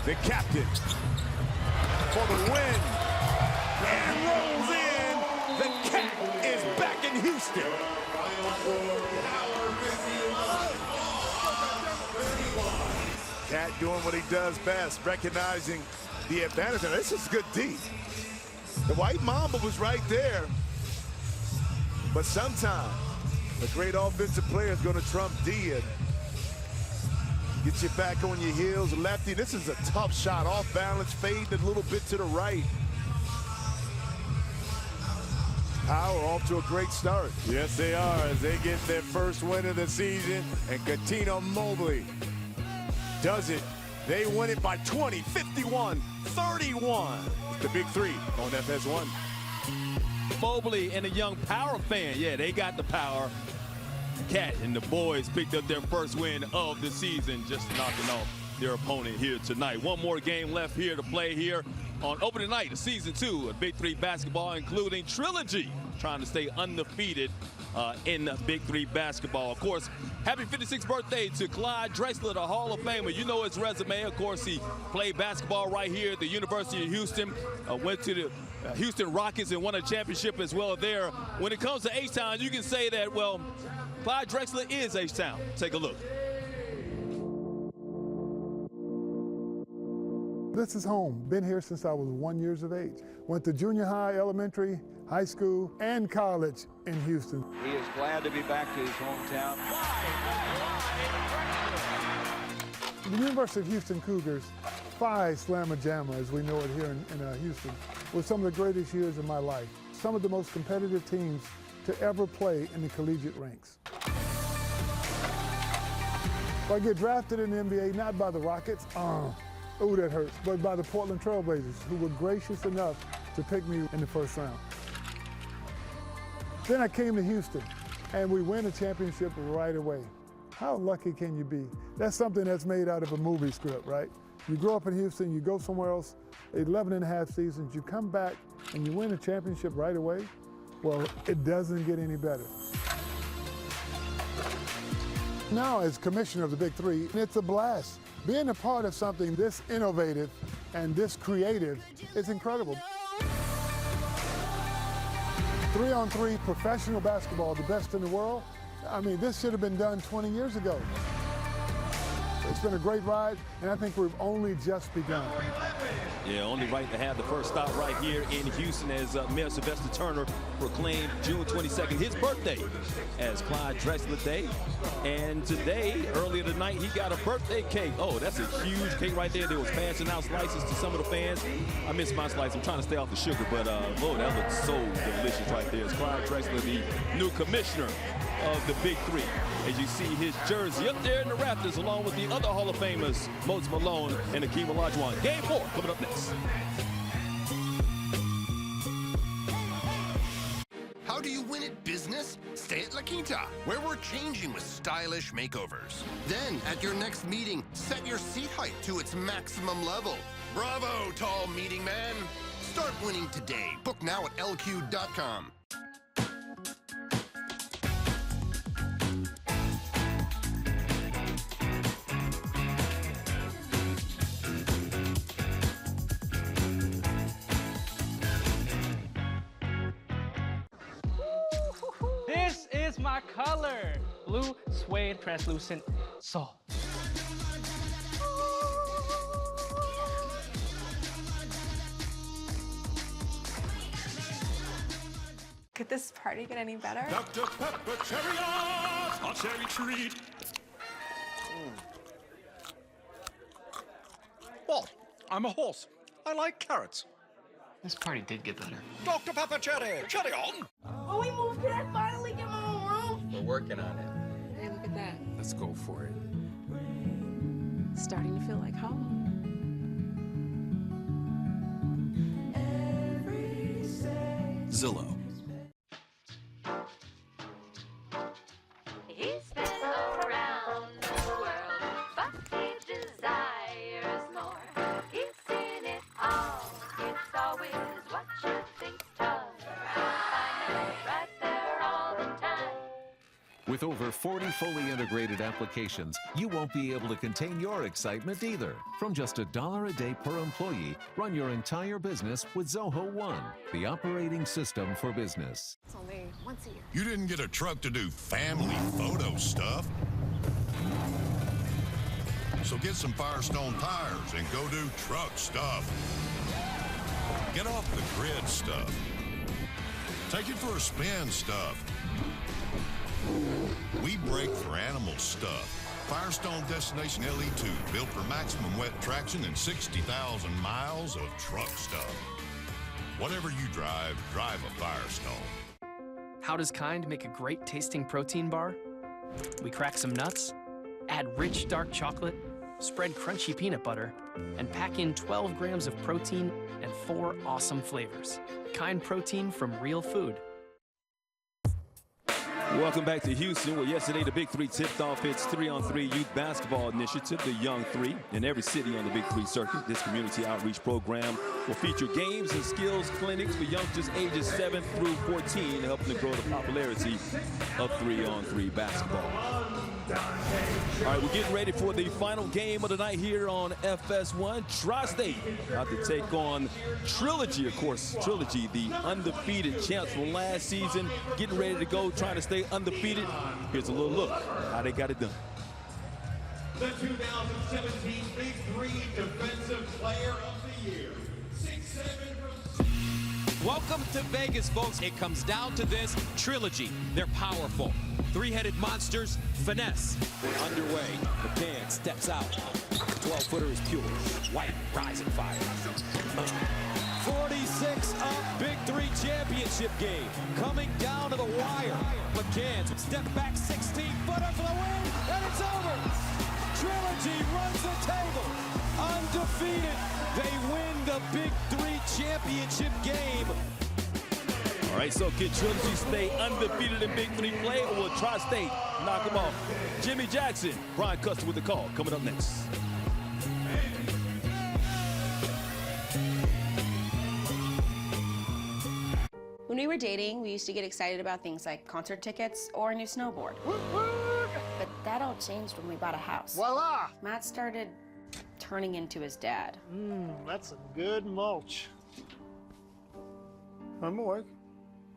the captain, for the win, and rolls in. The Cat is back in Houston. Cat doing what he does best, recognizing the advantage. And this is good D. The White Mamba was right there, but sometimes a great offensive player is going to trump D and get you back on your heels. Lefty, this is a tough shot. Off balance, fading a little bit to the right. Power off to a great start. Yes, they are, as they get their first win of the season. And Coutinho Mobley does it. They win it by 20, 51-31. The Big 3 on FS1. Mobley and a young Power fan. Yeah, they got the power. Cat and the boys picked up their first win of the season, just knocking off their opponent here tonight. One more game left here to play here on opening night of season 2 of Big 3 basketball, including Trilogy, trying to stay undefeated in Big 3 basketball. Of course, happy 56th birthday to Clyde Drexler, the Hall of Famer. You know his resume. Of course, he played basketball right here at the University of Houston, went to the Houston Rockets and won a championship as well there. When it comes to H-Town, you can say that, well, Clyde Drexler is H-Town. Take a look. This is home. Been here since I was 1 year of age. Went to junior high, elementary, high school, and college in Houston. He is glad to be back to his hometown. The University of Houston Cougars, Phi Slamma Jamma, as we know it here in Houston, was some of the greatest years of my life. Some of the most competitive teams to ever play in the collegiate ranks. I get drafted in the NBA, not by the Rockets, oh that hurts, but by the Portland Trail Blazers, who were gracious enough to pick me in the first round. Then I came to Houston, and we win a championship right away. How lucky can you be? That's something that's made out of a movie script, right? You grow up in Houston, you go somewhere else, 11 and a half seasons, you come back and you win a championship right away. Well, it doesn't get any better. Now, as commissioner of the Big Three, it's a blast. Being a part of something this innovative and this creative is incredible. 3-on-3 professional basketball, the best in the world. I mean, this should have been done 20 years ago. It's been a great ride, and I think we've only just begun. Yeah, only right to have the first stop right here in Houston as Mayor Sylvester Turner proclaimed June 22nd his birthday as Clyde Drexler Day. And today, earlier tonight, he got a birthday cake. Oh, that's a huge cake right there. They was passing out slices to some of the fans. I miss my slice. I'm trying to stay off the sugar, but oh, that looks so delicious right there. It's Clyde Drexler, the new commissioner of the Big Three. As you see his jersey up there in the rafters, along with the other Hall of Famers, Moses Malone and Akeem Olajuwon. Game 4 coming up next. How do you win at business? Stay at La Quinta, where we're changing with stylish makeovers. Then, at your next meeting, set your seat height to its maximum level. Bravo, tall meeting man. Start winning today. Book now at lq.com. This is my color. Blue suede translucent salt. Could this party get any better? Dr. Pepper Cherry a cherry treat. Well, I'm a horse. I like carrots. This party did get better. Dr. Pepper Cherry, cherry on. When we move, can I finally get my own room? We're working on it. Hey, look at that. Let's go for it. Starting to feel like home. Zillow. He's been around the world, but he desires more. He's seen it all. It's always what you think's tough. I know right there all the time. With over 40 fully integrated applications, you won't be able to contain your excitement either. From just $1 a day per employee, run your entire business with Zoho One, the operating system for business. It's only once a year. You didn't get a truck to do family photo stuff. So get some Firestone tires and go do truck stuff. Get off the grid stuff. Take it for a spin stuff. We brake for animal stuff. Firestone Destination LE2, built for maximum wet traction and 60,000 miles of truck stuff. Whatever you drive, drive a Firestone. How does Kind make a great tasting protein bar? We crack some nuts, add rich dark chocolate, spread crunchy peanut butter, and pack in 12 grams of protein and 4 awesome flavors. Kind protein from real food. Welcome back to Houston, where yesterday the Big Three tipped off its 3-on-3 youth basketball initiative, the Young Three. In every city on the Big Three circuit, this community outreach program will feature games and skills clinics for youngsters ages 7 through 14, helping to grow the popularity of 3-on-3 basketball. All right, we're getting ready for the final game of the night here on FS1. Tri-State about to take on Trilogy, of course. Trilogy, the undefeated champs from last season, getting ready to go, trying to stay undefeated. Here's a little look how they got it done. The 2017 Big Three Defensive Player of the Year, 6'7". Welcome to Vegas, folks. It comes down to this Trilogy. They're powerful. Three-headed monsters, finesse. Underway. McCann steps out. 12-footer is pure. White, rising fire. 46 up, Big 3 championship game. Coming down to the wire. McCann, step back 16-footer for the win, and it's over. Trilogy runs the table. Undefeated. They win the Big 3 championship game. All right, so can Trilogy stay undefeated in Big 3 play, or will Tri-State knock them off? Jimmy Jackson, Brian Custer with the call, coming up next. When we were dating, we used to get excited about things like concert tickets or a new snowboard. But that all changed when we bought a house. Voila! Matt started turning into his dad. That's a good mulch. I'm awake.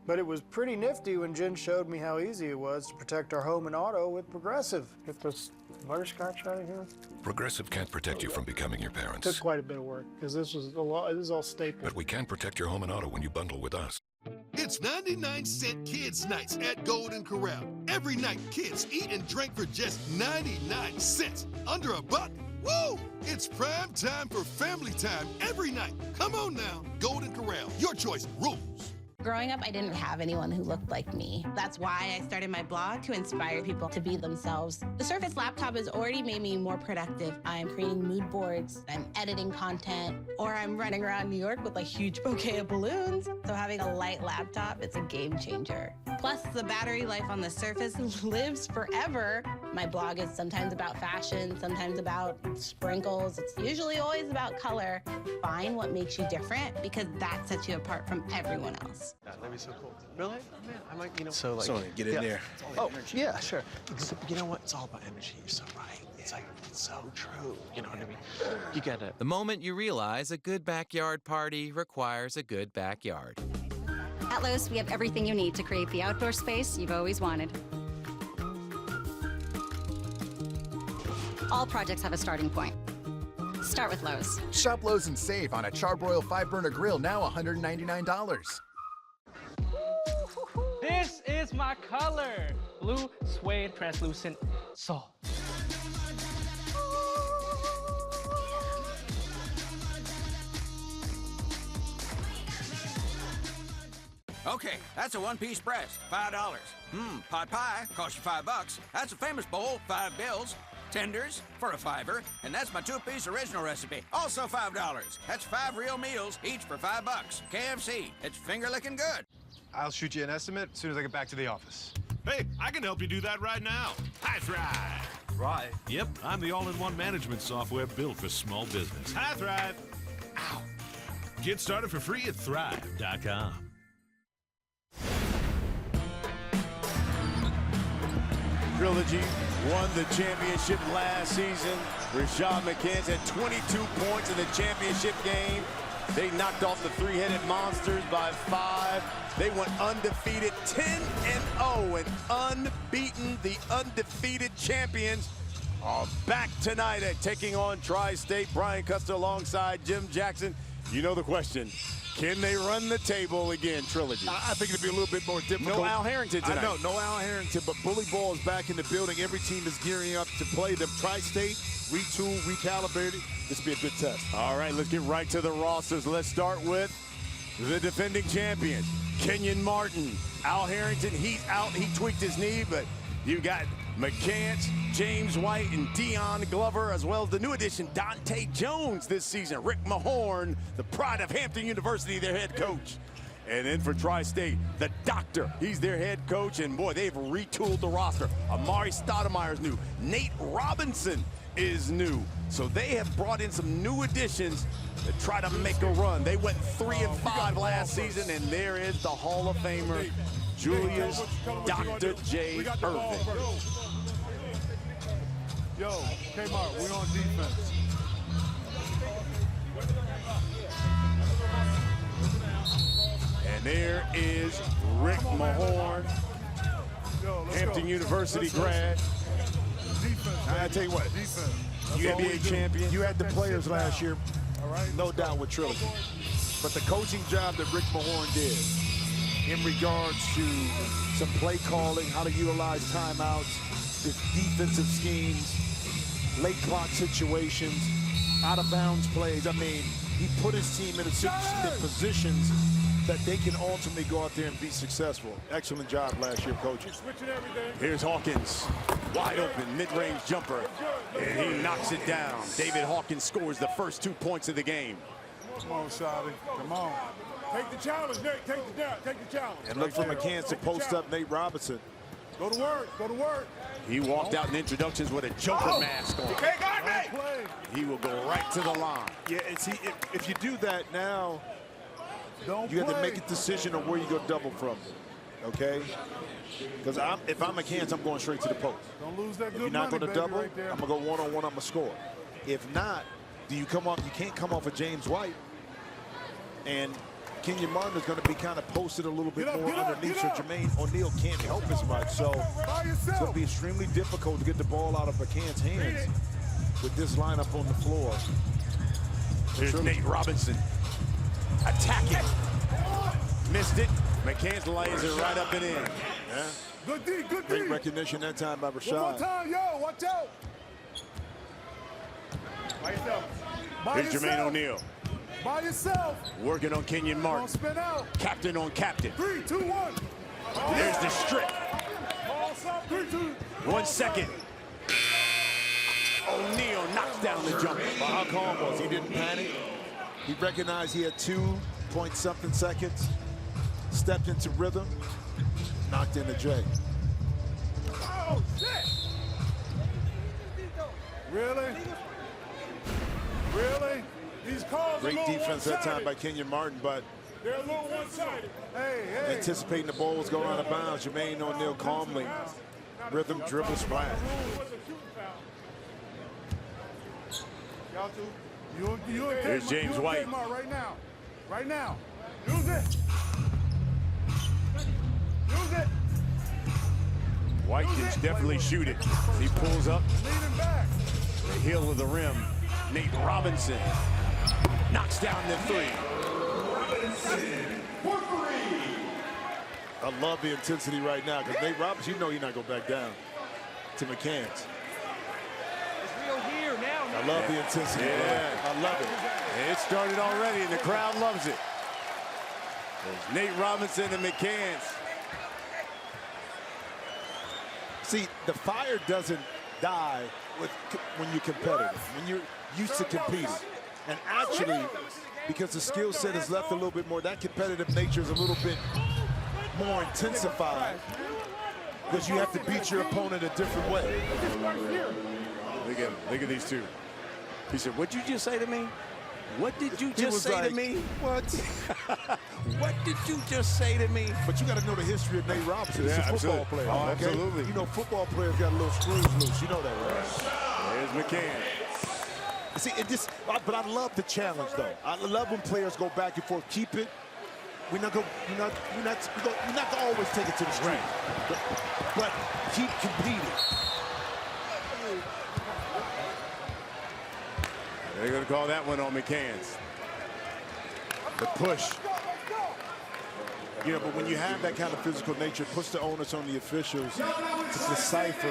But it was pretty nifty when Jen showed me how easy it was to protect our home and auto with Progressive. Get this butterscotch out of here. Progressive can't protect you from becoming your parents. Took quite a bit of work, because this was a lot. This is all staple. But we can protect your home and auto when you bundle with us. It's 99-cent Kids Nights at Golden Corral. Every night, kids eat and drink for just 99 cents. Under $1. Woo! It's prime time for family time every night. Come on now. Golden Corral. Your choice. Rules. Growing up, I didn't have anyone who looked like me. That's why I started my blog, to inspire people to be themselves. The Surface laptop has already made me more productive. I'm creating mood boards, I'm editing content, or I'm running around New York with a huge bouquet of balloons. So having a light laptop, it's a game changer. Plus, the battery life on the Surface lives forever. My blog is sometimes about fashion, sometimes about sprinkles. It's usually always about color. Find what makes you different, because that sets you apart from everyone else. That'd be so cool. Really? Man, I might, So get in there. Oh, yeah, sure. You know what? It's all about energy. You're so right. It's like, it's so true. You know what I mean? You get it. The moment you realize a good backyard party requires a good backyard. At Lowe's, we have everything you need to create the outdoor space you've always wanted. All projects have a starting point. Start with Lowe's. Shop Lowe's and save on a Charbroil 5-burner grill, now $199. This is my color. Blue suede translucent salt. Okay, that's a one-piece breast, $5. Pot pie costs you $5. That's a famous bowl, $5. Tenders for a $5, and that's my two-piece original recipe, also $5. That's 5 real meals, each for $5. KFC, it's finger-licking good. I'll shoot you an estimate as soon as I get back to the office. Hey, I can help you do that right now. Hi, Thrive. Right. Yep, I'm the all-in-one management software built for small business. Hi, Thrive. Ow. Get started for free at thrive.com. Trilogy won the championship last season. Rashad McCants had 22 points in the championship game. They knocked off the three-headed monsters by 5. They went undefeated 10-0 and unbeaten. The undefeated champions are back tonight at taking on Tri-State. Brian Custer alongside Jim Jackson. You know the question. Can they run the table again, Trilogy? I think it'll be a little bit more difficult. No Al Harrington tonight. I know, no Al Harrington, but Bully Ball is back in the building. Every team is gearing up to play the Tri-State, retooled, recalibrated. This will be a good test. All right, let's get right to the rosters. Let's start with the defending champions, Kenyon Martin. Al Harrington, he's out. He tweaked his knee, but you got McCants, James White, and Dion Glover, as well as the new addition, Dante Jones this season. Rick Mahorn, the pride of Hampton University, their head coach. And then for Tri-State, the Doctor, he's their head coach, and boy, they've retooled the roster. Amari Stoudemire's new. Nate Robinson is new. So they have brought in some new additions to try to make a run. They went 3-5 last season, and there is the Hall of Famer, Julius Dr. J. Irving. Yo, Kmart, we're on defense. And there is Rick Mahorn, Hampton University grad. I tell you what, you NBA champion. You had the players last year, no doubt with Trilogy. But the coaching job that Rick Mahorn did in regards to some play calling, how to utilize timeouts, defensive schemes, late clock situations, out of bounds plays. I mean, he put his team in positions that they can ultimately go out there and be successful. Excellent job last year, coaching. Here's Hawkins, wide open, mid-range jumper, and he knocks it down. David Hawkins scores the first 2 points of the game. Come on, Shotty. Come on. Take the challenge, Nate. Take the challenge. And look for McCants to post up Nate Robinson. Go to work. Go to work. He walked out in introductions with a Joker mask on. Okay, got me. He will go right to the line. Yeah, and see, if you do that now, you have to make a decision on where you go double from, okay? Because if I'm McCants, I'm going straight to the post. Don't lose that If good you're not money, going to baby, double, right there. I'm going to go one-on-one, I'm going to score. If not, do you come off? You can't come off of James White. And Kenyon Martin is going to be kind of posted a little bit more underneath, so Jermaine O'Neal can't help as much. So it's going to be extremely difficult to get the ball out of McCants' hands with this lineup on the floor. Here's Nate Robinson. Attack it. Missed it. McCants lays it right up and in. Yeah. Good D, good D. Great recognition that time by Rashad. One more time, yo, watch out. By yourself. Here's Jermaine O'Neal. By yourself. Working on Kenyon Martin. Spin out. Captain on captain. 3, 2, 1. There's the strip. 3, 2. 1 second. O'Neal knocks down the jumper. Well, how calm was he? Didn't panic. He recognized he had 2-point-something seconds. Stepped into rhythm. Knocked in the J. Oh, shit. Really? Really? These calls Great are defense that time by Kenyon Martin, but they're a little one-sided. Hey. anticipating the ball was going out of bounds. Jermaine O'Neal calmly. Rhythm, dribble, splash. Here's James White. Right now. Right now. Use it. Use it. White can definitely shoot it. He pulls up. The heel of the rim. Nate Robinson knocks down the three. I love the intensity right now because Nate Robinson, you know he's not going back down to McCants. It's real here now. I love the intensity. Yeah. I love it. It started already, and the crowd loves it. There's Nate Robinson and McCants. See, the fire doesn't die when you're competitive, when you're used to competing. And actually, because the skill set is left a little bit more, that competitive nature is a little bit more intensified because you have to beat your opponent a different way. Look at him. Look at these two. He said, "What'd you just say to me? What did you just say to me? What? What did you just say to me?" But you got to know the history of Nate Robinson. He's a football player. Oh, okay? absolutely. You know, football players got a little screws loose. You know that, right? There's McCann. See, but I love the challenge, though. I love when players go back and forth. Keep it. We're not gonna always take it to the street, but keep competing. They're going to call that one on McCants. The push. You know, but when you have that kind of physical nature, it puts the onus on the officials to decipher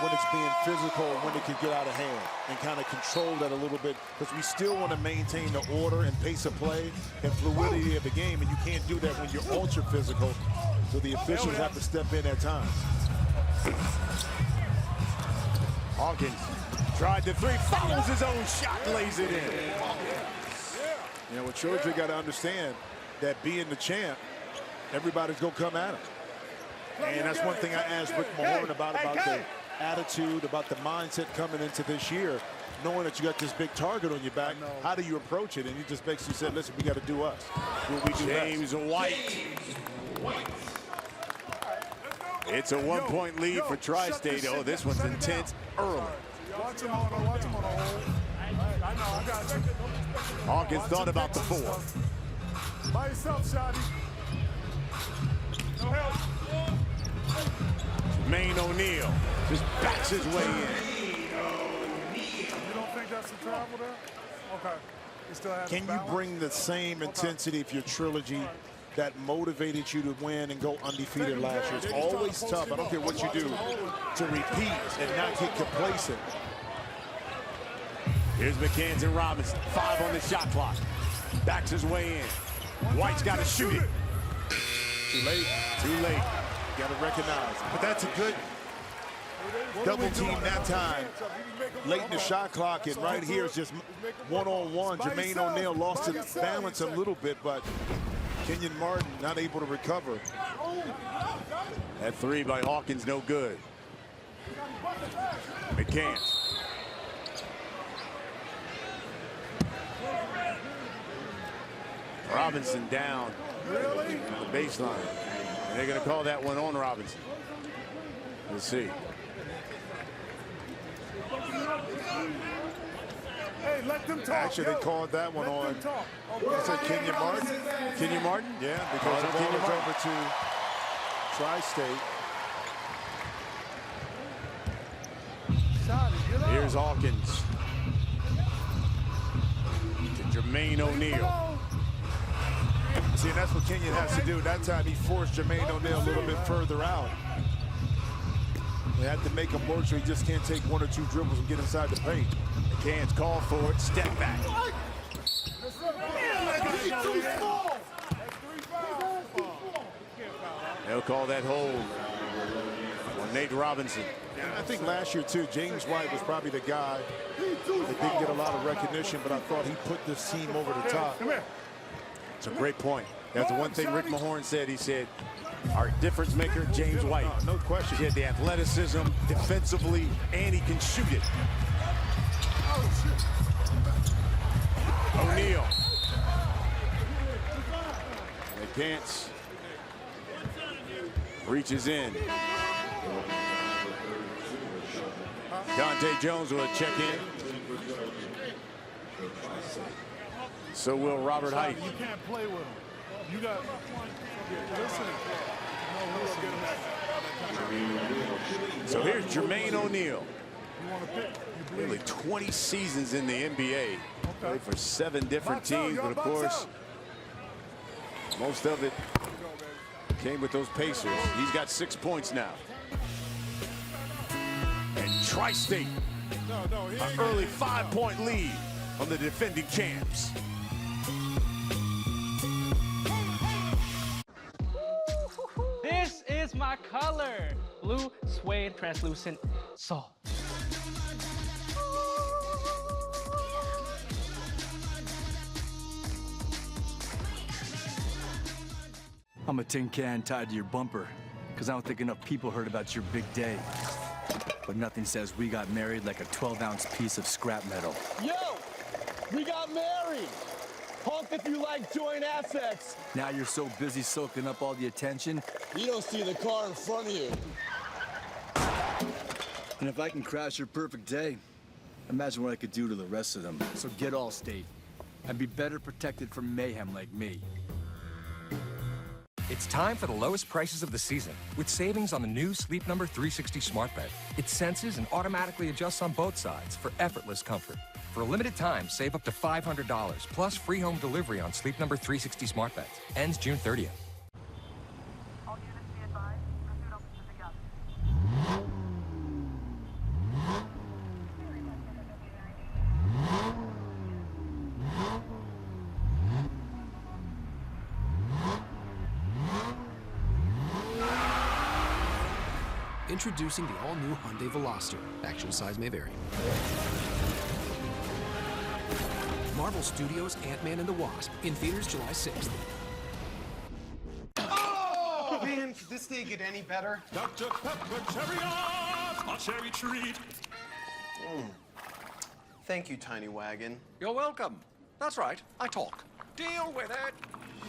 when it's being physical, when it can get out of hand, and kind of control that a little bit, because we still want to maintain the order and pace of play and fluidity of the game, and you can't do that when you're ultra physical, so the officials have to step in at times. Hawkins tried the three, follows his own shot, lays it in. You know, what Troy got to understand, that being the champ, everybody's going to come at him. And that's one thing I asked Rick Mahorn about the attitude, about the mindset coming into this year, knowing that you got this big target on your back. How do you approach it? And he just basically said, listen, we got to do us. What we do James White. It's a 1-point lead for Tri-State. Oh, this one's intense early. Watch him on the hole. I know, I got you. Hawkins thought about the four. By yourself, Shotty. No help. Jermaine O'Neal just backs his way in. You don't think that's the travel there? Okay. He still has Can you bring the same intensity if your trilogy that motivated you to win and go undefeated last year? It's always tough. I don't care what you do to repeat and not get complacent. Here's McCants and Robinson. 5 on the shot clock. Backs his way in. White's got to shoot it. Too late. Too late. Got to recognize. But that's a good double team that time. Late in the shot clock, and right here is just one-on-one. Jermaine O'Neal lost his balance a little bit, but Kenyon Martin not able to recover. That 3 by Hawkins, no good. McCants. Robinson down the baseline. And they're going to call that one on Robinson. We'll see. Hey, let them talk. Actually, they called that one on. Is it Kenyon Martin? Kenyon Martin? Yeah, because the ball is over to Tri-State. Here's Hawkins. To Jermaine O'Neal. See, and that's what Kenyon has to do. That time he forced Jermaine O'Neal a little bit further out. They have to make him work so he just can't take 1 or 2 dribbles and get inside the paint. McCants call for it. Step back. They'll call that hold on Nate Robinson. I think last year, too, James White was probably the guy that didn't get a lot of recognition, but I thought he put this team over the top. It's a great point. That's the one thing Rick Mahorn said. He said, our difference maker, James White. No question. He had the athleticism defensively, and he can shoot it. O'Neal. McCants reaches in. Dante Jones will check in. So will Robert Height. You can't play with him. You got listen. So here's Jermaine O'Neal. Nearly 20 seasons in the NBA. Played for 7 different teams, but of course, most of it came with those Pacers. He's got 6 points now. And Tri-State, an early 5-point lead on the defending champs. This is my color. Blue suede translucent salt. I'm a tin can tied to your bumper, because I don't think enough people heard about your big day. But nothing says we got married like a 12-ounce piece of scrap metal. Yo! We got married! Honk if you like joint assets! Now you're so busy soaking up all the attention. You don't see the car in front of you. And if I can crash your perfect day, imagine what I could do to the rest of them. So get Allstate and be better protected from mayhem like me. It's time for the lowest prices of the season with savings on the new Sleep Number 360 smart bed. It senses and automatically adjusts on both sides for effortless comfort. For a limited time, save up to $500 plus free home delivery on Sleep Number 360 smart beds. Ends June 30th. Introducing the all-new Hyundai Veloster. Actual size may vary. Marvel Studios' Ant-Man and the Wasp. In theaters July 6th. Oh! Man, could this day get any better? Dr. Pepper Cherry a cherry treat. Thank you, Tiny Wagon. You're welcome. That's right, I talk. Deal with it.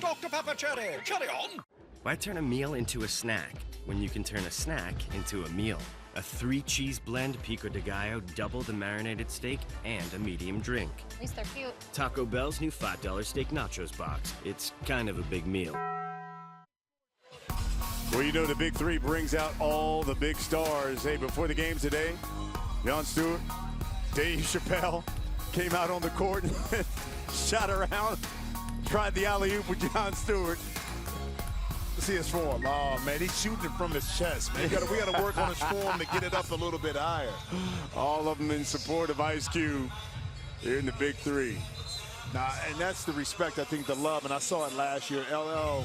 Dr. Pepper Cherry, cherry on. Why turn a meal into a snack when you can turn a snack into a meal? A 3-cheese blend pico de gallo, double the marinated steak, and a medium drink. At least they're cute. Taco Bell's new $5 steak nachos box. It's kind of a big meal. Well, you know the Big Three brings out all the big stars. Hey, before the game today, Jon Stewart, Dave Chappelle came out on the court and shot around, tried the alley-oop with Jon Stewart. See his form. Oh, man, he's shooting it from his chest, man. We got to work on his form to get it up a little bit higher. All of them in support of Ice Cube. Here in the big three. Now, and that's the respect, I think, the love, and I saw it last year. LL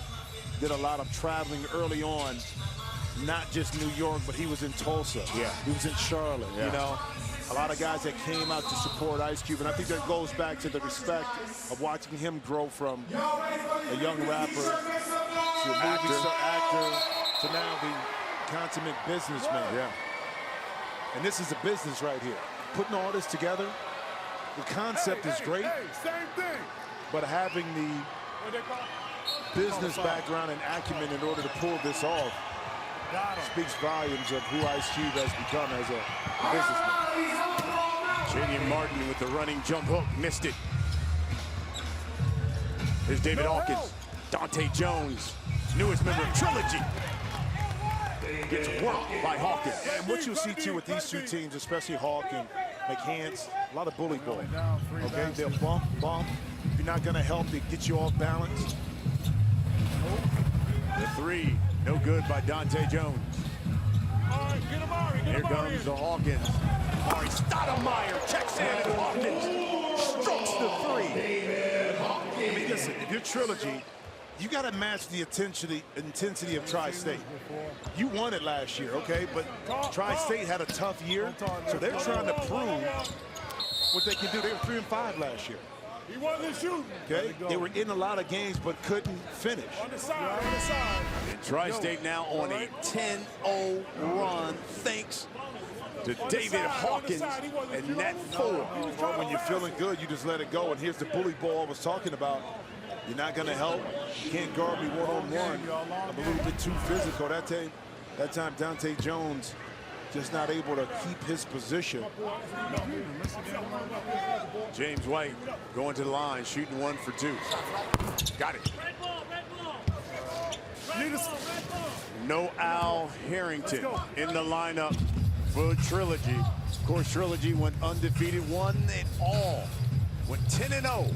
did a lot of traveling early on, not just New York, but he was in Tulsa. Yeah. He was in Charlotte, Yeah. you know. A lot of guys that came out to support Ice Cube, and I think that goes back to the respect of watching him grow from a young rapper to a movie star actor to now the consummate businessman. Yeah. And this is a business right here. Putting all this together, the concept is great, Same thing. but having the business background and acumen in order to pull this off speaks volumes of who Ice Cube has become as a businessman. J.D. Martin with the running jump hook, missed it. Here's David Hawkins. Dante Jones, newest member of Trilogy. Gets worked by Hawkins. And what you'll see too with these two teams, especially Hawk and McHance, a lot of bully ball. Okay, they'll bump. If you're not gonna help, they get you off balance. The three, no good by Dante Jones. Here comes the Hawkins. Mari Stoudemire checks in, and Hawkins strokes the three. I mean, listen, if you're Trilogy, you got to match the intensity of Tri-State. You won it last year, okay? But Tri-State had a tough year, so they're trying to prove what they can do. They were 3-5 last year. He wasn't shooting. Okay, they were in a lot of games but couldn't finish. On the side. And Tri-State now on a 10-0 run, thanks to David Hawkins and Nat Ford. Well, when you're feeling good, you just let it go. And here's the bully ball I was talking about. You're not going to help. You can't guard me one-on-one. I'm a little bit too physical. That time Dante Jones just not able to keep his position. James White going to the line, shooting 1 for 2. Got it. No Al Harrington in the lineup for Trilogy. Of course, Trilogy went undefeated, won it all. Went 10-0.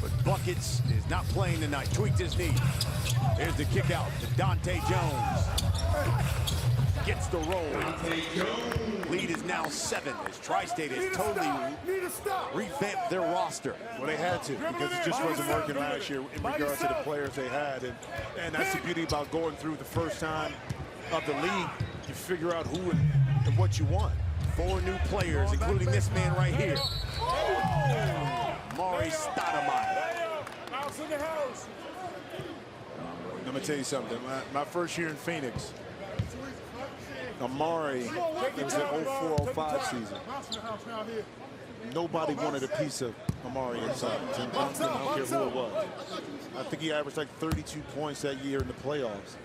But Buckets is not playing tonight. Tweaked his knee. Here's the kick out to Dante Jones. Gets the roll. Lead is now 7 as Tri-State has totally revamped their roster. Well, they had to, because it just wasn't working last year in regards to the players they had. And that's the beauty about going through the first time of the league. You figure out who and what you want. 4 new players, including this man right here. Mari Stoudemire. Let me tell you something. My first year in Phoenix, Amari, it was an 04-05 season. Nobody wanted a piece of Amari inside. Tim Duncan, I don't care who it was. I think he averaged like 32 points that year in the playoffs.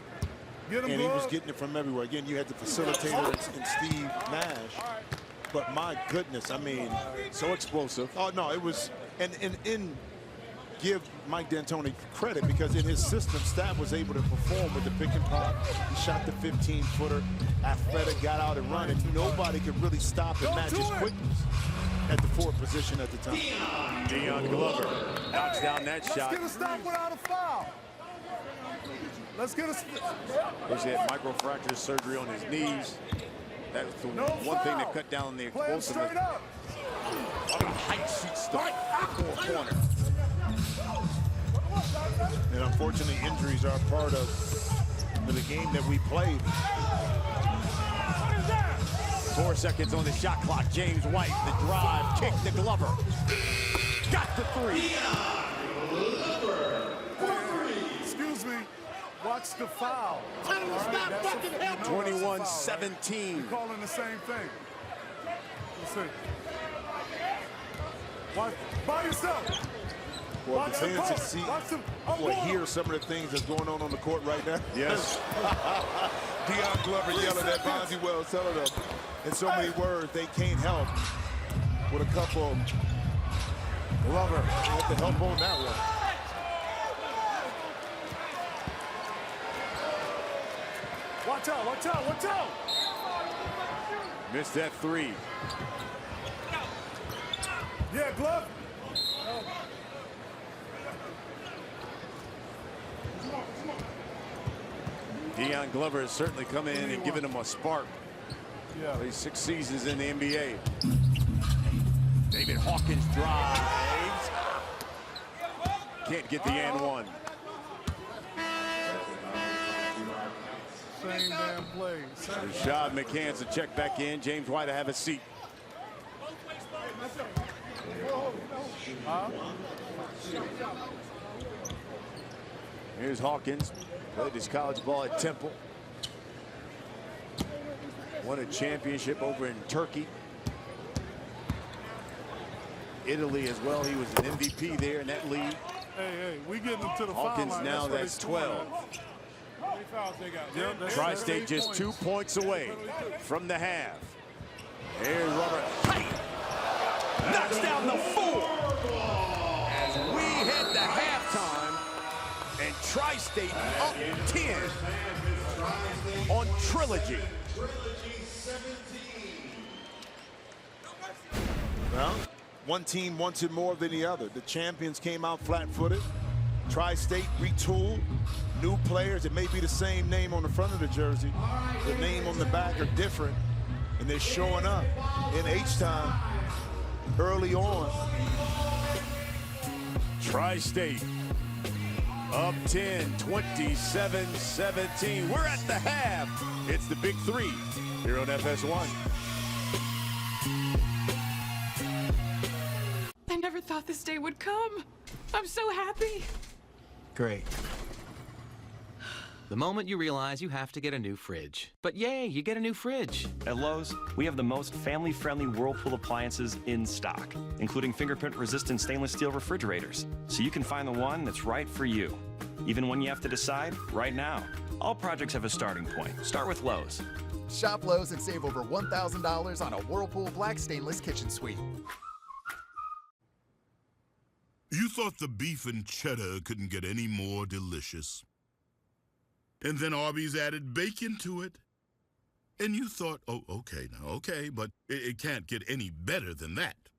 And he was getting it from everywhere. Again, you had the facilitator in Steve Nash. But my goodness, I mean, so explosive. Oh, no, it was, and give Mike D'Antoni credit, because in his system, Stab was able to perform with the pick and pop. He shot the 15-footer, athletic, got out and run, and nobody could really stop and match his quickness at the 4th position at the time. Deion Glover knocks down that shot. Let's get a stop without a foul. Let's get a stop. He had microfracture surgery on his knees. That was the one thing that cut down on the explosiveness. Height shoots the corner. And unfortunately, injuries are part of the game that we played. 4 seconds on the shot clock. James White, the drive, kick to Glover. Got the 3. Excuse me. Watch the foul. 21-17. We're calling the same thing. Let's see. Watch by yourself. Well, the fans can see or hear some of the things that's going on the court right now. Yes. Deion Glover yelling at Bonzi Wells, telling them in so many words they can't help with a couple. Glover had to help on that one. Watch out, watch out, watch out! Missed that 3. Yeah, Glove. Deion Glover has certainly come in and given him a spark. Yeah. He's 6 seasons in the NBA. David Hawkins drives. Can't get the and one. Same damn play. Rashad McCants to check back in. James White to have a seat. Here's Hawkins. Played his college ball at Temple. Won a championship over in Turkey. Italy as well. He was an MVP there in that league. Hey, we getting them to the Hawkins foul line. now, that's 12. Tri-State just 2 points away from the half. Here's Robert Height. Knocks down the 4. As we head to halftime, and Tri-State up 10 on Trilogy. Well, one team wants it more than the other. The champions came out flat-footed. Tri-State retooled. New players. It may be the same name on the front of the jersey. The name on the back are different, and they're showing up in H-time early on. Tri-State up 10, 27-17. We're at the half. It's the Big Three here on FS1. I never thought this day would come. I'm so happy. Great. The moment you realize you have to get a new fridge. But yay, you get a new fridge. At Lowe's, we have the most family-friendly Whirlpool appliances in stock, including fingerprint-resistant stainless steel refrigerators, so you can find the one that's right for you. Even when you have to decide, right now. All projects have a starting point. Start with Lowe's. Shop Lowe's and save over $1,000 on a Whirlpool Black Stainless Kitchen Suite. You thought the beef and cheddar couldn't get any more delicious. And then Arby's added bacon to it. And you thought, oh, okay, but it can't get any better than that.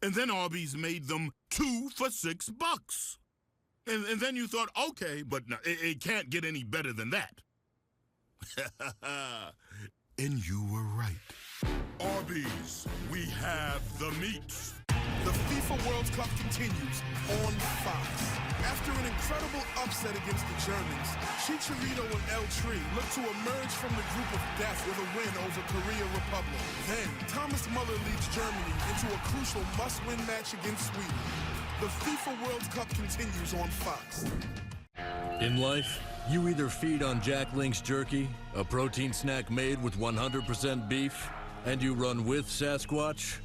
And then Arby's made them 2 for $6. And then you thought, okay, but no, it can't get any better than that. And you were right. Arby's, we have the meats. The FIFA World Cup continues on Fox. After an incredible upset against the Germans, Chicharito and El Tri look to emerge from the group of death with a win over Korea Republic. Then, Thomas Muller leads Germany into a crucial must-win match against Sweden. The FIFA World Cup continues on Fox. In life, you either feed on Jack Link's jerky, a protein snack made with 100% beef, and you run with Sasquatch,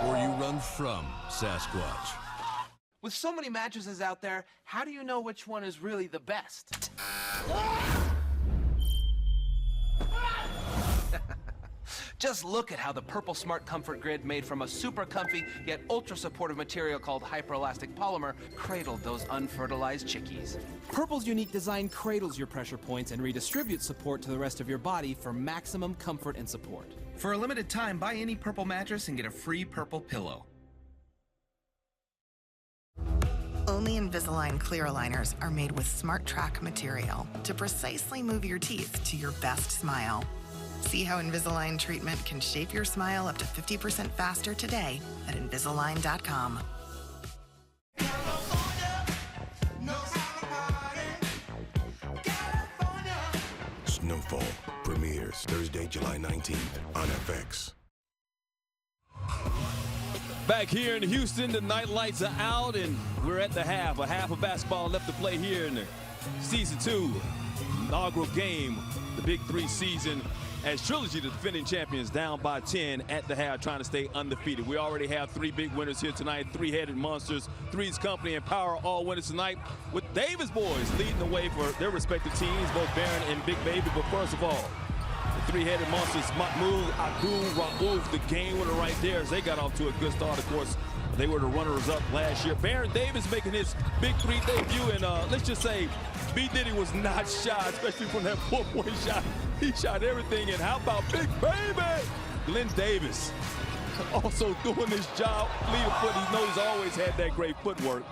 or you run from Sasquatch. With so many mattresses out there, how do you know which one is really the best? Just look at how the Purple Smart Comfort Grid, made from a super comfy yet ultra-supportive material called hyperelastic polymer, cradled those unfertilized chickies. Purple's unique design cradles your pressure points and redistributes support to the rest of your body for maximum comfort and support. For a limited time, buy any Purple mattress and get a free Purple pillow. Only Invisalign clear aligners are made with Smart Track material to precisely move your teeth to your best smile. See how Invisalign treatment can shape your smile up to 50% faster today at Invisalign.com. Snowfall premieres Thursday, July 19th on FX. Back here in Houston, the night lights are out, and we're at the half. A half of basketball left to play here in the Season 2 inaugural game, the Big 3 season, as Trilogy, the defending champions, down by 10 at the half, trying to stay undefeated. We already have 3 big winners here tonight, 3-headed monsters, Three's Company and Power, all winners tonight, with Davis boys leading the way for their respective teams, both Baron and Big Baby. But first of all, the 3-headed monsters, Mahmoud Abdul Rauf, the game winner right there, as they got off to a good start. Of course, they were the runners-up last year. Baron Davis making his Big 3 debut, and let's just say B. Diddy was not shy, especially from that 4-point shot. He shot everything, and how about Big Baby? Glenn Davis also doing his job, leading foot. He knows he's always had that great footwork.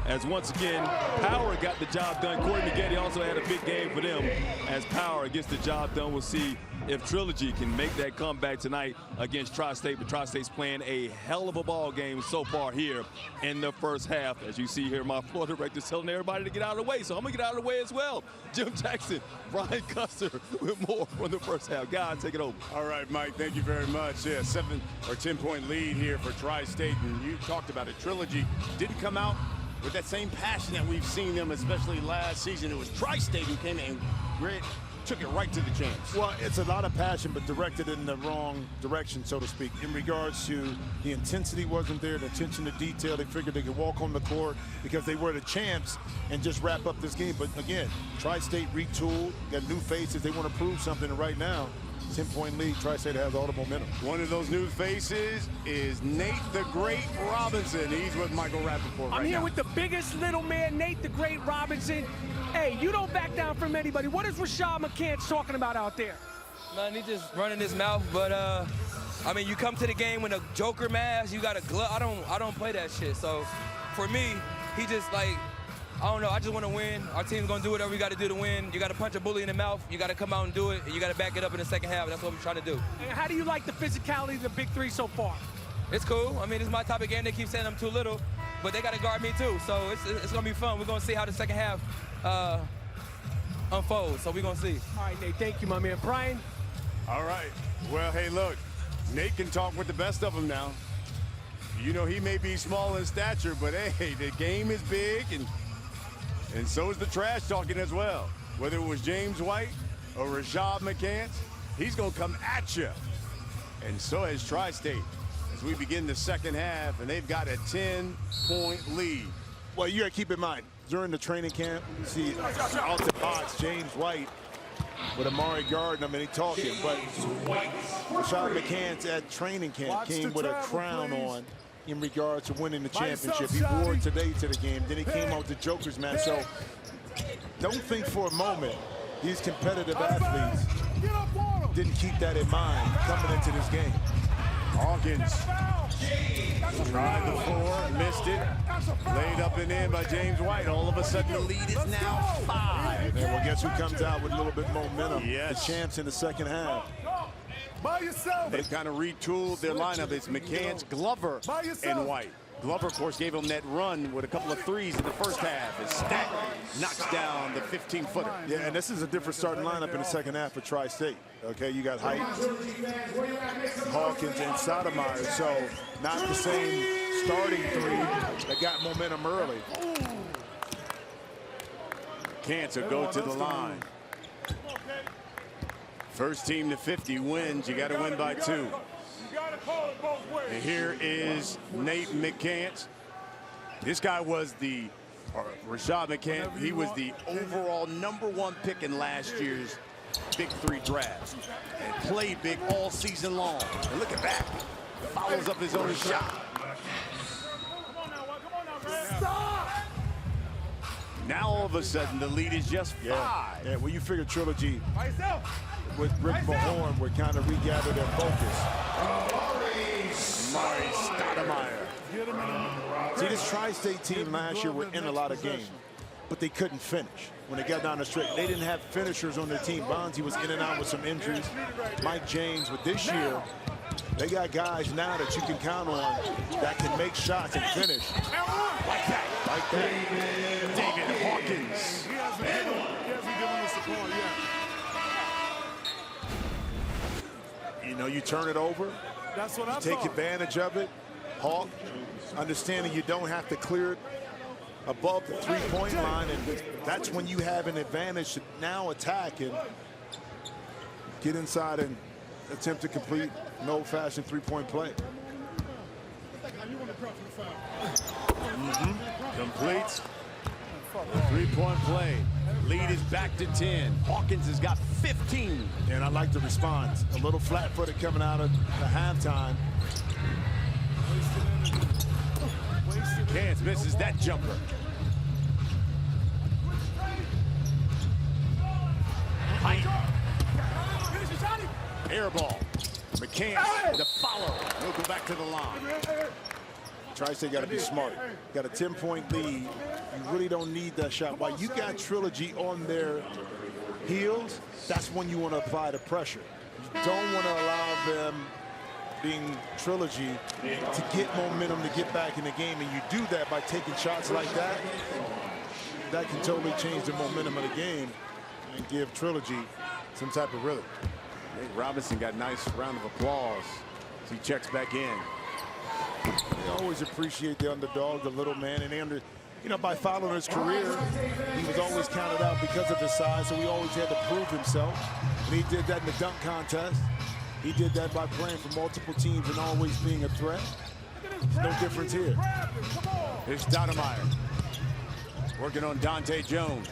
as once again, Power got the job done. Corey Maggette also had a big game for them as Power gets the job done. We'll see if Trilogy can make that comeback tonight against Tri-State. But Tri-State's playing a hell of a ball game so far here in the first half. As you see here, my floor director's telling everybody to get out of the way, so I'm going to get out of the way as well. Jim Jackson, Brian Custer with more from the first half. God, take it over. All right, Mike, thank you very much. Yeah, 7 or 10-point lead here for Tri-State, and you talked about it. Trilogy didn't come out with that same passion that we've seen them, especially last season. It was Tri-State who came in and took it right to the champs. Well, it's a lot of passion, but directed in the wrong direction, so to speak. In regards to the intensity wasn't there, the attention to detail. They figured they could walk on the court because they were the champs and just wrap up this game. But again, Tri-State retooled, got new faces. They want to prove something, and right now, 10-point lead, Tri-State has all the momentum. One of those new faces is Nate the Great Robinson. He's with Michael Rappaport I'm here with the biggest little man, Nate the Great Robinson. Hey, you don't back down from anybody. What is Rashad McCants talking about out there? Man, he just running his mouth, but I mean, you come to the game with a Joker mask, you got a glove. I don't play that shit. So for me, he just like, I don't know, I just want to win. Our team's going to do whatever we got to do to win. You got to punch a bully in the mouth. You got to come out and do it, and you got to back it up in the second half. That's what we're trying to do. And how do you like the physicality of the Big Three so far? It's cool. I mean, it's my type of game. They keep saying I'm too little, but they got to guard me too. So it's going to be fun. We're going to see how the second half unfolds. So we're going to see. All right, Nate, thank you, my man. Brian? All right. Well, hey, look, Nate can talk with the best of them now. You know, he may be small in stature, but hey, the game is big, and so is the trash talking as well. Whether it was James White or Rashad McCants, he's going to come at you. And so has Tri-State as we begin the second half, and they've got a 10-point lead. Well, you got to keep in mind, during the training camp, you see out the box, James White with Amari Gardner, I mean, he talking, but Rashad McCants at training camp came with a crown on in regards to winning the championship. He wore it today to the game. Then he came out with the Joker's match. So don't think for a moment these competitive athletes didn't keep that in mind coming into this game. Hawkins tried the floor, missed it, laid up and in by James White. All of a sudden, the lead is now 5. And well, guess who comes out with a little bit momentum? Yes. The champs in the second half. By yourself. They've kind of retooled their lineup. It's McCants, Glover, and White. Glover, of course, gave him that run with a couple of threes in the first half. As Stack knocks down the 15-footer. Yeah, and this is a different starting lineup in the second half for Tri-State. Okay, you got Height, Hawkins, and Sotomayor. So not the same starting three that got momentum early. McCants will go to the line. First team to 50 wins. You got to win by 2. And here is Nate McCants. This guy was Rashad McCants. He was the overall #1 pick in last year's Big 3 draft. And played big all season long. And look at that. Follows up his own shot. Stop! Now all of a sudden the lead is just 5. Yeah, well, you figure Trilogy with Rick Mahorn would kind of regather their focus. Amari Stoudemire. See, this Tri-State team last year were in a lot of games, but they couldn't finish. When they got down the stretch, they didn't have finishers on their team. Bonzi was in and out with some injuries. Mike James, but this year, they got guys now that you can count on that can make shots and finish. Like that. Like that. David Hawkins. He hasn't given us the ball yet. You know, you turn it over. That's what I take advantage of it. Hawk, understanding you don't have to clear it above the three-point line, and that's when you have an advantage to now attack and get inside and attempt to complete an old-fashioned three-point play. Completes the three-point play. Lead is back to 10. Hawkins has got 15. And I like the response. A little flat-footed coming out of the halftime. McCants misses that jumper. Air ball. McCants the follow. He'll go back to the line. Tri-State got to be smart. Got a 10-point lead. You really don't need that shot. While you got Trilogy on their heels, that's when you want to apply the pressure. You don't want to allow them, being Trilogy, to get momentum to get back in the game. And you do that by taking shots like that. That can totally change the momentum of the game and give Trilogy some type of rhythm. Nate Robinson got a nice round of applause as he checks back in. They always appreciate the underdog, the little man, and they you know, by following his career, he was always counted out because of his size, so he always had to prove himself. And he did that in the dunk contest. He did that by playing for multiple teams and always being a threat. There's no difference here. Here's Stoudemire working on Dante Jones.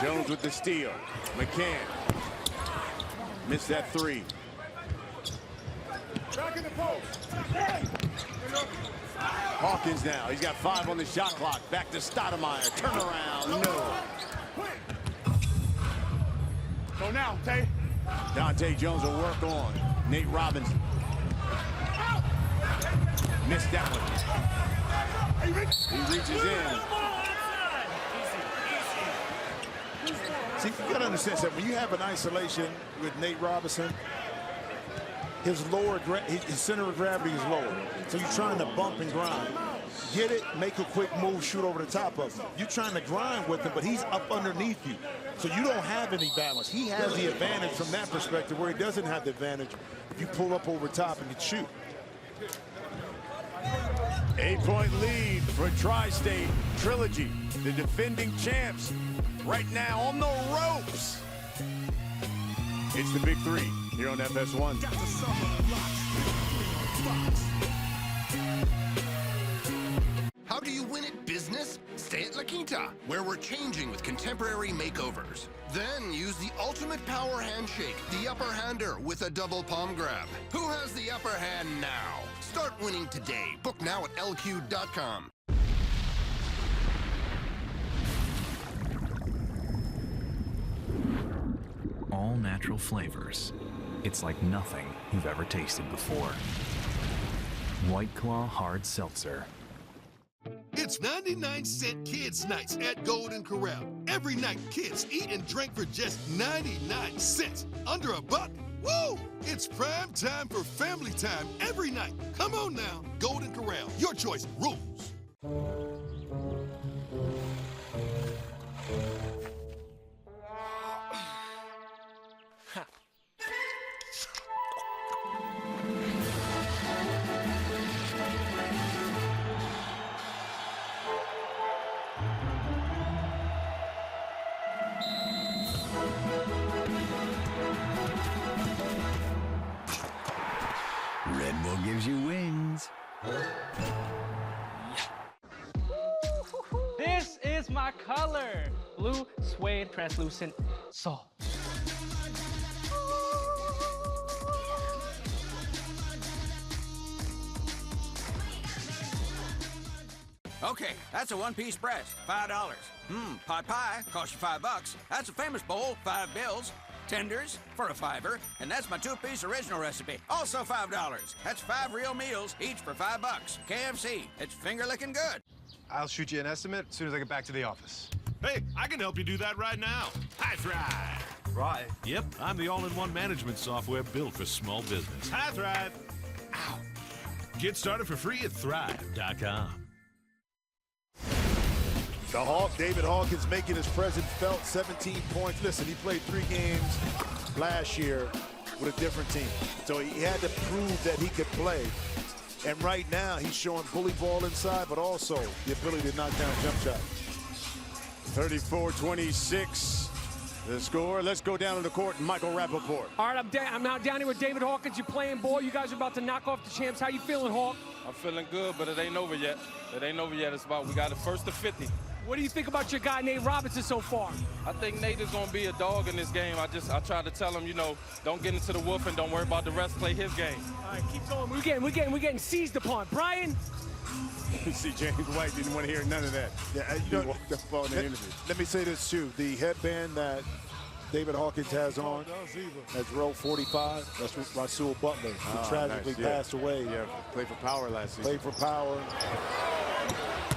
Jones with the steal. McCann missed that three. Hawkins now. He's got 5 on the shot clock. Back to Stoudemire. Turnaround. No. Go now, Tay. Dante Jones will work on Nate Robinson. Missed that one. He reaches in. See, you got to understand that when you have an isolation with Nate Robinson, his center of gravity is lower. So you're trying to bump and grind. Get it, make a quick move, shoot over the top of him. You're trying to grind with him, but he's up underneath you. So you don't have any balance. He has the advantage from that perspective, where he doesn't have the advantage if you pull up over top and can shoot. 8-point lead for Tri-State. Trilogy, the defending champs, right now on the ropes. It's the Big Three here on FS1. How do you win at business? Stay at La Quinta, where we're changing with contemporary makeovers. Then use the ultimate power handshake, the upper hander with a double palm grab. Who has the upper hand now? Start winning today. Book now at lq.com. All natural flavors. It's like nothing you've ever tasted before. White Claw Hard Seltzer. It's 99-cent Kids Nights at Golden Corral. Every night, kids eat and drink for just 99 cents. Under $1. Woo! It's prime time for family time every night. Come on now. Golden Corral. Your choice. Rules. Red Bull gives you wings. This is my color. Blue suede translucent salt. Okay, that's a one-piece breast, $5. Pot pie costs you $5. That's a famous bowl, 5 bills. Tenders for a $5, and that's my 2-piece original recipe, also $5. That's 5 real meals, each for $5. KFC, it's finger-licking good. I'll shoot you an estimate as soon as I get back to the office. Hey, I can help you do that right now. Hi, Thrive. Right. Yep, I'm the all-in-one management software built for small business. Hi, Thrive. Ow. Get started for free at thrive.com. The Hawk, David Hawkins, making his presence felt. 17 points. Listen, he played 3 games last year with a different team. So he had to prove that he could play. And right now, he's showing bully ball inside, but also the ability to knock down jump shot. 34-26, the score. Let's go down to the court. Michael Rappaport. All right, I'm now down here with David Hawkins. You're playing ball. You guys are about to knock off the champs. How you feeling, Hawk? I'm feeling good, but it ain't over yet. It ain't over yet. It's about, we got it first to 50. What do you think about your guy, Nate Robinson, so far? I think Nate is going to be a dog in this game. I tried to tell him, you know, don't get into the wolf and don't worry about the rest. Play his game. All right, keep going. We're getting seized upon. Brian? See, James White didn't want to hear none of that. Yeah, He walked up on the interview. Let me say this, too. The headband that David Hawkins has on as row 45. That's Rasul Butler, who tragically passed away. Yeah, played for Power last season. Played for Power.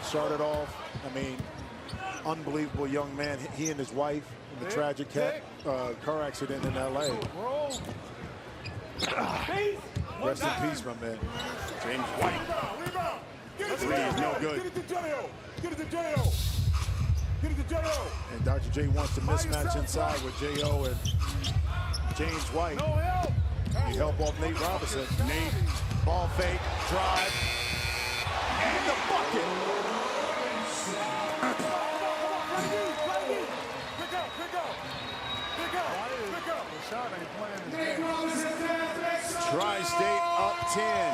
Started off, I mean, unbelievable young man. He and his wife in the tragic car accident in L.A. Rest in peace, my man. James White. Three is no good. Get it to jail. Get it to jail. Get it to jail. And Dr. J wants to mismatch inside with J.O. and James White. No help. Need help off Nate Robinson. Nate, ball fake, drive, and the bucket. Tri-State up 10.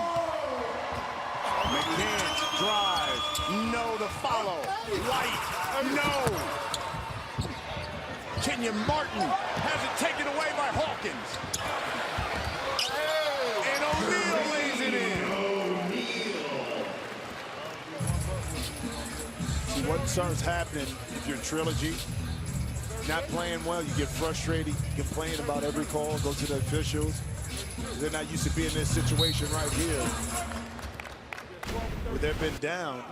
McCants drive. No, the follow. White, no. Kenyon Martin has it taken away by Hawkins. And O'Neal lays it in. See, what starts happening if you're Trilogy, not playing well, you get frustrated, you complain about every call, go to the officials. They're not used to being in this situation right here, where they've been down.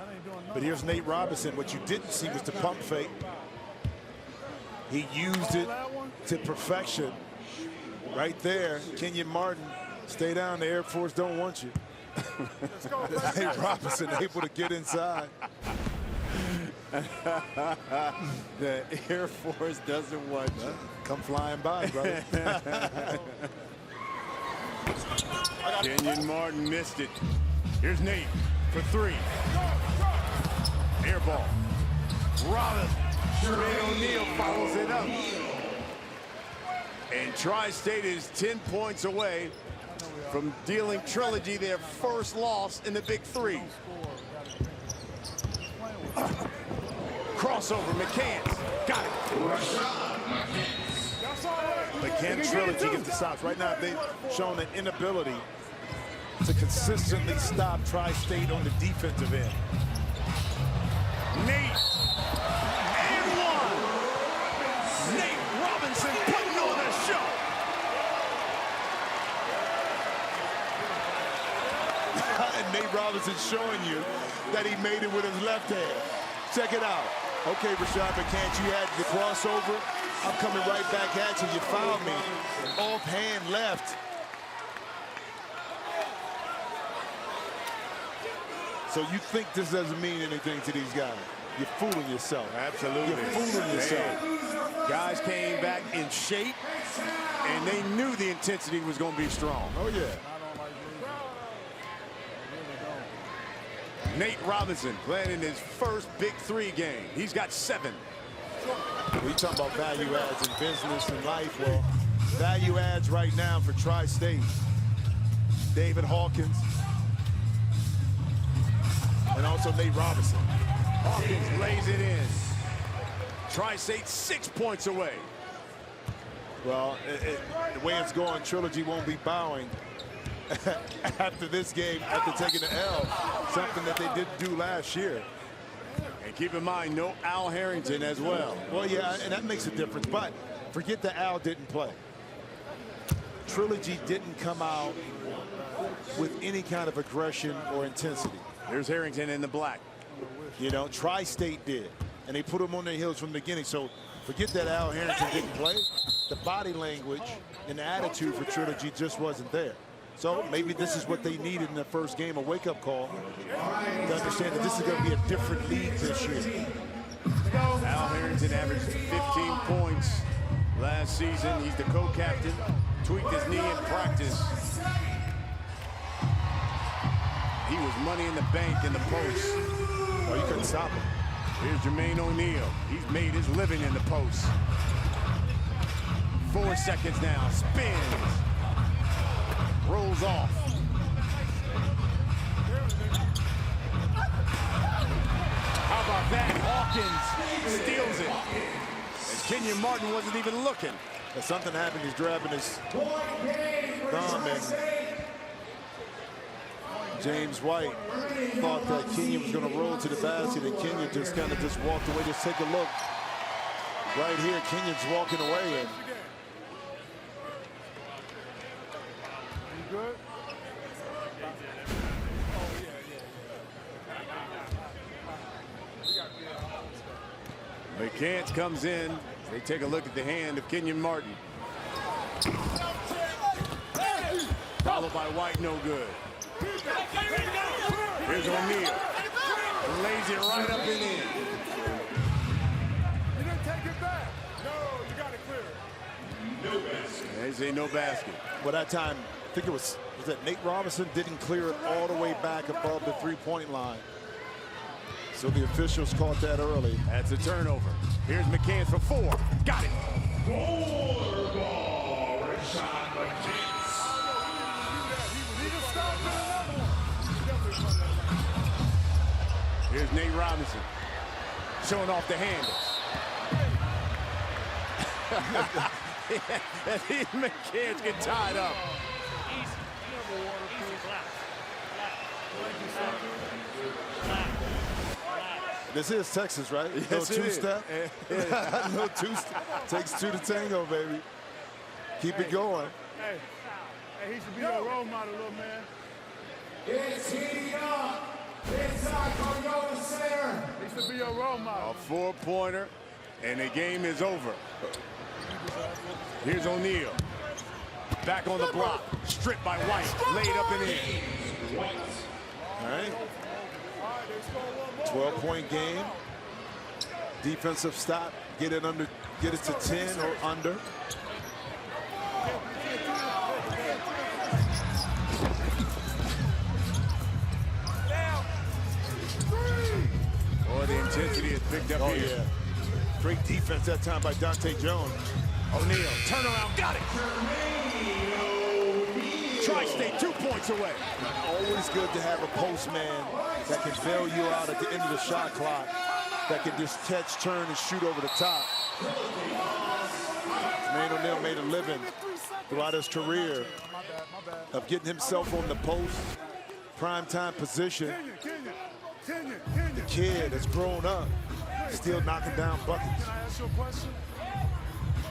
But here's Nate Robinson. What you didn't see was the pump fake. He used it to perfection. Right there, Kenyon Martin, stay down, the Air Force don't want you. Nate Robinson able to get inside. The Air Force doesn't want you. Come flying by, brother. Kenyon Martin missed it. Here's Nate for three. Air ball. Robinson. Trey O'Neal follows it up. And Tri-State is 10 points away from dealing Trilogy their first loss in the Big Three. Crossover, McCants. Got it. McCants Trilogy gets the stops. Right now, they've shown an inability to consistently stop Tri-State on the defensive end. Nate. And one. Nate Robinson putting on a show. And Nate Robinson showing you that he made it with his left hand. Check it out. Okay, Rashad McCants, you had the crossover. I'm coming right back at you. You fouled me. Offhand left. So you think this doesn't mean anything to these guys? You're fooling yourself. Absolutely. You're fooling yourself. Guys came back in shape, and they knew the intensity was going to be strong. Oh, yeah. Nate Robinson playing in his first Big Three game. He's got 7. We talk about value adds in business and life. Well, value adds right now for Tri-State. David Hawkins. And also Nate Robinson. Hawkins lays it in. Tri-State 6 points away. Well, the way it's going, Trilogy won't be bowing after this game, after taking the L, something that they didn't do last year. And keep in mind, no Al Harrington as well. Well, yeah, and that makes a difference. But forget that Al didn't play. Trilogy didn't come out with any kind of aggression or intensity. There's Harrington in the black. You know, Tri-State did. And they put him on their heels from the beginning. So forget that Al Harrington didn't play. The body language and the attitude for Trilogy just wasn't there. So maybe this is what they needed in the first game, a wake-up call, to understand that this is going to be a different league this year. Al Harrington averaged 15 points last season. He's the co-captain. Tweaked his knee in practice. He was money in the bank in the post. Oh, you couldn't stop him. Here's Jermaine O'Neal. He's made his living in the post. 4 seconds now. Spins. Rolls off. How about that? Hawkins steals it. And Kenyon Martin wasn't even looking. But something happened. He's grabbing his thumb, and James White thought that Kenyon was going to roll to the basket, and Kenyon just kind of walked away. Just take a look. Right here, Kenyon's walking away, and good? McCants comes in. They take a look at the hand of Kenyon Martin. Followed by White, no good. Here's O'Neal. Lays it right up and in. You didn't take it back. No, you got it clear. No basket. They say no basket. Well, that time, I think it was that Nate Robinson didn't clear it all the way back above the three-point line. So the officials caught that early. That's a turnover. Here's McCants for 4. Got it. Here's Nate Robinson showing off the handles. And these McCants get tied up. This is Texas, right? Yes, no it two-step. is. No two-step. Takes two to tango, baby. Keep it going. Hey, he should be your role model, little man. It's heating up. Inside Cardona Center. He should be your role model. A 4-pointer, and the game is over. Here's O'Neal. Back on the block. Stripped by White. Laid up and in. All right. 12-point game. Defensive stop. Get it to 10 or under. Boy, the intensity is picked up here. Yeah. Great defense that time by Dante Jones. O'Neal, turnaround, got it. Tri-State 2 points away. Always good to have a post man that can bail you out at the end of the shot clock, that can just catch, turn, and shoot over the top. Jermaine O'Neal made a living throughout his career of getting himself on the post, primetime position. The kid has grown up, still knocking down buckets. Can I ask you a question?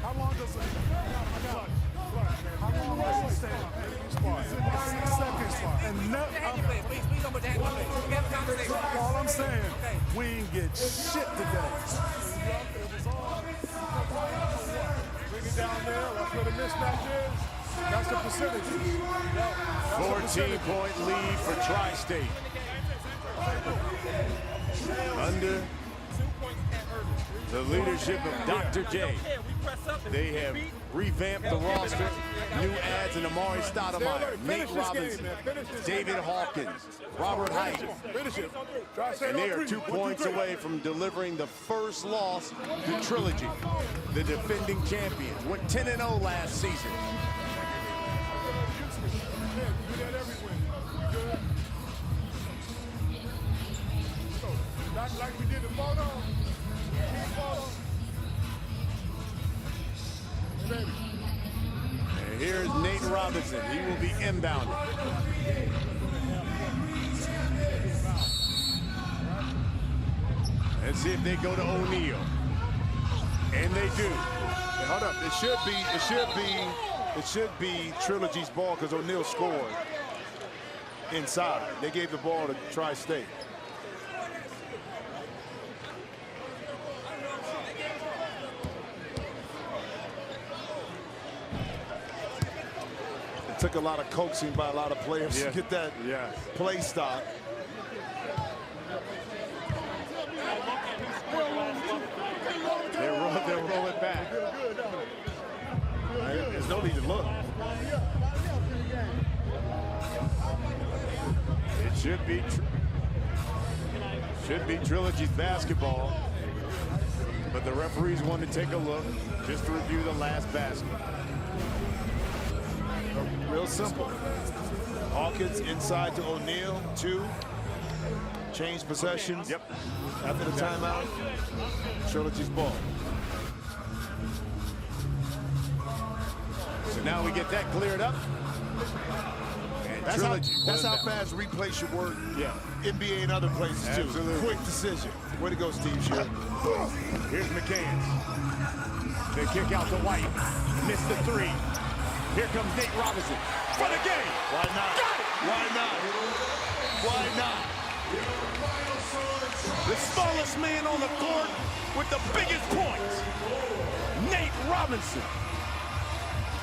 How long does it stay up? 6 seconds. And all I'm saying, we ain't get shit today. Bring it down there. That's where the mismatch is. That's the percentage. 14-point lead for Tri-State. Under the leadership of Dr. J. They have revamped the roster. New adds in Amari Stoudemire, Nate Robinson, David Hawkins, Robert Height. And they are 2 points away from delivering the first loss to Trilogy, the defending champions. Went 10-0 last season. Like we did the photo. And here's Nate Robinson. He will be inbounded. Let's see if they go to O'Neal. And they do. Hold up. It should be Trilogy's ball because O'Neal scored inside. They gave the ball to Tri-State. Took a lot of coaxing by a lot of players to get that play stop. They'll roll it back. There's no need to look. It should be Trilogy's basketball, but the referees want to take a look just to review the last basket. Real simple. Hawkins inside to O'Neal, 2. Change possessions. Yep. After the timeout, Trilogy's ball. So now we get that cleared up. And That's how fast replay should work. Yeah. NBA and other places too. Absolutely. Quick decision. Way to go, Steve Shear. Here's McCants. They kick out to White. Missed the 3. Here comes Nate Robinson for the game. Why not? Got it. Why not? Why not? The smallest man on the court with the biggest points. Nate Robinson.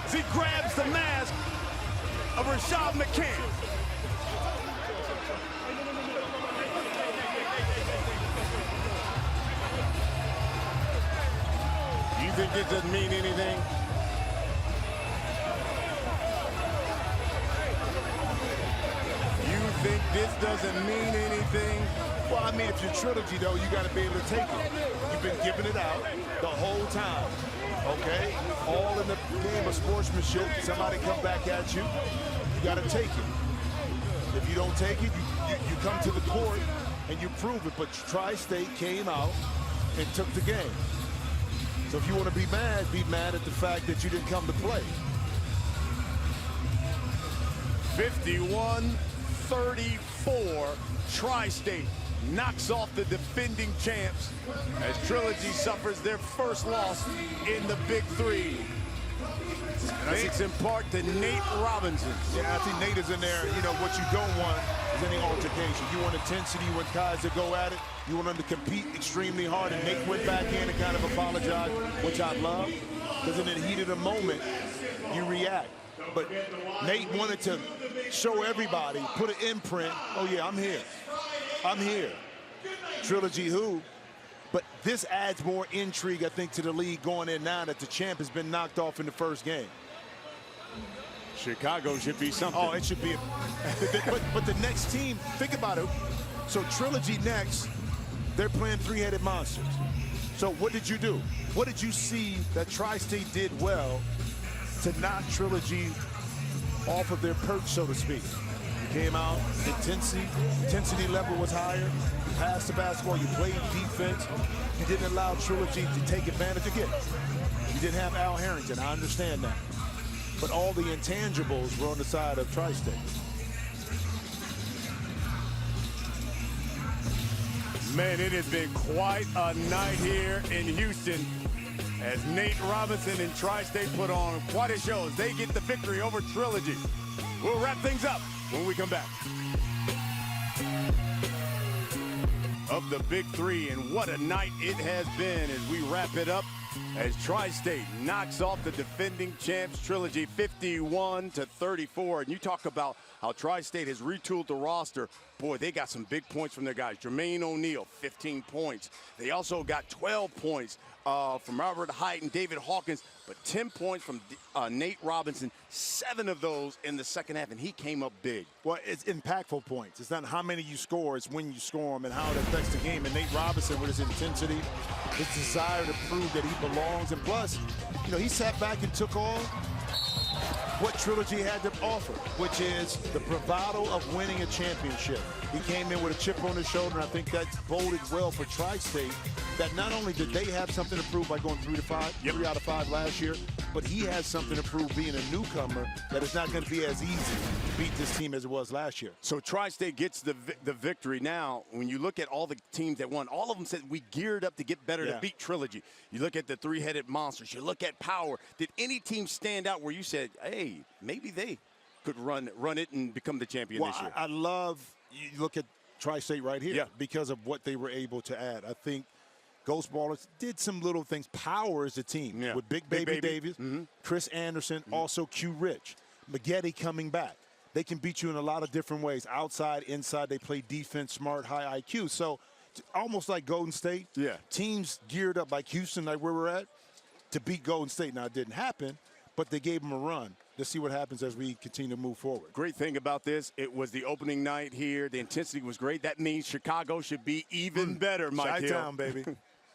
As he grabs the mask of Rashad McCants. You think it doesn't mean anything? You think this doesn't mean anything? Well, I mean, if you're Trilogy, though, you got to be able to take it. You've been giving it out the whole time, okay? All in the game of sportsmanship. Somebody come back at you, you got to take it. If you don't take it, you come to the court and you prove it. But Tri-State came out and took the game. So if you want to be mad at the fact that you didn't come to play. 51-34, Tri-State knocks off the defending champs as Trilogy suffers their first loss in the Big Three. Thanks in part to Nate Robinson. Yeah, I think Nate is in there. You know, what you don't want is any altercation. You want intensity, you want guys to go at it. You want them to compete extremely hard, and Nate went back in and kind of apologized, which I love, because in the heat of the moment, you react. But Nate wanted to show everybody, put an imprint, oh yeah, I'm here. I'm here. Trilogy who? But this adds more intrigue, I think, to the league going in now that the champ has been knocked off in the first game. Chicago should be something. Oh, it should be. But the next team, think about it. So Trilogy next, they're playing three-headed monsters. So what did you do? What did you see that Tri-State did well to knock Trilogy off of their perch, so to speak? You came out, intensity level was higher. You passed the basketball, you played defense. You didn't allow Trilogy to take advantage again. You didn't have Al Harrington, I understand that. But all the intangibles were on the side of Tri-State. Man, it has been quite a night here in Houston as Nate Robinson and Tri-State put on quite a show as they get the victory over Trilogy. We'll wrap things up when we come back. Of the Big Three, and what a night it has been as we wrap it up as Tri-State knocks off the defending champs Trilogy 51-34. And you talk about how Tri-State has retooled the roster. Boy, they got some big points from their guys. Jermaine O'Neal, 15 points. They also got 12 points from Robert Height and David Hawkins, but 10 points from Nate Robinson, 7 of those in the second half, and he came up big. Well, it's impactful points. It's not how many you score, it's when you score them and how it affects the game. And Nate Robinson, with his intensity, his desire to prove that he belongs, and plus, you know, he sat back and took on what Trilogy had to offer, which is the bravado of winning a championship. He came in with a chip on his shoulder, and I think that boded well for Tri-State, that not only did they have something to prove by going 3 out of 5 last year, but he has something to prove being a newcomer that it's not going to be as easy to beat this team as it was last year. So Tri-State gets the victory. Now, when you look at all the teams that won, all of them said we geared up to get better to beat Trilogy. You look at the three-headed monsters. You look at power. Did any team stand out where you said, hey, maybe they could run it and become the champion this year? I love, you look at Tri-State right here because of what they were able to add. I think Ghost Ballers did some little things. Power is the team with Big Baby Davis, Chris Anderson, also Q Rich, Maggette coming back. They can beat you in a lot of different ways. Outside, inside, they play defense, smart, high IQ. So almost like Golden State, teams geared up like Houston, like where we're at, to beat Golden State. Now, it didn't happen, but they gave them a run. Let's see what happens as we continue to move forward. Great thing about this, it was the opening night here. The intensity was great. That means Chicago should be even better, Mike Hill. Chi-town, baby.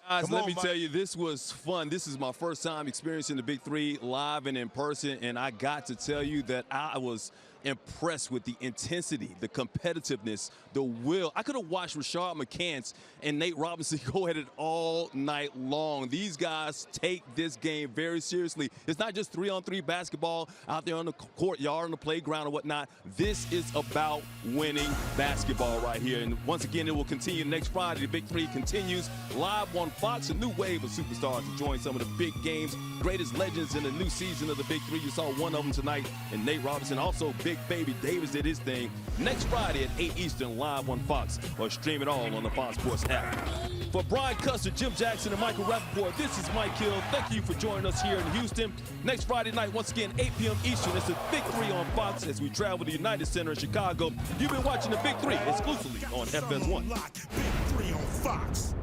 Guys, let me tell you, this was fun. This is my first time experiencing the Big Three live and in person, and I got to tell you that I was impressed with the intensity, the competitiveness, the will. I could have watched Rashad McCants and Nate Robinson go at it all night long. These guys take this game very seriously. It's not just 3-on-3 basketball out there on the courtyard, on the playground or whatnot. This is about winning basketball right here. And once again, it will continue next Friday. The Big Three continues live on Fox. A new wave of superstars to join some of the big games, greatest legends in the new season of the Big Three. You saw one of them tonight, and Nate Robinson. Also, Big Baby Davis did his thing. Next Friday at 8 Eastern, live on Fox, or stream it all on the Fox Sports app. For Brian Custer, Jim Jackson, and Michael Rappaport, this is Mike Hill. Thank you for joining us here in Houston. Next Friday night, once again, 8 p.m. Eastern. It's the Big Three on Fox as we travel to the United Center in Chicago. You've been watching the Big Three exclusively on FS1. Big Three on Fox.